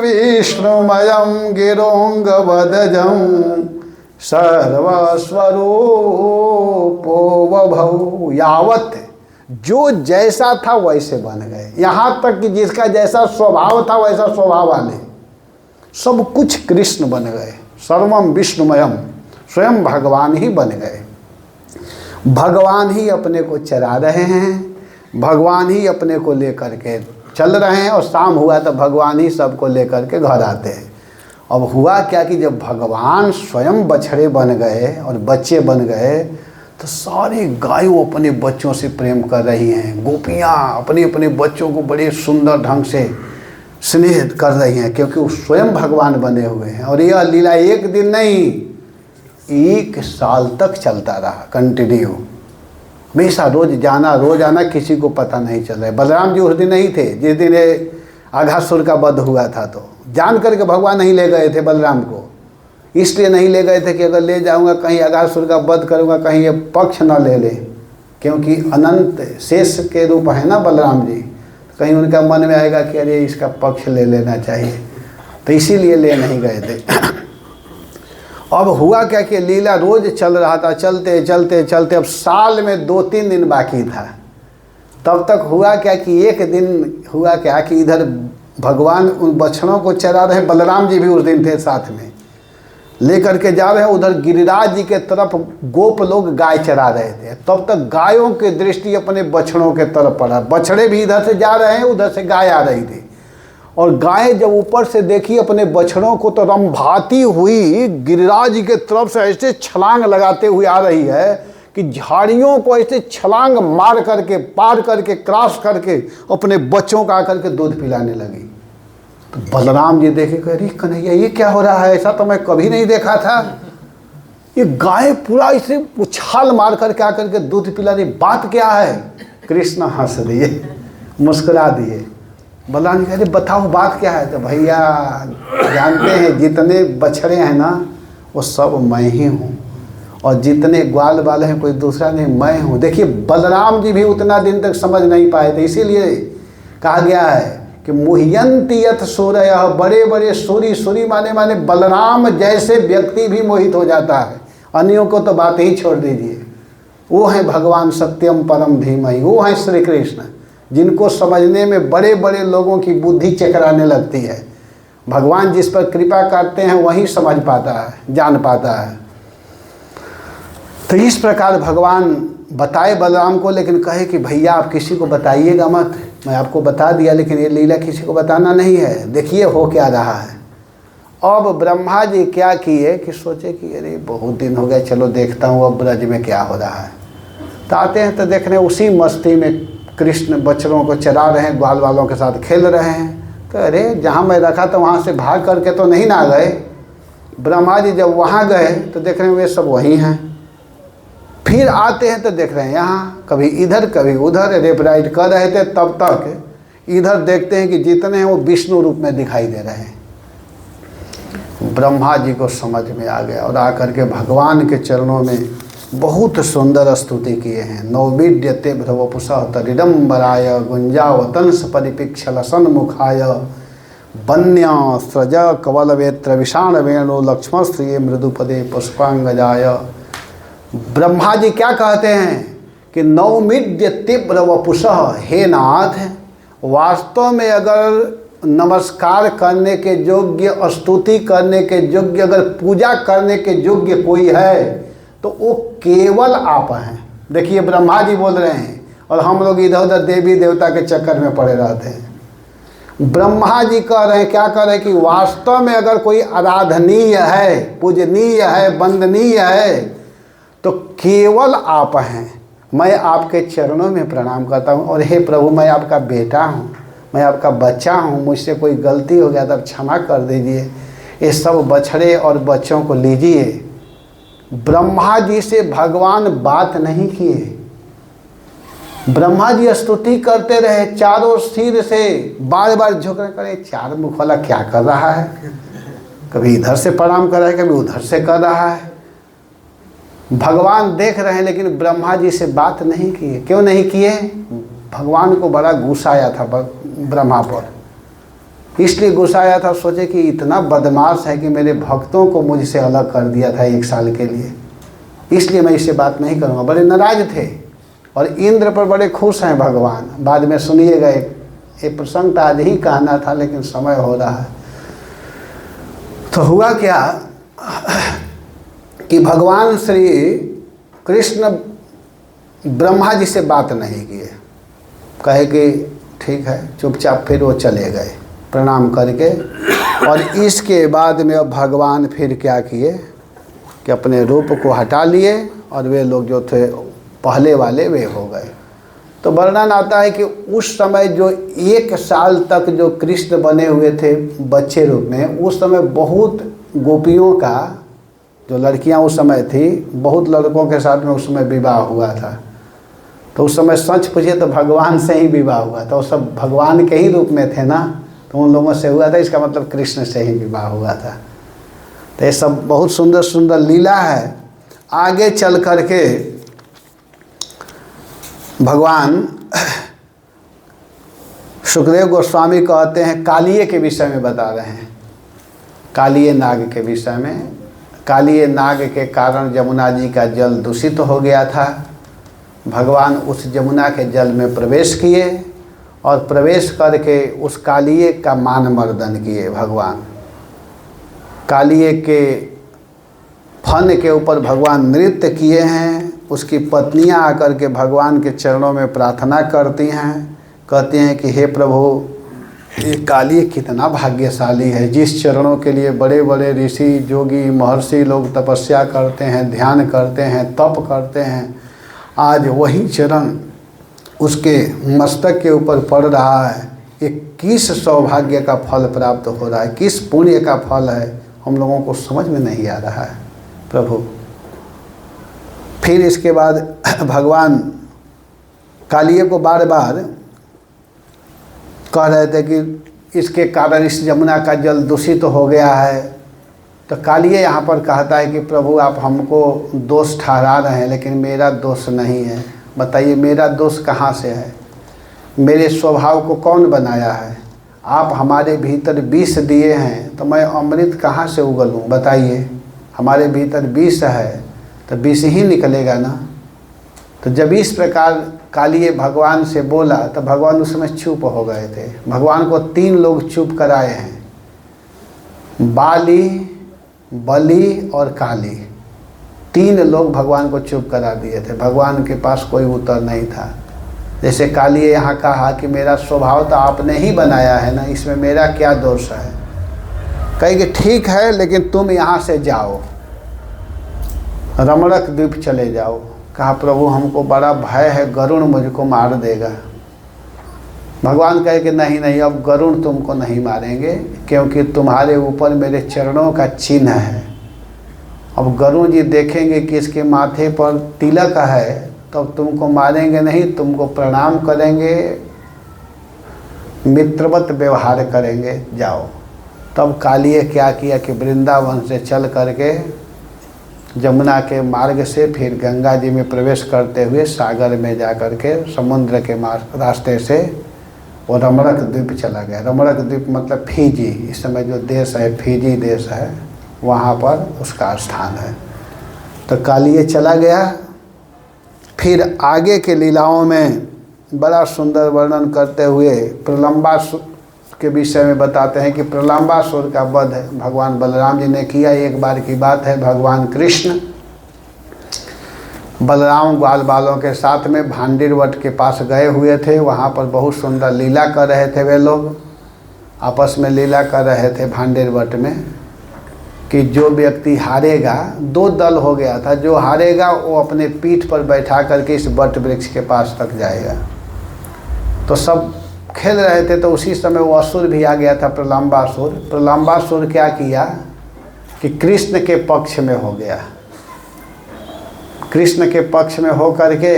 विष्णुमयं गिरोंगवदजं सर्वस्वरूपो वभौ। यावत जो जैसा था वैसे बन गए, यहाँ तक कि जिसका जैसा स्वभाव था वैसा स्वभाव वाले सब कुछ कृष्ण बन गए। सर्वम विष्णुमयम, स्वयं भगवान ही बन गए। भगवान ही अपने को चरा रहे हैं, भगवान ही अपने को लेकर के चल रहे हैं, और शाम हुआ तो भगवान ही सबको लेकर के घर आते हैं। अब हुआ क्या कि जब भगवान स्वयं बछड़े बन गए और बच्चे बन गए तो सारी गायों अपने बच्चों से प्रेम कर रही हैं। गोपियाँ अपने अपने बच्चों को बड़े सुंदर ढंग से स्नेह कर रही हैं, क्योंकि वो स्वयं भगवान बने हुए हैं। और यह लीला एक दिन नहीं, 1 साल तक चलता रहा, कंटिन्यू। हमेशा रोज जाना रोज आना, किसी को पता नहीं चल रहा है। बलराम जी उस दिन नहीं थे जिस दिन अघासुर का वध हुआ था, तो जान करके भगवान नहीं ले गए थे बलराम को। इसलिए नहीं ले गए थे कि अगर ले जाऊंगा कहीं अघासुर का वध करूंगा, कहीं ये पक्ष न ले ले, क्योंकि अनंत शेष के रूप है ना बलराम जी। कहीं उनका मन में आएगा कि अरे इसका पक्ष ले लेना चाहिए, तो इसीलिए ले नहीं गए थे। अब हुआ क्या कि लीला रोज चल रहा था, चलते चलते चलते अब साल में 2-3 दिन बाकी था। तब तक हुआ क्या कि एक दिन हुआ क्या कि इधर भगवान उन बछड़ों को चरा रहे, बलराम जी भी उस दिन थे साथ में, लेकर के जा रहे हैं। उधर गिरिराज जी के तरफ गोप लोग गाय चरा रहे थे। तब तक गायों की दृष्टि अपने बछड़ों के तरफ पड़ा। बछड़े भी इधर से जा रहे हैं, उधर से गाय आ रही थी। और गाय जब ऊपर से देखी अपने बछड़ों को तो रंभाती हुई गिरिराज जी के तरफ से ऐसे छलांग लगाते हुए आ रही है कि झाड़ियों को ऐसे छलांग मार करके पार करके क्रॉस करके अपने बच्चों का आकर के दूध पिलाने लगी। तो बलराम जी देखे कि अरे कन्हैया ये क्या हो रहा है, ऐसा तो मैं कभी नहीं देखा था। ये गाय पूरा इसे उछाल मार करके आकर के दूध पिला रही, बात क्या है। कृष्ण हंस दिए, मुस्कुरा दिए। बलराम जी कहते बताओ बात क्या है। तो भैया जानते हैं जितने बछड़े हैं ना वो सब मैं ही हूँ, और जितने ग्वाल वाले हैं कोई दूसरा नहीं, मैं हूँ। देखिए बलराम जी भी उतना दिन तक समझ नहीं पाए थे, इसीलिए कहा गया है कि मुह्यंती यथ सूरय, बड़े बड़े सूरी, सूरी माने बलराम जैसे व्यक्ति भी मोहित हो जाता है। अन्यों को तो बात ही छोड़ दीजिए। वो हैं भगवान सत्यम परम धीमहि, वो हैं श्री कृष्ण, जिनको समझने में बड़े बड़े लोगों की बुद्धि चकराने लगती है। भगवान जिस पर कृपा करते हैं वही समझ पाता है, जान पाता है। तो इस प्रकार भगवान बताए बलराम को, लेकिन कहे कि भैया आप किसी को बताइएगा मत। मैं आपको बता दिया लेकिन ये लीला किसी को बताना नहीं है। देखिए हो क्या रहा है। अब ब्रह्मा जी क्या किए कि सोचे कि अरे बहुत दिन हो गए, चलो देखता हूँ अब ब्रज में क्या हो रहा है। तो आते हैं तो देखने उसी मस्ती में कृष्ण बच्चों को चरा रहे हैं, ग्वाल वालों के साथ खेल रहे हैं। तो अरे जहाँ मैं रखा था वहाँ से भाग करके तो नहीं ना गए। ब्रह्मा जी जब वहाँ गए तो देख रहे हैं वे सब वहीं हैं। फिर आते हैं तो देख रहे हैं यहाँ कभी इधर कभी उधर रेप राइट कर रहे थे। तब तक इधर देखते हैं कि जितने हैं वो विष्णु रूप में दिखाई दे रहे हैं। ब्रह्मा जी को समझ में आ गया और आकर के भगवान के चरणों में बहुत सुंदर स्तुति किए हैं। नौविद्यते भ्रवपुषः तरिडम्बराय गुंजावतंस परिपिक्षल सन्मुखाय वन्या स्रज कवलवेत्र विषाण वेणु लक्ष्मण श्रिय मृदुपदे पुष्पांगजाय। ब्रह्मा जी क्या कहते हैं कि नौमिद्य तीव्र वपुषः, हे नाथ वास्तव में अगर नमस्कार करने के योग्य, स्तुति करने के योग्य, अगर पूजा करने के योग्य कोई है तो वो केवल आप हैं। देखिए ब्रह्मा जी बोल रहे हैं और हम लोग इधर उधर देवी देवता के चक्कर में पड़े रहते हैं। ब्रह्मा जी कह रहे हैं, क्या कह रहे हैं कि वास्तव में अगर कोई आराधनीय है, पूजनीय है, वंदनीय है तो केवल आप हैं। मैं आपके चरणों में प्रणाम करता हूँ और हे प्रभु मैं आपका बेटा हूँ, मैं आपका बच्चा हूँ, मुझसे कोई गलती हो गया तब क्षमा कर दीजिए। ये सब बछड़े और बच्चों को लीजिए। ब्रह्मा जी से भगवान बात नहीं किए, ब्रह्मा जी स्तुति करते रहे चारों सिर से, बार बार झुक करे, चार मुख वाला क्या कर रहा है, कभी इधर से प्रणाम कर रहा है, कभी उधर से कर रहा है। भगवान देख रहे हैं लेकिन ब्रह्मा जी से बात नहीं किए। क्यों नहीं किए? भगवान को बड़ा गुस्सा आया था ब्रह्मा पर, इसलिए गुस्सा आया था, सोचे कि इतना बदमाश है कि मेरे भक्तों को मुझसे अलग कर दिया था 1 साल के लिए, इसलिए मैं इससे बात नहीं करूँगा। बड़े नाराज थे और इंद्र पर बड़े खुश हैं भगवान। बाद में सुनिएगा, ये प्रसंग तो आज ही कहना था लेकिन समय हो रहा है। तो हुआ क्या कि भगवान श्री कृष्ण ब्रह्मा जी से बात नहीं किए, कहे कि ठीक है, चुपचाप फिर वो चले गए प्रणाम करके। और इसके बाद में अब भगवान फिर क्या किए कि अपने रूप को हटा लिए और वे लोग जो थे पहले वाले वे हो गए। तो वर्णन आता है कि उस समय जो 1 साल तक जो कृष्ण बने हुए थे बच्चे रूप में, उस समय बहुत गोपियों का, जो लड़कियां उस समय थी, बहुत लड़कों के साथ में उस समय विवाह हुआ था। तो उस समय सच पूछे तो भगवान से ही विवाह हुआ था, वो सब भगवान के ही रूप में थे ना, तो उन लोगों से हुआ था, इसका मतलब कृष्ण से ही विवाह हुआ था। तो ये सब बहुत सुंदर सुंदर लीला है। आगे चल कर के भगवान सुखदेव गोस्वामी कहते हैं, कालिये के विषय में बता रहे हैं, कालिये नाग के विषय में। कालिये नाग के कारण यमुना जी का जल दूषित हो गया था। भगवान उस यमुना के जल में प्रवेश किए और प्रवेश करके उस कालिये का मान मर्दन किए। भगवान कालिये के फन के ऊपर भगवान नृत्य किए हैं। उसकी पत्नियां आकर के भगवान के चरणों में प्रार्थना करती हैं, कहती हैं कि हे प्रभु, ये कालिये कितना भाग्यशाली है, जिस चरणों के लिए बड़े बड़े ऋषि जोगी महर्षि लोग तपस्या करते हैं, ध्यान करते हैं, तप करते हैं, आज वही चरण उसके मस्तक के ऊपर पड़ रहा है। ये किस सौभाग्य का फल प्राप्त हो रहा है, किस पुण्य का फल है, हम लोगों को समझ में नहीं आ रहा है प्रभु। फिर इसके बाद भगवान कालिये को बार बार कह रहे थे कि इसके कारण इस यमुना का जल दूषित हो गया है। तो कालिये यहाँ पर कहता है कि प्रभु आप हमको दोष ठहरा रहे हैं, लेकिन मेरा दोष नहीं है। बताइए मेरा दोष कहाँ से है? मेरे स्वभाव को कौन बनाया है? आप हमारे भीतर विष दिए हैं तो मैं अमृत कहाँ से उगलूँ? बताइए, हमारे भीतर विष है तो विष ही निकलेगा ना। तो जब इस प्रकार कालिये भगवान से बोला तो भगवान उस समय चुप हो गए थे। भगवान को 3 लोग चुप कराए हैं, बाली, बलि और काली। 3 लोग भगवान को चुप करा दिए थे। भगवान के पास कोई उत्तर नहीं था। जैसे कालिये यहाँ कहा कि मेरा स्वभाव तो आपने ही बनाया है ना, इसमें मेरा क्या दोष है? कहेंगे ठीक है, लेकिन तुम यहाँ से जाओ, रमणक द्वीप चले जाओ। कहा प्रभु हमको बड़ा भय है, गरुण मुझको मार देगा। भगवान कहे कि नहीं नहीं, अब गरुण तुमको नहीं मारेंगे, क्योंकि तुम्हारे ऊपर मेरे चरणों का चिन्ह है। अब गरुण जी देखेंगे कि इसके माथे पर तिलक है, तब तुमको मारेंगे नहीं, तुमको प्रणाम करेंगे, मित्रवत व्यवहार करेंगे, जाओ। तब कालिये क्या किया कि वृंदावन से चल करके यमुना के मार्ग से फिर गंगा जी में प्रवेश करते हुए सागर में जा कर के समुद्र के रास्ते से वो रमणक द्वीप चला गया। रमणक द्वीप मतलब फिजी, इस समय जो देश है फिजी देश है, वहाँ पर उसका स्थान है। तो कालिये चला गया। फिर आगे के लीलाओं में बड़ा सुंदर वर्णन करते हुए प्रलंबासुर के विषय में बताते हैं कि प्रलंबासुर का वध भगवान बलराम जी ने किया। एक बार की बात है, भगवान कृष्ण बलराम ग्वाल बालों के साथ में भांडीर वट के पास गए हुए थे। वहाँ पर बहुत सुंदर लीला कर रहे थे। वे लोग आपस में लीला कर रहे थे भांडीर वट में कि जो व्यक्ति हारेगा, 2 दल हो गया था, जो हारेगा वो अपने पीठ पर बैठा करके इस वट वृक्ष के पास तक जाएगा। तो सब खेल रहे थे, तो उसी समय वो असुर भी आ गया था, प्रलंबासुर। प्रलंबासुर क्या किया कि कृष्ण के पक्ष में हो गया। कृष्ण के पक्ष में हो करके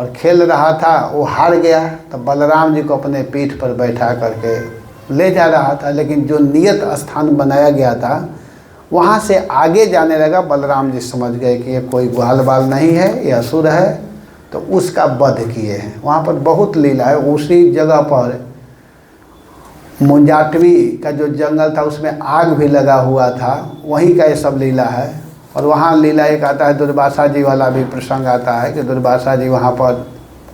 और खेल रहा था, वो हार गया। तो बलराम जी को अपने पीठ पर बैठा करके ले जा रहा था, लेकिन जो नियत स्थान बनाया गया था वहाँ से आगे जाने लगा। बलराम जी समझ गए कि ये कोई ग्वाल बाल नहीं है, ये असुर है, तो उसका वध किए हैं। वहाँ पर बहुत लीला है। उसी जगह पर मुंजाटवी का जो जंगल था उसमें आग भी लगा हुआ था, वहीं का ये सब लीला है। और वहाँ लीला एक आता है, दुर्वासा जी वाला भी प्रसंग आता है कि दुर्वासा जी वहाँ पर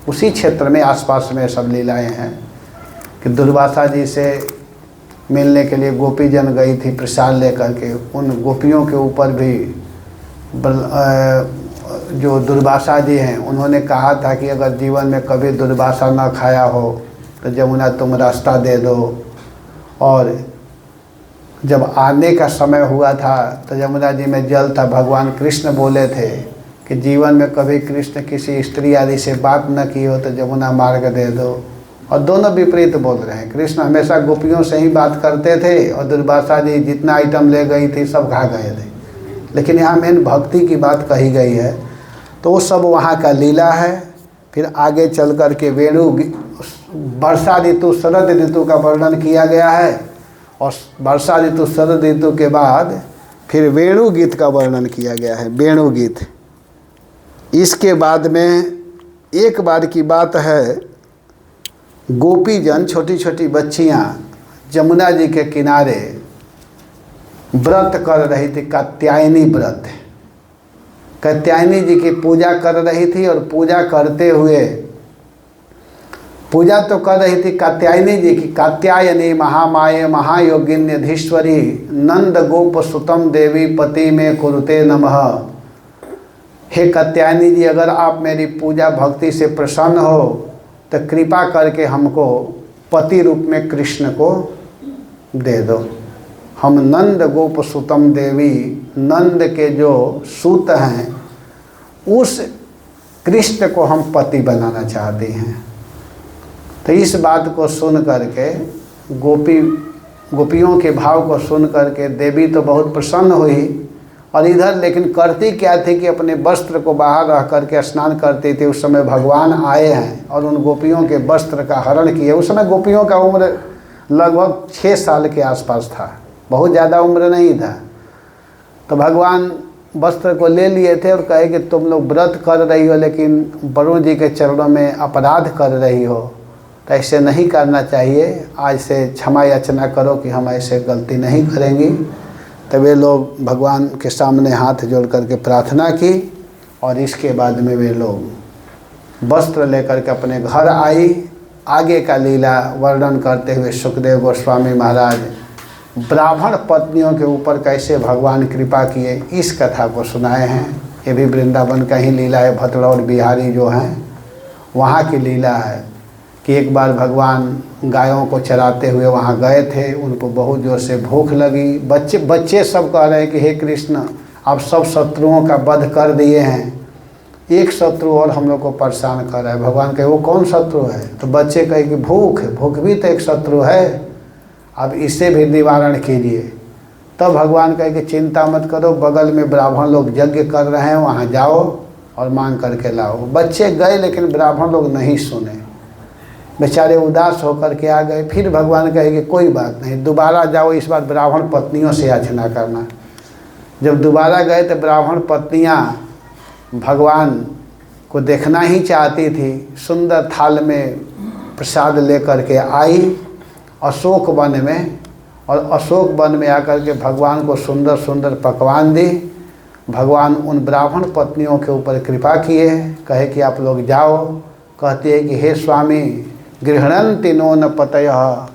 उसी क्षेत्र में आसपास में सब लीलाएं हैं कि दुर्वासा जी से मिलने के लिए गोपी जन गई थी प्रसाद लेकर के। उन गोपियों के ऊपर भी जो दुर्वासा जी हैं उन्होंने कहा था कि अगर जीवन में कभी दुर्वासा न खाया हो तो जमुना तुम रास्ता दे दो। और जब आने का समय हुआ था तो यमुना जी में जल था। भगवान कृष्ण बोले थे कि जीवन में कभी कृष्ण किसी स्त्री आदि से बात न की हो तो यमुना मार्ग दे दो। और दोनों विपरीत बोल रहे हैं। कृष्ण हमेशा गोपियों से ही बात करते थे और दुर्वासा जी जितना आइटम ले गई थी सब खा गए थे। लेकिन यहाँ मेन भक्ति की बात कही गई है, तो वो सब वहाँ का लीला है। फिर आगे चल कर के वेणु वर्षा ऋतु शरद ऋतु का वर्णन किया गया है, और वर्षा ऋतु शरद ऋतु के बाद फिर वेणु गीत का वर्णन किया गया है, वेणु गीत। इसके बाद में एक बार की बात है, गोपीजन छोटी छोटी बच्चियाँ जमुना जी के किनारे व्रत कर रही थी, कात्यायनी व्रत। कात्यायनी जी की पूजा कर रही थी और पूजा करते हुए पूजा तो कर रही थी कात्यायनी जी की। कात्यायनी महामाये महायोगिन्यधीश्वरी नंद गोप सुतम देवी पति में कुरुते नमः। हे कात्यायनी जी, अगर आप मेरी पूजा भक्ति से प्रसन्न हो तो कृपा करके हमको पति रूप में कृष्ण को दे दो। हम नंद गोप सुतम देवी, नंद के जो सूत हैं उस कृष्ण को हम पति बनाना चाहते हैं। तो इस बात को सुन करके गोपियों के भाव को सुन करके देवी तो बहुत प्रसन्न हुई। और इधर लेकिन करती क्या थी कि अपने वस्त्र को बाहर रह करके स्नान करती थी। उस समय भगवान आए हैं और उन गोपियों के वस्त्र का हरण किए। उस समय गोपियों का उम्र लगभग 6 साल के आसपास था, बहुत ज़्यादा उम्र नहीं था। तो भगवान वस्त्र को ले लिए थे और कहे कि तुम लोग व्रत कर रही हो लेकिन वरुण जी के चरणों में अपराध कर रही हो, तो ऐसे नहीं करना चाहिए। आज से क्षमा याचना करो कि हम ऐसे गलती नहीं करेंगी। तो वे लोग भगवान के सामने हाथ जोड़ करके प्रार्थना की और इसके बाद में वे लोग वस्त्र लेकर के अपने घर आई। आगे का लीला वर्णन करते हुए सुखदेव गोस्वामी महाराज ब्राह्मण पत्नियों के ऊपर कैसे भगवान कृपा किए इस कथा को सुनाए हैं। ये भी वृंदावन का ही लीला है। भतड़ौर बिहारी जो हैं वहाँ की लीला है कि एक बार भगवान गायों को चराते हुए वहाँ गए थे। उनको बहुत ज़ोर से भूख लगी। बच्चे सब कह रहे हैं कि हे कृष्ण, आप सब शत्रुओं का वध कर दिए हैं, एक शत्रु और हम लोग को परेशान कर रहा है। भगवान कहे वो कौन शत्रु है? तो बच्चे कहे कि भूख है। भूख भी तो एक शत्रु है, अब इससे भी निवारण कीजिए। तब भगवान कहे कि चिंता मत करो, बगल में ब्राह्मण लोग यज्ञ कर रहे हैं, वहाँ जाओ और मांग करके लाओ। बच्चे गए लेकिन ब्राह्मण लोग नहीं सुने, बेचारे उदास होकर के आ गए। फिर भगवान कहे कि कोई बात नहीं, दोबारा जाओ, इस बार ब्राह्मण पत्नियों से याचना करना। जब दोबारा गए तो ब्राह्मण पत्नियां भगवान को देखना ही चाहती थी। सुंदर थाल में प्रसाद लेकर के आई अशोक वन में, और अशोक वन में आकर के भगवान को सुंदर सुंदर पकवान दी। भगवान उन ब्राह्मण पत्नियों के ऊपर कृपा किए, कहे कि आप लोग जाओ। कहती है कि हे स्वामी, गृहणन्ति नो न पतयः,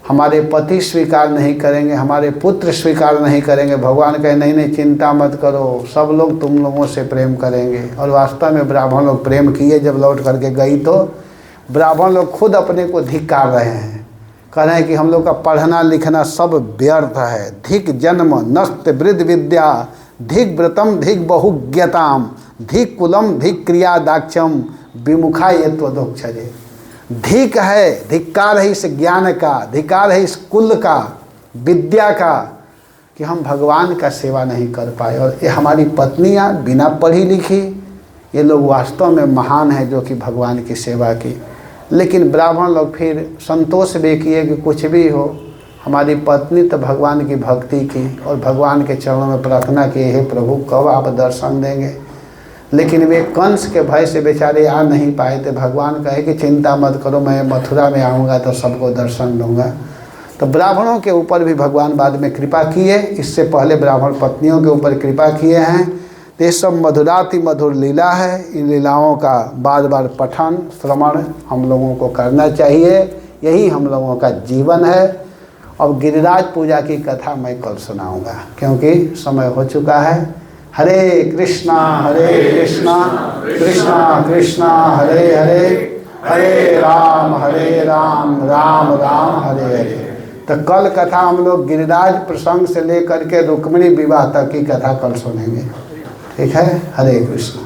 हमारे पति स्वीकार नहीं करेंगे, हमारे पुत्र स्वीकार नहीं करेंगे। भगवान कहे नहीं नहीं, चिंता मत करो, सब लोग तुम लोगों से प्रेम करेंगे। और वास्तव में ब्राह्मण लोग प्रेम किए। जब लौट करके गई तो ब्राह्मण लोग खुद अपने को धिक्कार रहे हैं, कह रहे हैं कि हम लोग का पढ़ना लिखना सब व्यर्थ है। धिक जन्म नस्त वृद्ध विद्या, धिक व्रतम धिक बहुज्ञताम, धिक कुलम धिक क्रिया दाक्षम, विमुखा ये त्वदोक्षजे। धिक है, धिक्कार है इस ज्ञान का, धिक्कार है इस कुल का, विद्या का, कि हम भगवान का सेवा नहीं कर पाए। और ये हमारी पत्नियां बिना पढ़ी लिखी, ये लोग वास्तव में महान हैं जो कि भगवान की सेवा की। लेकिन ब्राह्मण लोग फिर संतोष भी किए कि कुछ भी हो, हमारी पत्नी तो भगवान की भक्ति की और भगवान के चरणों में प्रार्थना की, हे प्रभु कब आप दर्शन देंगे। लेकिन वे कंस के भय से बेचारे आ नहीं पाए थे। भगवान कहे कि चिंता मत करो, मैं मथुरा में आऊँगा तो सबको दर्शन दूंगा। तो ब्राह्मणों के ऊपर भी भगवान बाद में कृपा किए, इससे पहले ब्राह्मण पत्नियों के ऊपर कृपा किए हैं। तो ये सब मधुराति मधुर लीला है। इन लीलाओं का बार बार पठन श्रवण हम लोगों को करना चाहिए, यही हम लोगों का जीवन है। अब गिरिराज पूजा की कथा मैं कल सुनाऊंगा क्योंकि समय हो चुका है। हरे कृष्णा कृष्णा कृष्णा हरे हरे, हरे राम राम राम हरे हरे। तो कल कथा हम लोग गिरिराज प्रसंग से लेकर के रुक्मिणी विवाह तक की कथा कल सुनेंगे। ठीक है, हरे कृष्ण।